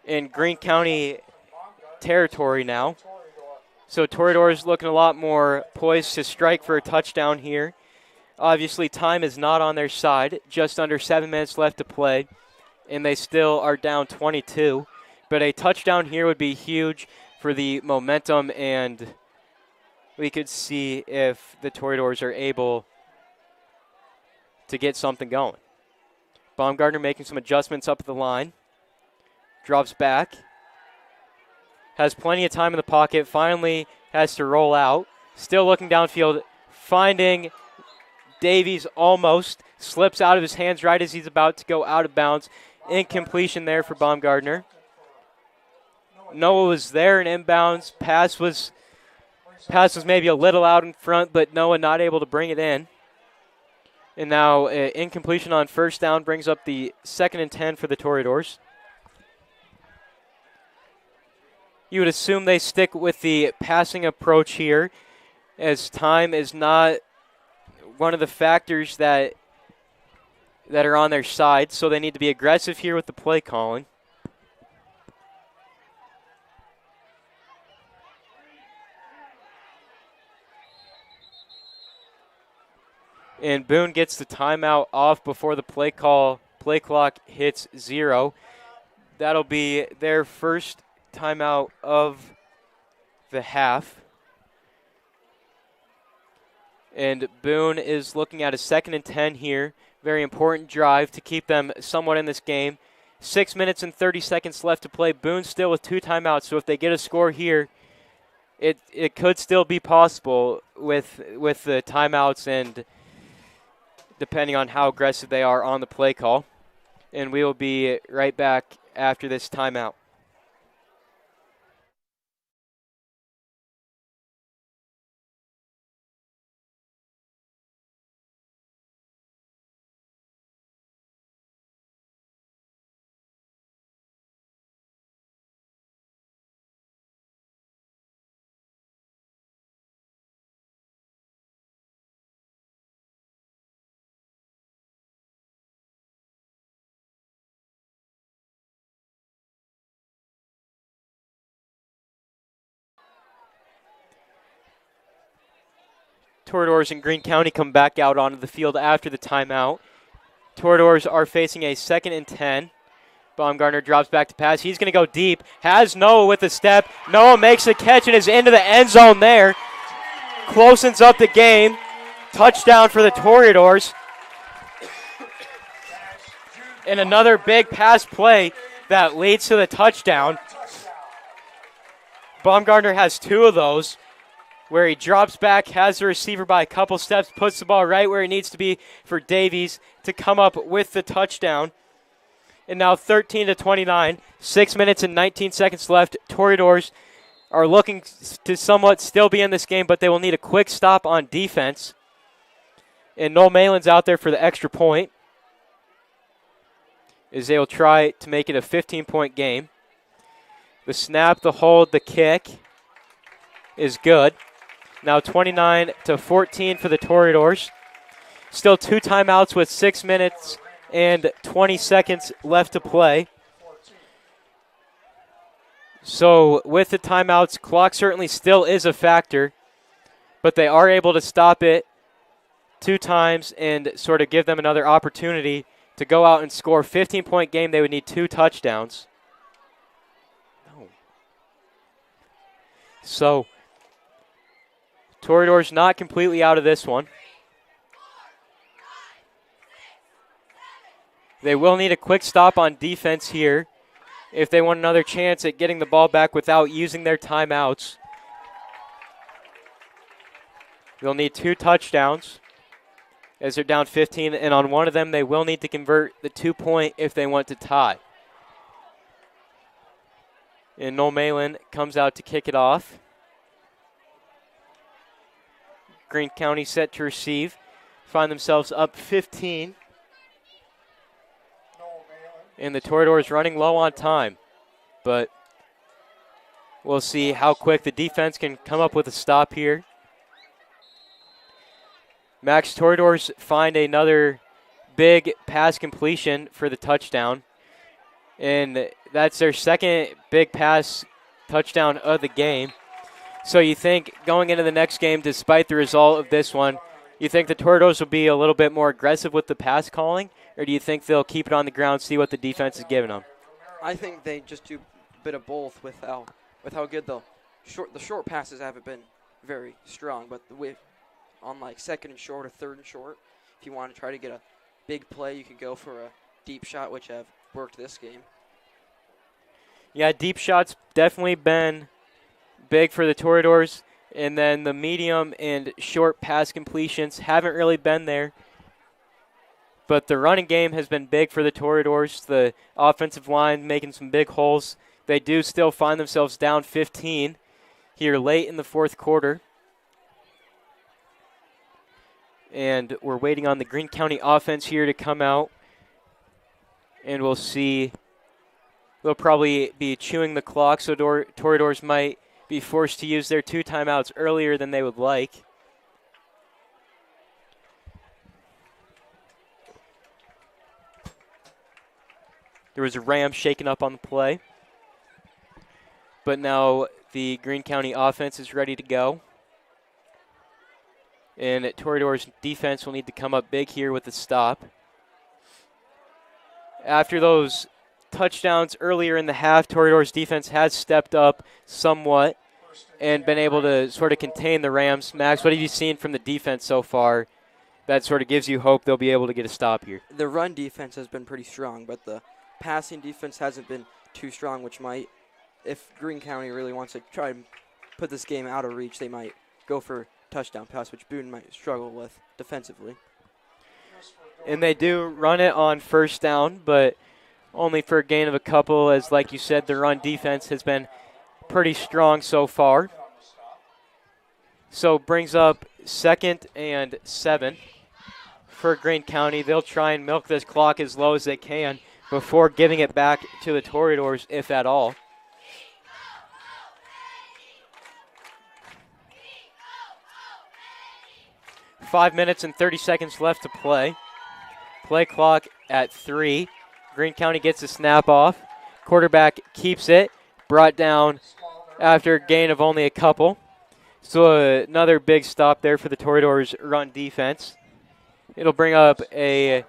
in Greene County territory now. So Toreadors looking a lot more poised to strike for a touchdown here. Obviously, time is not on their side. Just under 7 minutes left to play, and they still are down 22. But a touchdown here would be huge for the momentum, and we could see if the Toreadors are able to get something going. Baumgartner making some adjustments up at the line. Drops back. Has plenty of time in the pocket. Finally has to roll out. Still looking downfield. Finding Davies almost. Slips out of his hands right as he's about to go out of bounds. Incompletion there for Baumgartner. Noah was there in inbounds. Pass was maybe a little out in front, but Noah not able to bring it in. And now incompletion on first down brings up the 2nd and 10 for the Toreadors. You would assume they stick with the passing approach here, as time is not one of the factors that that are on their side, so they need to be aggressive here with the play calling. And Boone gets the timeout off before the play clock hits 0. That'll be their first timeout of the half. And Boone is looking at a 2nd and 10 here. Very important drive to keep them somewhat in this game. 6 minutes and 30 seconds left to play. Boone still with 2 timeouts, so if they get a score here, it could still be possible with the timeouts and depending on how aggressive they are on the play call. And we will be right back after this timeout. Toreadors and Greene County come back out onto the field after the timeout. Toreadors are facing a 2nd and 10. Baumgartner drops back to pass. He's going to go deep. Has Noah with a step. Noah makes the catch and is into the end zone there. Closens up the game. Touchdown for the Toreadors. And another big pass play that leads to the touchdown. Baumgartner has 2 of those, where he drops back, has the receiver by a couple steps, puts the ball right where it needs to be for Davies to come up with the touchdown. And now 13-29, 6 minutes and 19 seconds left. Toreadors are looking to somewhat still be in this game, but they will need a quick stop on defense. And Noel Malin's out there for the extra point, as they will try to make it a 15-point game. The snap, the hold, the kick is good. Now 29-14 for the Toreadors. Still 2 timeouts with 6 minutes and 20 seconds left to play. So with the timeouts, clock certainly still is a factor, but they are able to stop it 2 times and sort of give them another opportunity to go out and score. 15-point game, they would need 2 touchdowns. So Toreadors not completely out of this one. They will need a quick stop on defense here if they want another chance at getting the ball back without using their timeouts. They'll need 2 touchdowns as they're down 15, and on one of them they will need to convert the 2-point if they want to tie. And Noel Malin comes out to kick it off. Greene County set to receive. Find themselves up 15. And the Toreadors running low on time. But we'll see how quick the defense can come up with a stop here. Max, Toreadors find another big pass completion for the touchdown. And that's their second big pass touchdown of the game. So you think going into the next game, despite the result of this one, you think the Toreadors will be a little bit more aggressive with the pass calling? Or do you think they'll keep it on the ground, see what the defense is giving them? I think they just do a bit of both with how good the short passes haven't been very strong, but on like 2nd and short or 3rd and short, if you want to try to get a big play, you can go for a deep shot, which have worked this game. Yeah, deep shots definitely been big for the Toreadors, and then the medium and short pass completions haven't really been there. But the running game has been big for the Toreadors. The offensive line making some big holes. They do still find themselves down 15 here late in the 4th quarter. And we're waiting on the Greene County offense here to come out. And we'll see. They'll probably be chewing the clock, so Toreadors might be forced to use their 2 timeouts earlier than they would like. There was a ram shaken up on the play. But now the Greene County offense is ready to go. And Toreador's defense will need to come up big here with a stop. After those touchdowns earlier in the half, Toreador's defense has stepped up somewhat and been able to sort of contain the Rams. Max, what have you seen from the defense so far that sort of gives you hope they'll be able to get a stop here? The run defense has been pretty strong, but the passing defense hasn't been too strong, which might, if Greene County really wants to try and put this game out of reach, they might go for touchdown pass, which Boone might struggle with defensively. And they do run it on first down, but only for a gain of a couple, as like you said, the run defense has been pretty strong so far. So brings up 2nd and 7 for Greene County. They'll try and milk this clock as low as they can before giving it back to the Toreadors, if at all. Five minutes and 30 seconds left to play. Play clock at 3. Greene County gets a snap off. Quarterback keeps it. Brought down after a gain of only a couple. So another big stop there for the Toreadors' run defense. It'll bring up a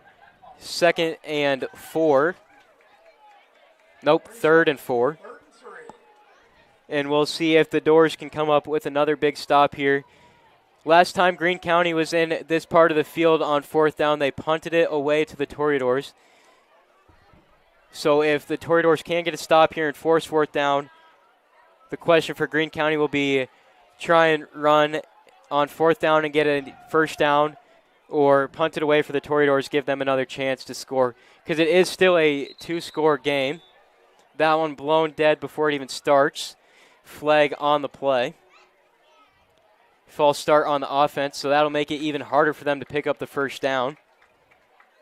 2nd and 4. Nope, 3rd and 4. And we'll see if the Doors can come up with another big stop here. Last time Greene County was in this part of the field on 4th down, they punted it away to the Toreadors. So if the Toreadors can get a stop here and force 4th down, the question for Greene County will be try and run on 4th down and get a first down, or punt it away for the Toreadors, give them another chance to score. Because it is still a 2-score game. That one blown dead before it even starts. Flag on the play. False start on the offense, so that'll make it even harder for them to pick up the first down.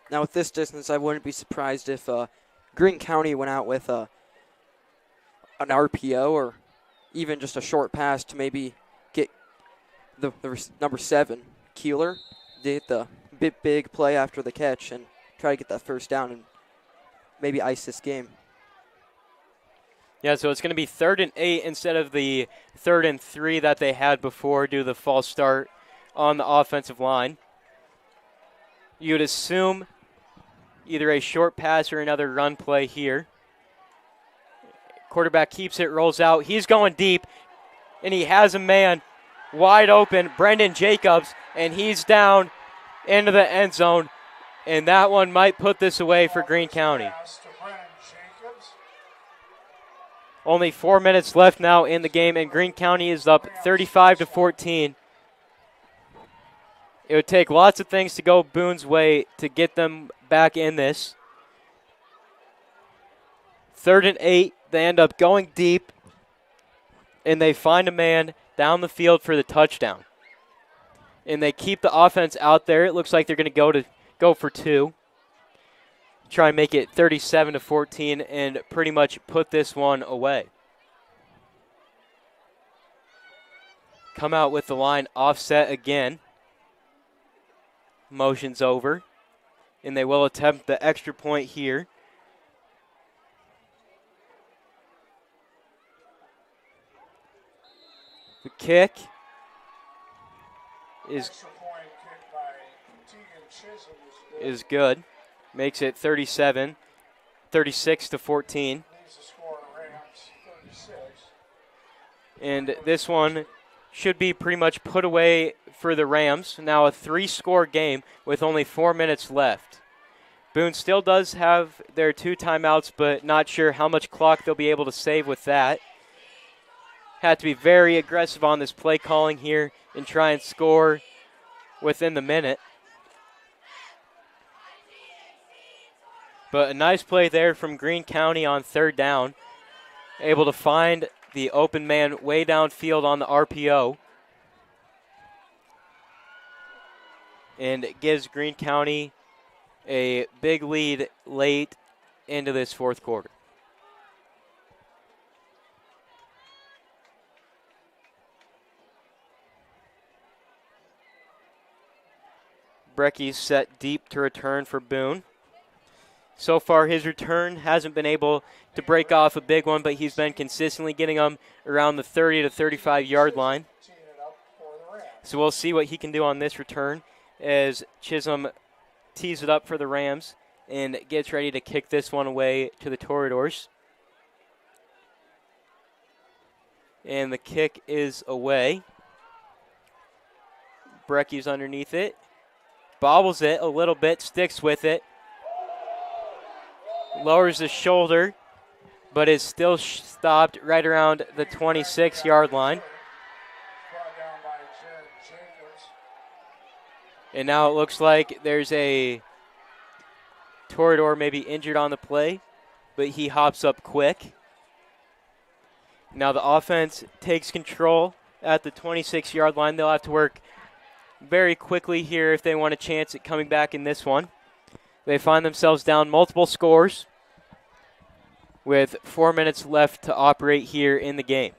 Now with this distance, I wouldn't be surprised if Greene County went out with an RPO or even just a short pass to maybe get the number 7, Keeler, get the big play after the catch and try to get that first down and maybe ice this game. Yeah, so it's going to be 3rd and 8 instead of the 3rd and 3 that they had before due to the false start on the offensive line. You would assume either a short pass or another run play here. Quarterback keeps it, rolls out. He's going deep, and he has a man wide open, Brendan Jacobs, and he's down into the end zone, and that one might put this away for Greene County. Only 4 minutes left now in the game, and Greene County is up 35-14. It would take lots of things to go Boone's way to get them back in this. 3rd and 8, they end up going deep, and they find a man down the field for the touchdown. And they keep the offense out there. It looks like they're going to go for 2. Try and make it 37-14 and pretty much put this one away. Come out with the line offset again. Motion's over. And they will attempt the extra point here. The kick is good. Makes it 36-14. And this one should be pretty much put away for the Rams. Now a 3-score game with only 4 minutes left. Boone still does have their 2 timeouts, but not sure how much clock they'll be able to save with that. Had to be very aggressive on this play calling here and try and score within the minute. But a nice play there from Greene County on 3rd down. Able to find the open man way downfield on the RPO. And it gives Greene County a big lead late into this 4th quarter. Brecky's set deep to return for Boone. So far, his return hasn't been able to break off a big one, but he's been consistently getting them around the 30 to 35-yard line. Teeing it up for the Rams. So we'll see what he can do on this return as Chisholm tees it up for the Rams and gets ready to kick this one away to the Toreadors. And the kick is away. Brecky's underneath it. Bobbles it a little bit, sticks with it. Lowers the shoulder, but is still stopped right around the 26-yard line. Brought down by Jared Jacobs. And now it looks like there's a Toreador maybe injured on the play, but he hops up quick. Now the offense takes control at the 26-yard line. They'll have to work very quickly here if they want a chance at coming back in this one. They find themselves down multiple scores with 4 minutes left to operate here in the game.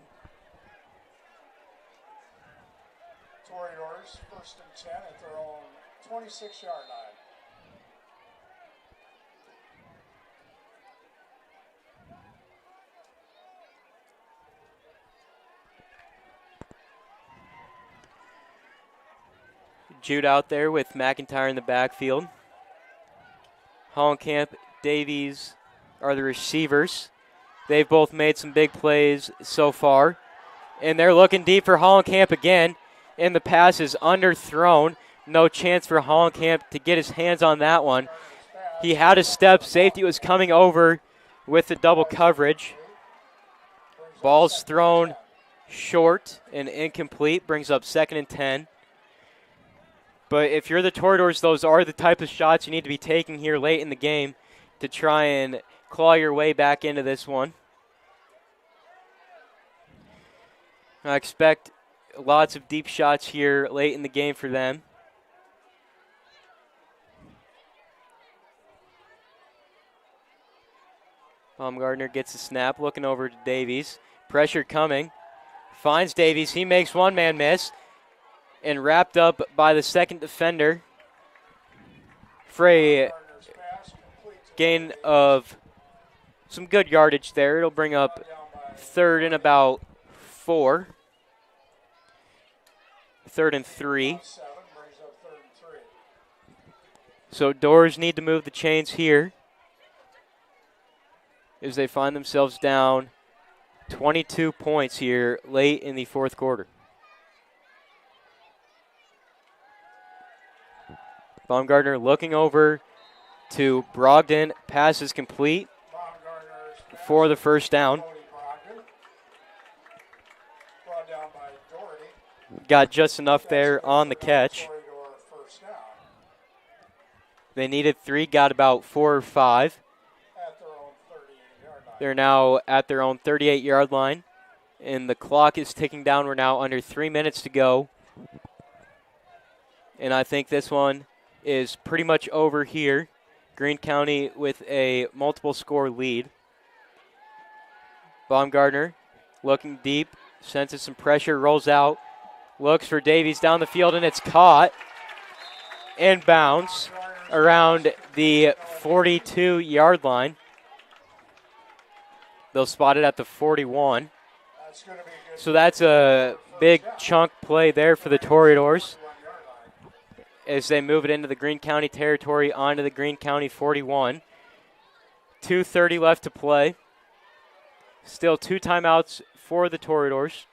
Toreadors, 1st and 10 at their own 26-yard line. Jude out there with McIntyre in the backfield. Hollenkamp, Davies are the receivers. They've both made some big plays so far. And they're looking deep for Hollenkamp again. And the pass is underthrown. No chance for Hollenkamp to get his hands on that one. He had a step. Safety was coming over with the double coverage. Ball's thrown short and incomplete. Brings up 2nd and 10. But if you're the Toreadors, those are the type of shots you need to be taking here late in the game to try and claw your way back into this one. I expect lots of deep shots here late in the game for them. Baumgartner gets a snap, looking over to Davies. Pressure coming. Finds Davies. He makes one-man miss. And wrapped up by the second defender for a gain of some good yardage there. It'll bring up 3rd and about 4. 3rd and 3. So Doors need to move the chains here as they find themselves down 22 points here late in the 4th quarter. Baumgartner looking over to Brogdon. Pass is complete for the first down. Got just enough there on the catch. They needed 3, got about 4 or 5. They're now at their own 38-yard line, and the clock is ticking down. We're now under 3 minutes to go. And I think this one is pretty much over here. Greene County with a multiple score lead. Baumgartner looking deep, senses some pressure, rolls out, looks for Davies down the field, and it's caught and bounds around the 42-yard line. They'll spot it at the 41. So that's a big chunk play there for the Toreadors as they move it into the Greene County territory onto the Greene County 41. 2:30 left to play. Still 2 timeouts for the Toreadors.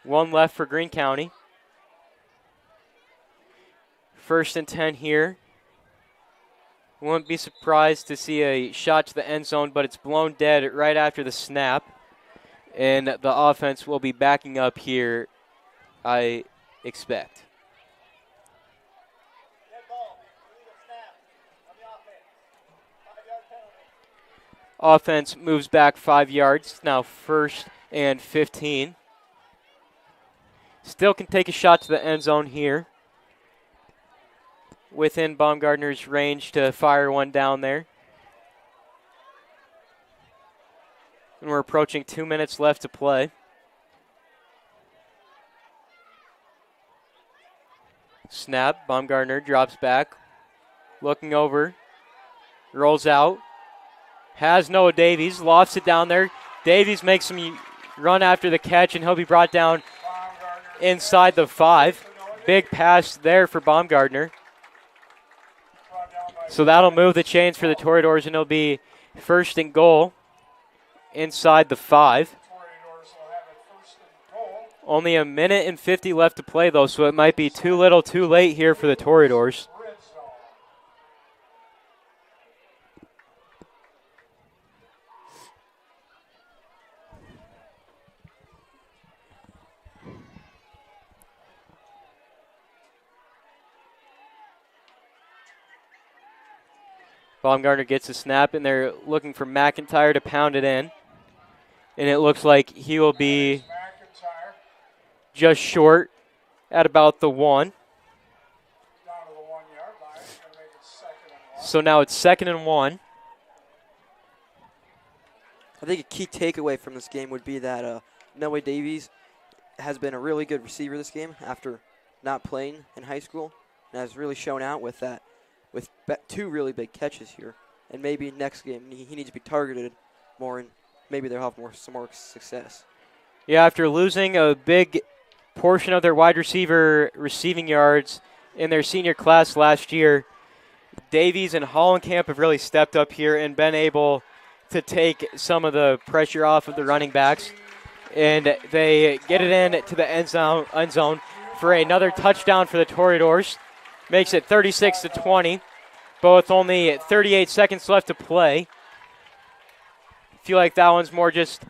1 left for Greene County. 1st and 10 here. Wouldn't be surprised to see a shot to the end zone, but it's blown dead right after the snap. And the offense will be backing up here, I expect. Offense moves back 5 yards. Now 1st and 15. Still can take a shot to the end zone here. Within Baumgartner's range to fire one down there. And we're approaching 2 minutes left to play. Snap. Baumgartner drops back. Looking over. rolls out. Has Noah Davies, lofts it down there. Davies makes him run after the catch, and he'll be brought down inside the 5. Big pass there for Baumgartner. So that'll move the chains for the Toreadors, and it'll be first and goal inside the 5. Only a minute and 50 left to play, though, so it might be too little too late here for the Toreadors. Baumgartner gets a snap, and they're looking for McIntyre to pound it in. And it looks like he will be just short at about the 1. So now it's 2nd and 1. I think a key takeaway from this game would be that Noah Davies has been a really good receiver this game after not playing in high school, and has really shown out with that, with 2 really big catches here. And maybe next game he needs to be targeted more, and maybe they'll have some more success. Yeah, after losing a big portion of their wide receiver receiving yards in their senior class last year, Davies and Hollenkamp have really stepped up here and been able to take some of the pressure off of the running backs. And they get it in to the end zone for another touchdown for the Toreadors. Makes it 36-20, but with only 38 seconds left to play. Feel like that one's more just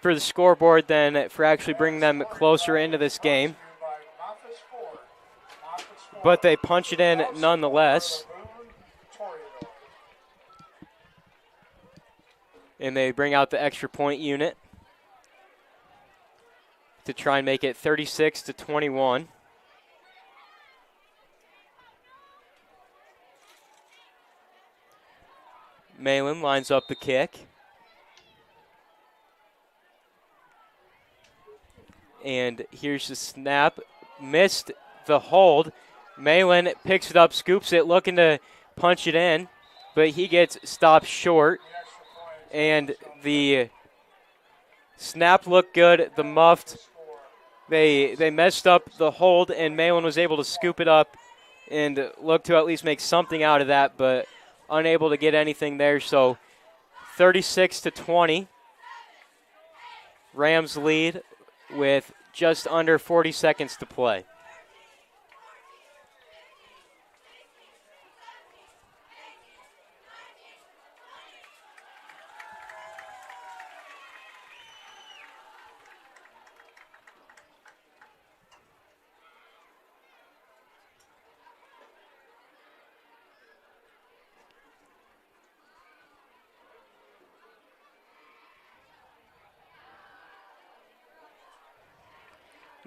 for the scoreboard than for actually bringing them closer into this game. But they punch it in nonetheless. And they bring out the extra point unit to try and make it 36-21. Malin lines up the kick. And here's the snap. Missed the hold. Malin picks it up, scoops it, looking to punch it in, but he gets stopped short. And the snap looked good. The muffed, they messed up the hold, and Malin was able to scoop it up and look to at least make something out of that, but unable to get anything there. So 36-20. Rams lead with just under 40 seconds to play.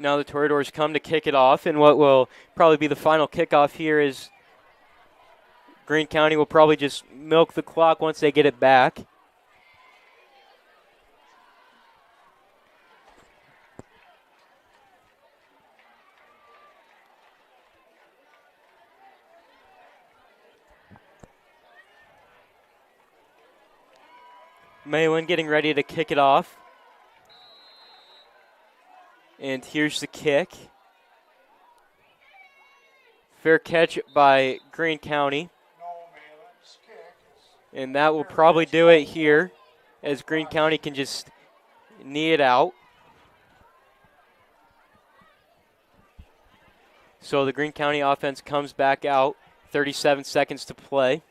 Now the Toreadors come to kick it off, and what will probably be the final kickoff here is Greene County will probably just milk the clock once they get it back. Malin getting ready to kick it off. And here's the kick. Fair catch by Greene County. And that will probably do it here, as Greene County can just knee it out. So the Greene County offense comes back out. 37 seconds to play.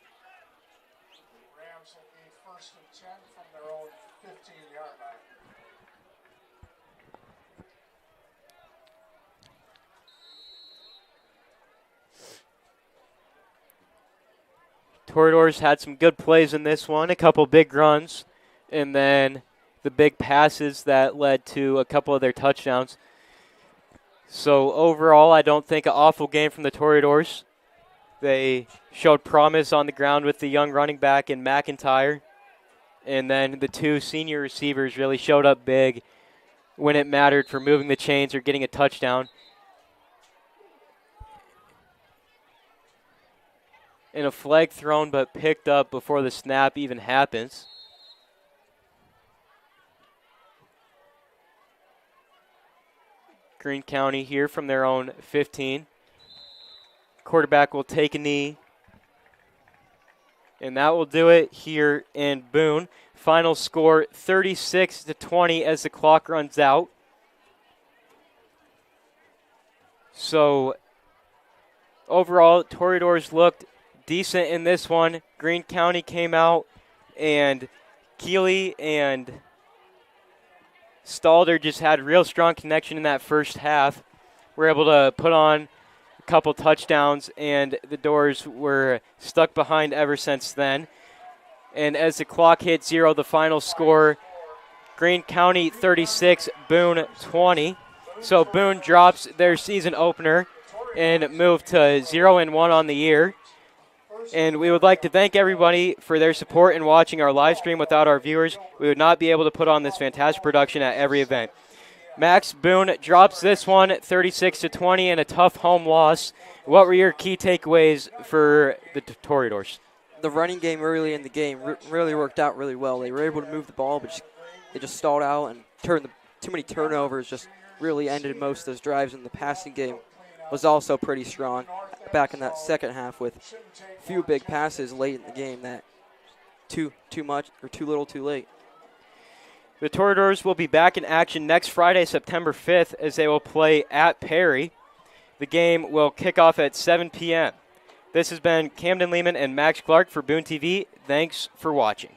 Rams will be 1st and 10 from their own 15-yard line. Toreadors had some good plays in this one, a couple big runs, and then the big passes that led to a couple of their touchdowns. So overall, I don't think an awful game from the Toreadors. They showed promise on the ground with the young running back in McIntyre, and then the 2 senior receivers really showed up big when it mattered for moving the chains or getting a touchdown. and a flag thrown but picked up before the snap even happens. Greene County here from their own 15. Quarterback will take a knee. And that will do it here in Boone. Final score 36-20 as the clock runs out. So overall, Toreadors looked decent in this one. Greene County came out, and Keeley and Stalder just had real strong connection in that first half. Were able to put on a couple touchdowns, and the Doors were stuck behind ever since then. And as the clock hit 0, the final score, Greene County 36, Boone 20. So Boone drops their season opener and move to 0-1 on the year. And we would like to thank everybody for their support in watching our live stream. Without our viewers, we would not be able to put on this fantastic production at every event. Max, Boone drops this one 36-20 in a tough home loss. What were your key takeaways for the Toreadors? The running game early in the game really worked out really well. They were able to move the ball, but they just stalled out and too many turnovers just really ended most of those drives. And the passing game was also pretty strong back in that second half with a few big passes late in the game that too much or too little too late. The Toreadors will be back in action next Friday, September 5th, as they will play at Perry. The game will kick off at 7 p.m. This has been Camden Lehman and Max Clark for Boone TV. Thanks for watching.